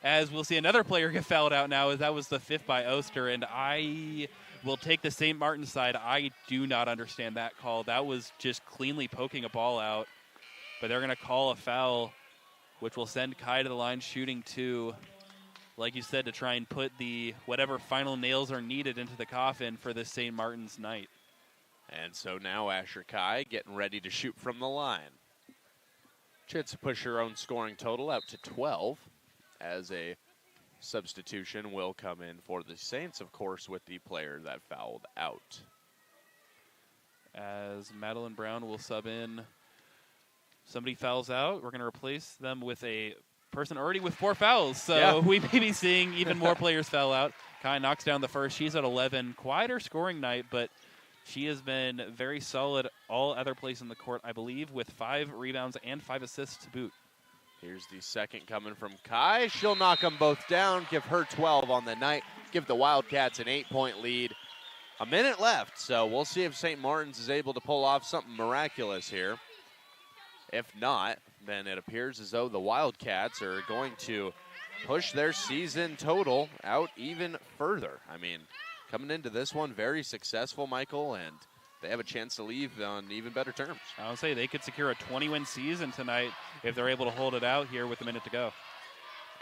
as we'll see another player get fouled out now, as that was the 5th by Oster, and I will take the St. Martin side. I do not understand that call. That was just cleanly poking a ball out, but they're going to call a foul, which will send Kai to the line shooting 2, like you said, to try and put the whatever final nails are needed into the coffin for this St. Martin's night. And so now Asher Kai getting ready to shoot from the line. Chance to push her own scoring total out to 12 as a substitution will come in for the Saints, of course, with the player that fouled out. As Madeline Brown will sub in. Somebody fouls out. We're going to replace them with a person already with 4 fouls. So we may be seeing even more players foul out. Kai knocks down the first. She's at 11. Quieter scoring night, but she has been very solid all other places in the court, I believe, with 5 rebounds and 5 assists to boot. Here's the second coming from Kai. She'll knock them both down, give her 12 on the night, give the Wildcats an 8-point lead. A minute left, so we'll see if St. Martin's is able to pull off something miraculous here. If not, then it appears as though the Wildcats are going to push their season total out even further. I mean, coming into this one, very successful, Michael, and they have a chance to leave on even better terms. I would say they could secure a 20-win season tonight if they're able to hold it out here with a minute to go.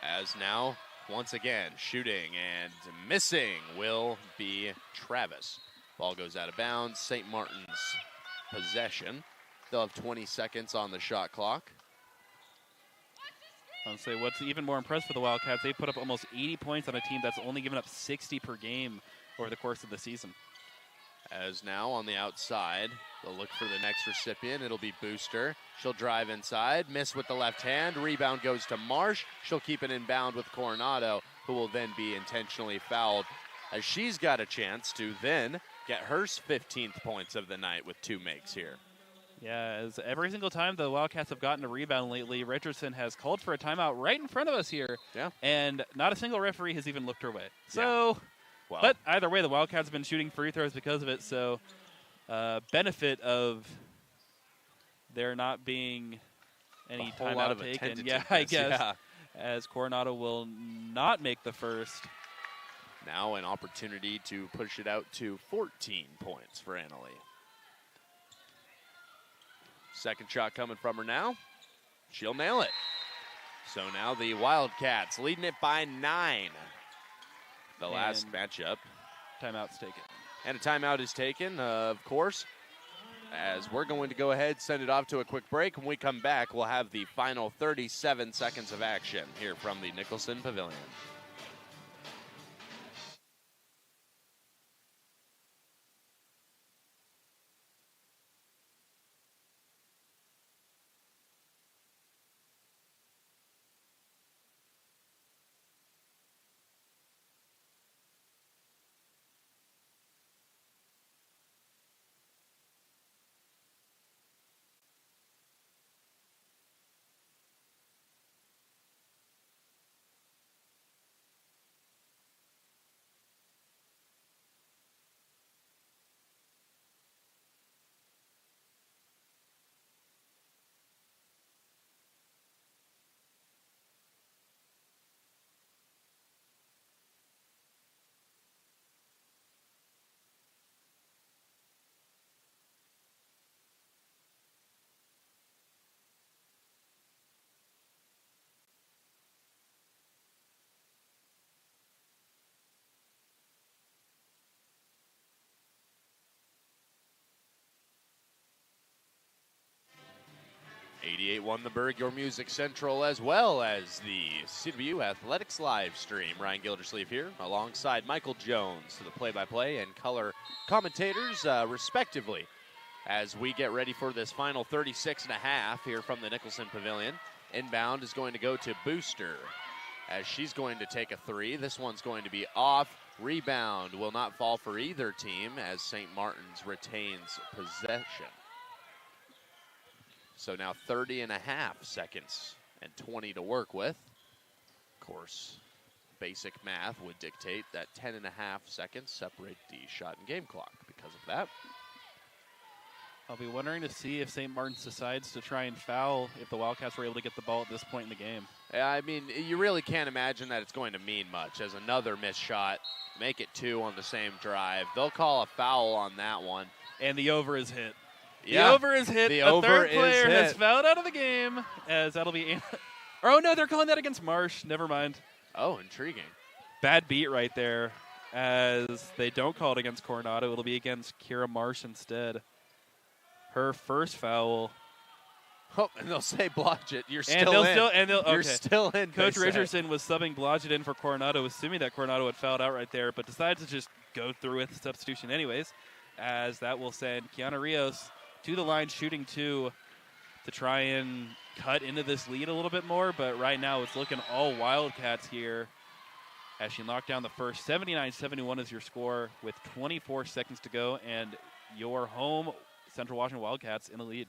As now, once again, shooting and missing will be Travis. Ball goes out of bounds. St. Martin's possession. They'll have 20 seconds on the shot clock. I would say what's even more impressive for the Wildcats, they put up almost 80 points on a team that's only given up 60 per game over the course of the season. As now on the outside, they'll look for the next recipient. It'll be Booster. She'll drive inside, miss with the left hand. Rebound goes to Marsh. She'll keep it inbound with Coronado, who will then be intentionally fouled, as she's got a chance to then get her 15th points of the night with 2 makes here. Yeah, as every single time the Wildcats have gotten a rebound lately, Richardson has called for a timeout right in front of us here. Yeah. And not a single referee has even looked her way. So, yeah. Well, but either way, the Wildcats have been shooting free throws because of it. So, benefit of there not being any timeout taken. Yeah, I guess. Yeah. As Coronado will not make the first. Now an opportunity to push it out to 14 points for Annalee. Second shot coming from her now. She'll nail it. So now the Wildcats leading it by 9. The last matchup. Timeout's taken. And a timeout is taken, of course, as we're going to go ahead, send it off to a quick break. When we come back, we'll have the final 37 seconds of action here from the Nicholson Pavilion. 88 won the Berg, your music central, as well as the CW Athletics live stream. Ryan Gildersleeve here, alongside Michael Jones, to the play-by-play and color commentators, respectively, as we get ready for this final 36 and a half here from the Nicholson Pavilion. Inbound is going to go to Booster, as she's going to take a three. This one's going to be off. Rebound will not fall for either team, as St. Martin's retains possession. So now 30 and a half seconds and 20 to work with. Of course, basic math would dictate that 10 and a half seconds separate the shot and game clock because of that. I'll be wondering to see if St. Martin's decides to try and foul if the Wildcats were able to get the ball at this point in the game. I mean, you really can't imagine that it's going to mean much, as another missed shot, make it 2 on the same drive. They'll call a foul on that one. And the over is hit. Yeah, the over is hit. The third player has fouled out of the game, as that'll be... Oh, no, they're calling that against Marsh. Never mind. Oh, intriguing. Bad beat right there, as they don't call it against Coronado. It'll be against Kira Marsh instead. Her first foul. Oh, and they'll say Blodgett. You're still in. You're still in. Coach Richardson was subbing Blodgett in for Coronado, assuming that Coronado had fouled out right there, but decided to just go through with the substitution anyways, as that will send Kiana Rios to the line shooting 2 to try and cut into this lead a little bit more, but right now it's looking all Wildcats here as she knocked down the first. 79-71 is your score with 24 seconds to go, and your home Central Washington Wildcats in the lead.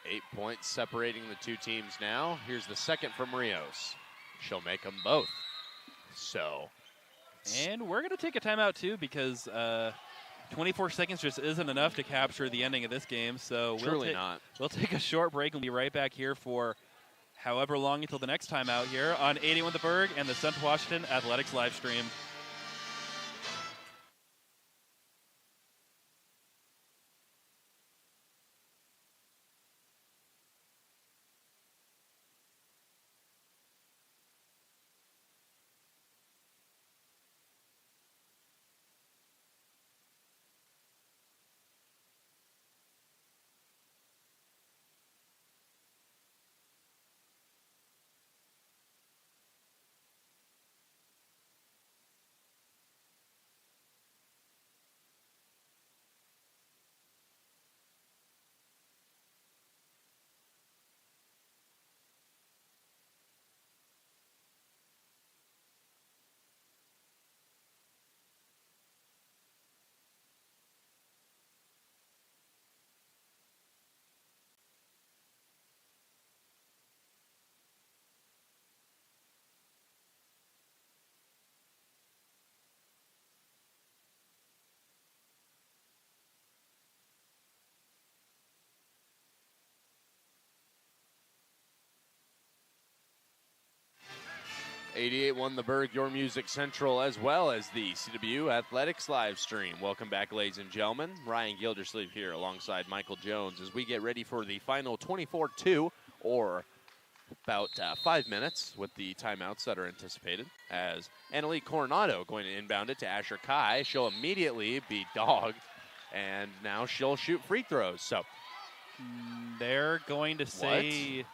8 points separating the two teams now. Here's the second from Rios. She'll make them both. So. And we're going to take a timeout too, because 24 seconds just isn't enough to capture the ending of this game. So we'll take a short break and we'll be right back here for however long until the next timeout here on 81 The Berg and the Central Washington Athletics live stream. '88 won the Berg, your music central, as well as the CW Athletics live stream. Welcome back, ladies and gentlemen. Ryan Gildersleeve here alongside Michael Jones as we get ready for the final 24-2, or about 5 minutes with the timeouts that are anticipated, as Annalise Coronado going to inbound it to Asher Kai. She'll immediately be dogged, and now she'll shoot free throws. So they're going to say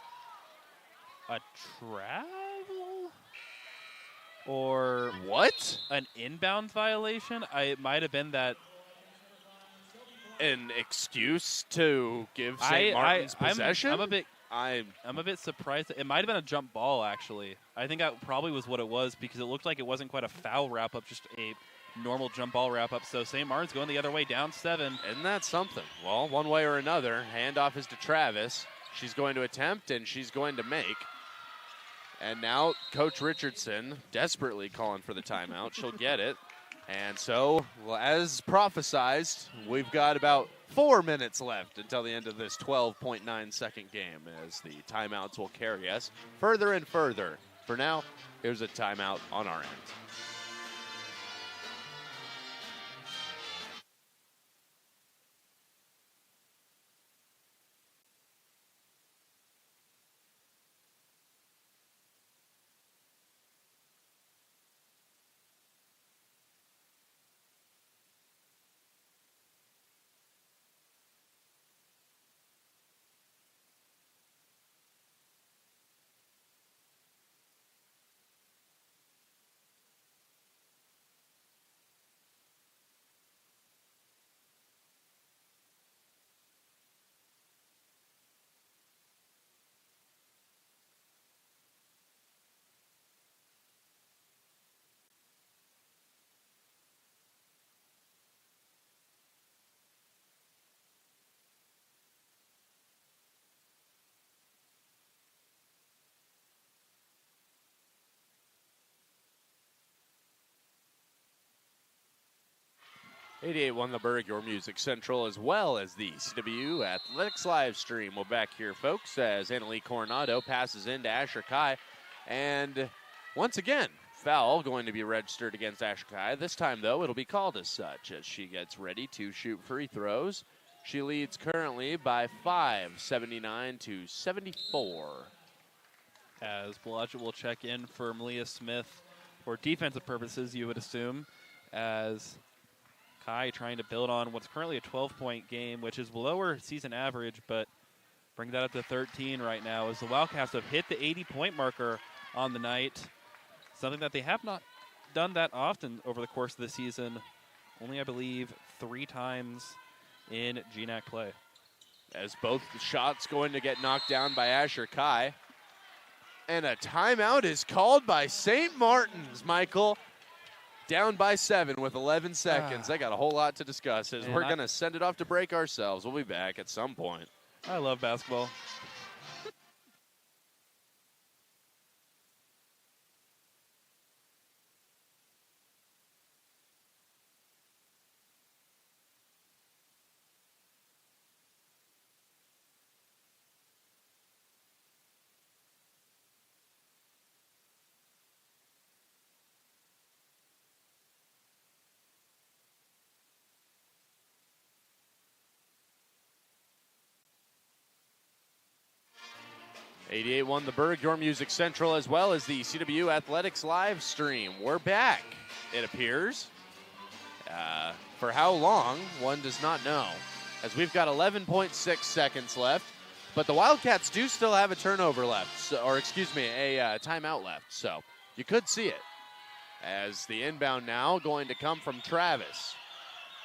a travel? Or what? An inbound violation? It might have been that. An excuse to give St. Martin's possession? I'm a bit surprised. It might have been a jump ball, actually. I think that probably was what it was, because it looked like it wasn't quite a foul wrap-up, just a normal jump ball wrap-up. So St. Martin's going the other way, down 7. Isn't that something? Well, one way or another, handoff is to Travis. She's going to attempt, and she's going to make. And now Coach Richardson desperately calling for the timeout. She'll get it. And so, well, as prophesized, we've got about 4 minutes left until the end of this 12.9-second game, as the timeouts will carry us further and further. For now, here's a timeout on our end. 88.1 The Berg, your music central, as well as the CW Athletics live stream. We're back here, folks, as Annalie Coronado passes into Asher Kai. And once again, foul going to be registered against Asher Kai. This time, though, it'll be called as such as she gets ready to shoot free throws. She leads currently by 5, 79-74. As Blodgett will check in for Malia Smith for defensive purposes, you would assume, as Kai trying to build on what's currently a 12-point game, which is below her season average, but bring that up to 13 right now as the Wildcats have hit the 80-point marker on the night, something that they have not done that often over the course of the season. Only, I believe, 3 times in GNAC play. As both shots going to get knocked down by Asher Kai. And a timeout is called by St. Martin's, Michael. Down by 7 with 11 seconds. They got a whole lot to discuss as we're going to send it off to break ourselves. We'll be back at some point. I love basketball. .1 The Berg, your music central, as well as the CW Athletics live stream. We're back, it appears. For how long, one does not know, as we've got 11.6 seconds left, but the Wildcats do still have a turnover left, a timeout left, so you could see it. As the inbound now going to come from Travis.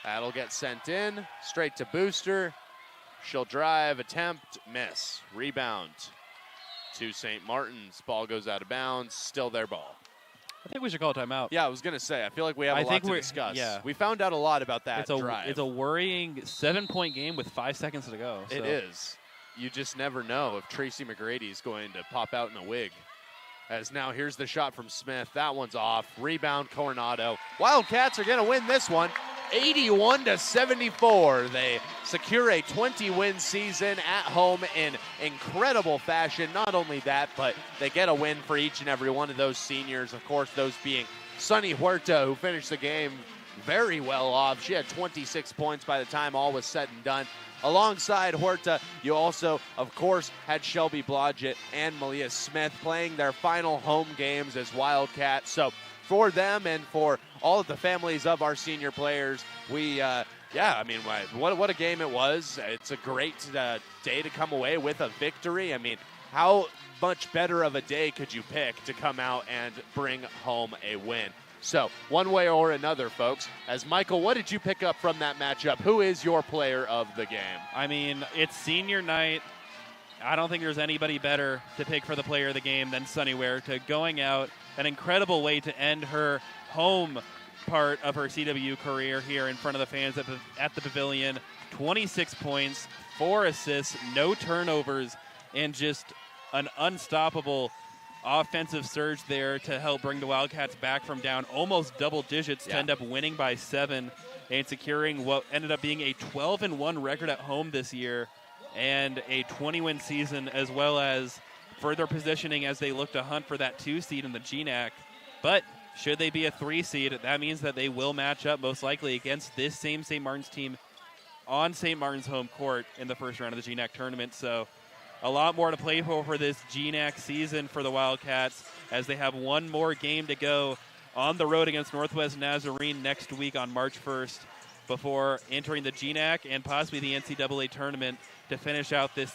That'll get sent in, straight to Booster. She'll drive, attempt, miss. Rebound to St. Martin's. Ball goes out of bounds, still their ball. I think we should call a timeout. Yeah, I was going to say, I feel like we have a lot to discuss. Yeah. We found out a lot about that drive. It's a worrying 7-point game with 5 seconds to go. So. It is. You just never know if Tracy McGrady is going to pop out in a wig. As now here's the shot from Smith. That one's off. Rebound Coronado. Wildcats are going to win this one. 81-74. They secure a 20-win season at home in incredible fashion. Not only that, but they get a win for each and every one of those seniors. Of course, those being Sunny Huerta, who finished the game very well off. She had 26 points by the time all was said and done. Alongside Huerta, you also, of course, had Shelby Blodgett and Malia Smith playing their final home games as Wildcats. So for them and for all of the families of our senior players, what a game it was. It's a great day to come away with a victory. I mean, how much better of a day could you pick to come out and bring home a win? So, one way or another, folks. As Michael, what did you pick up from that matchup? Who is your player of the game? I mean, it's senior night. I don't think there's anybody better to pick for the player of the game than Sunny Huerta, going out an incredible way to end her home part of her CW career here in front of the fans at the Pavilion. 26 points, 4 assists, no turnovers, and just an unstoppable offensive surge there to help bring the Wildcats back from down almost double digits to end up winning by 7 and securing what ended up being a 12-1 record at home this year and a 20-win season, as well as further positioning as they look to hunt for that 2 seed in the GNAC. But should they be a 3 seed, that means that they will match up most likely against this same St. Martin's team on St. Martin's home court in the first round of the GNAC tournament. So a lot more to play for this GNAC season for the Wildcats, as they have one more game to go on the road against Northwest Nazarene next week on March 1st before entering the GNAC and possibly the NCAA tournament to finish out this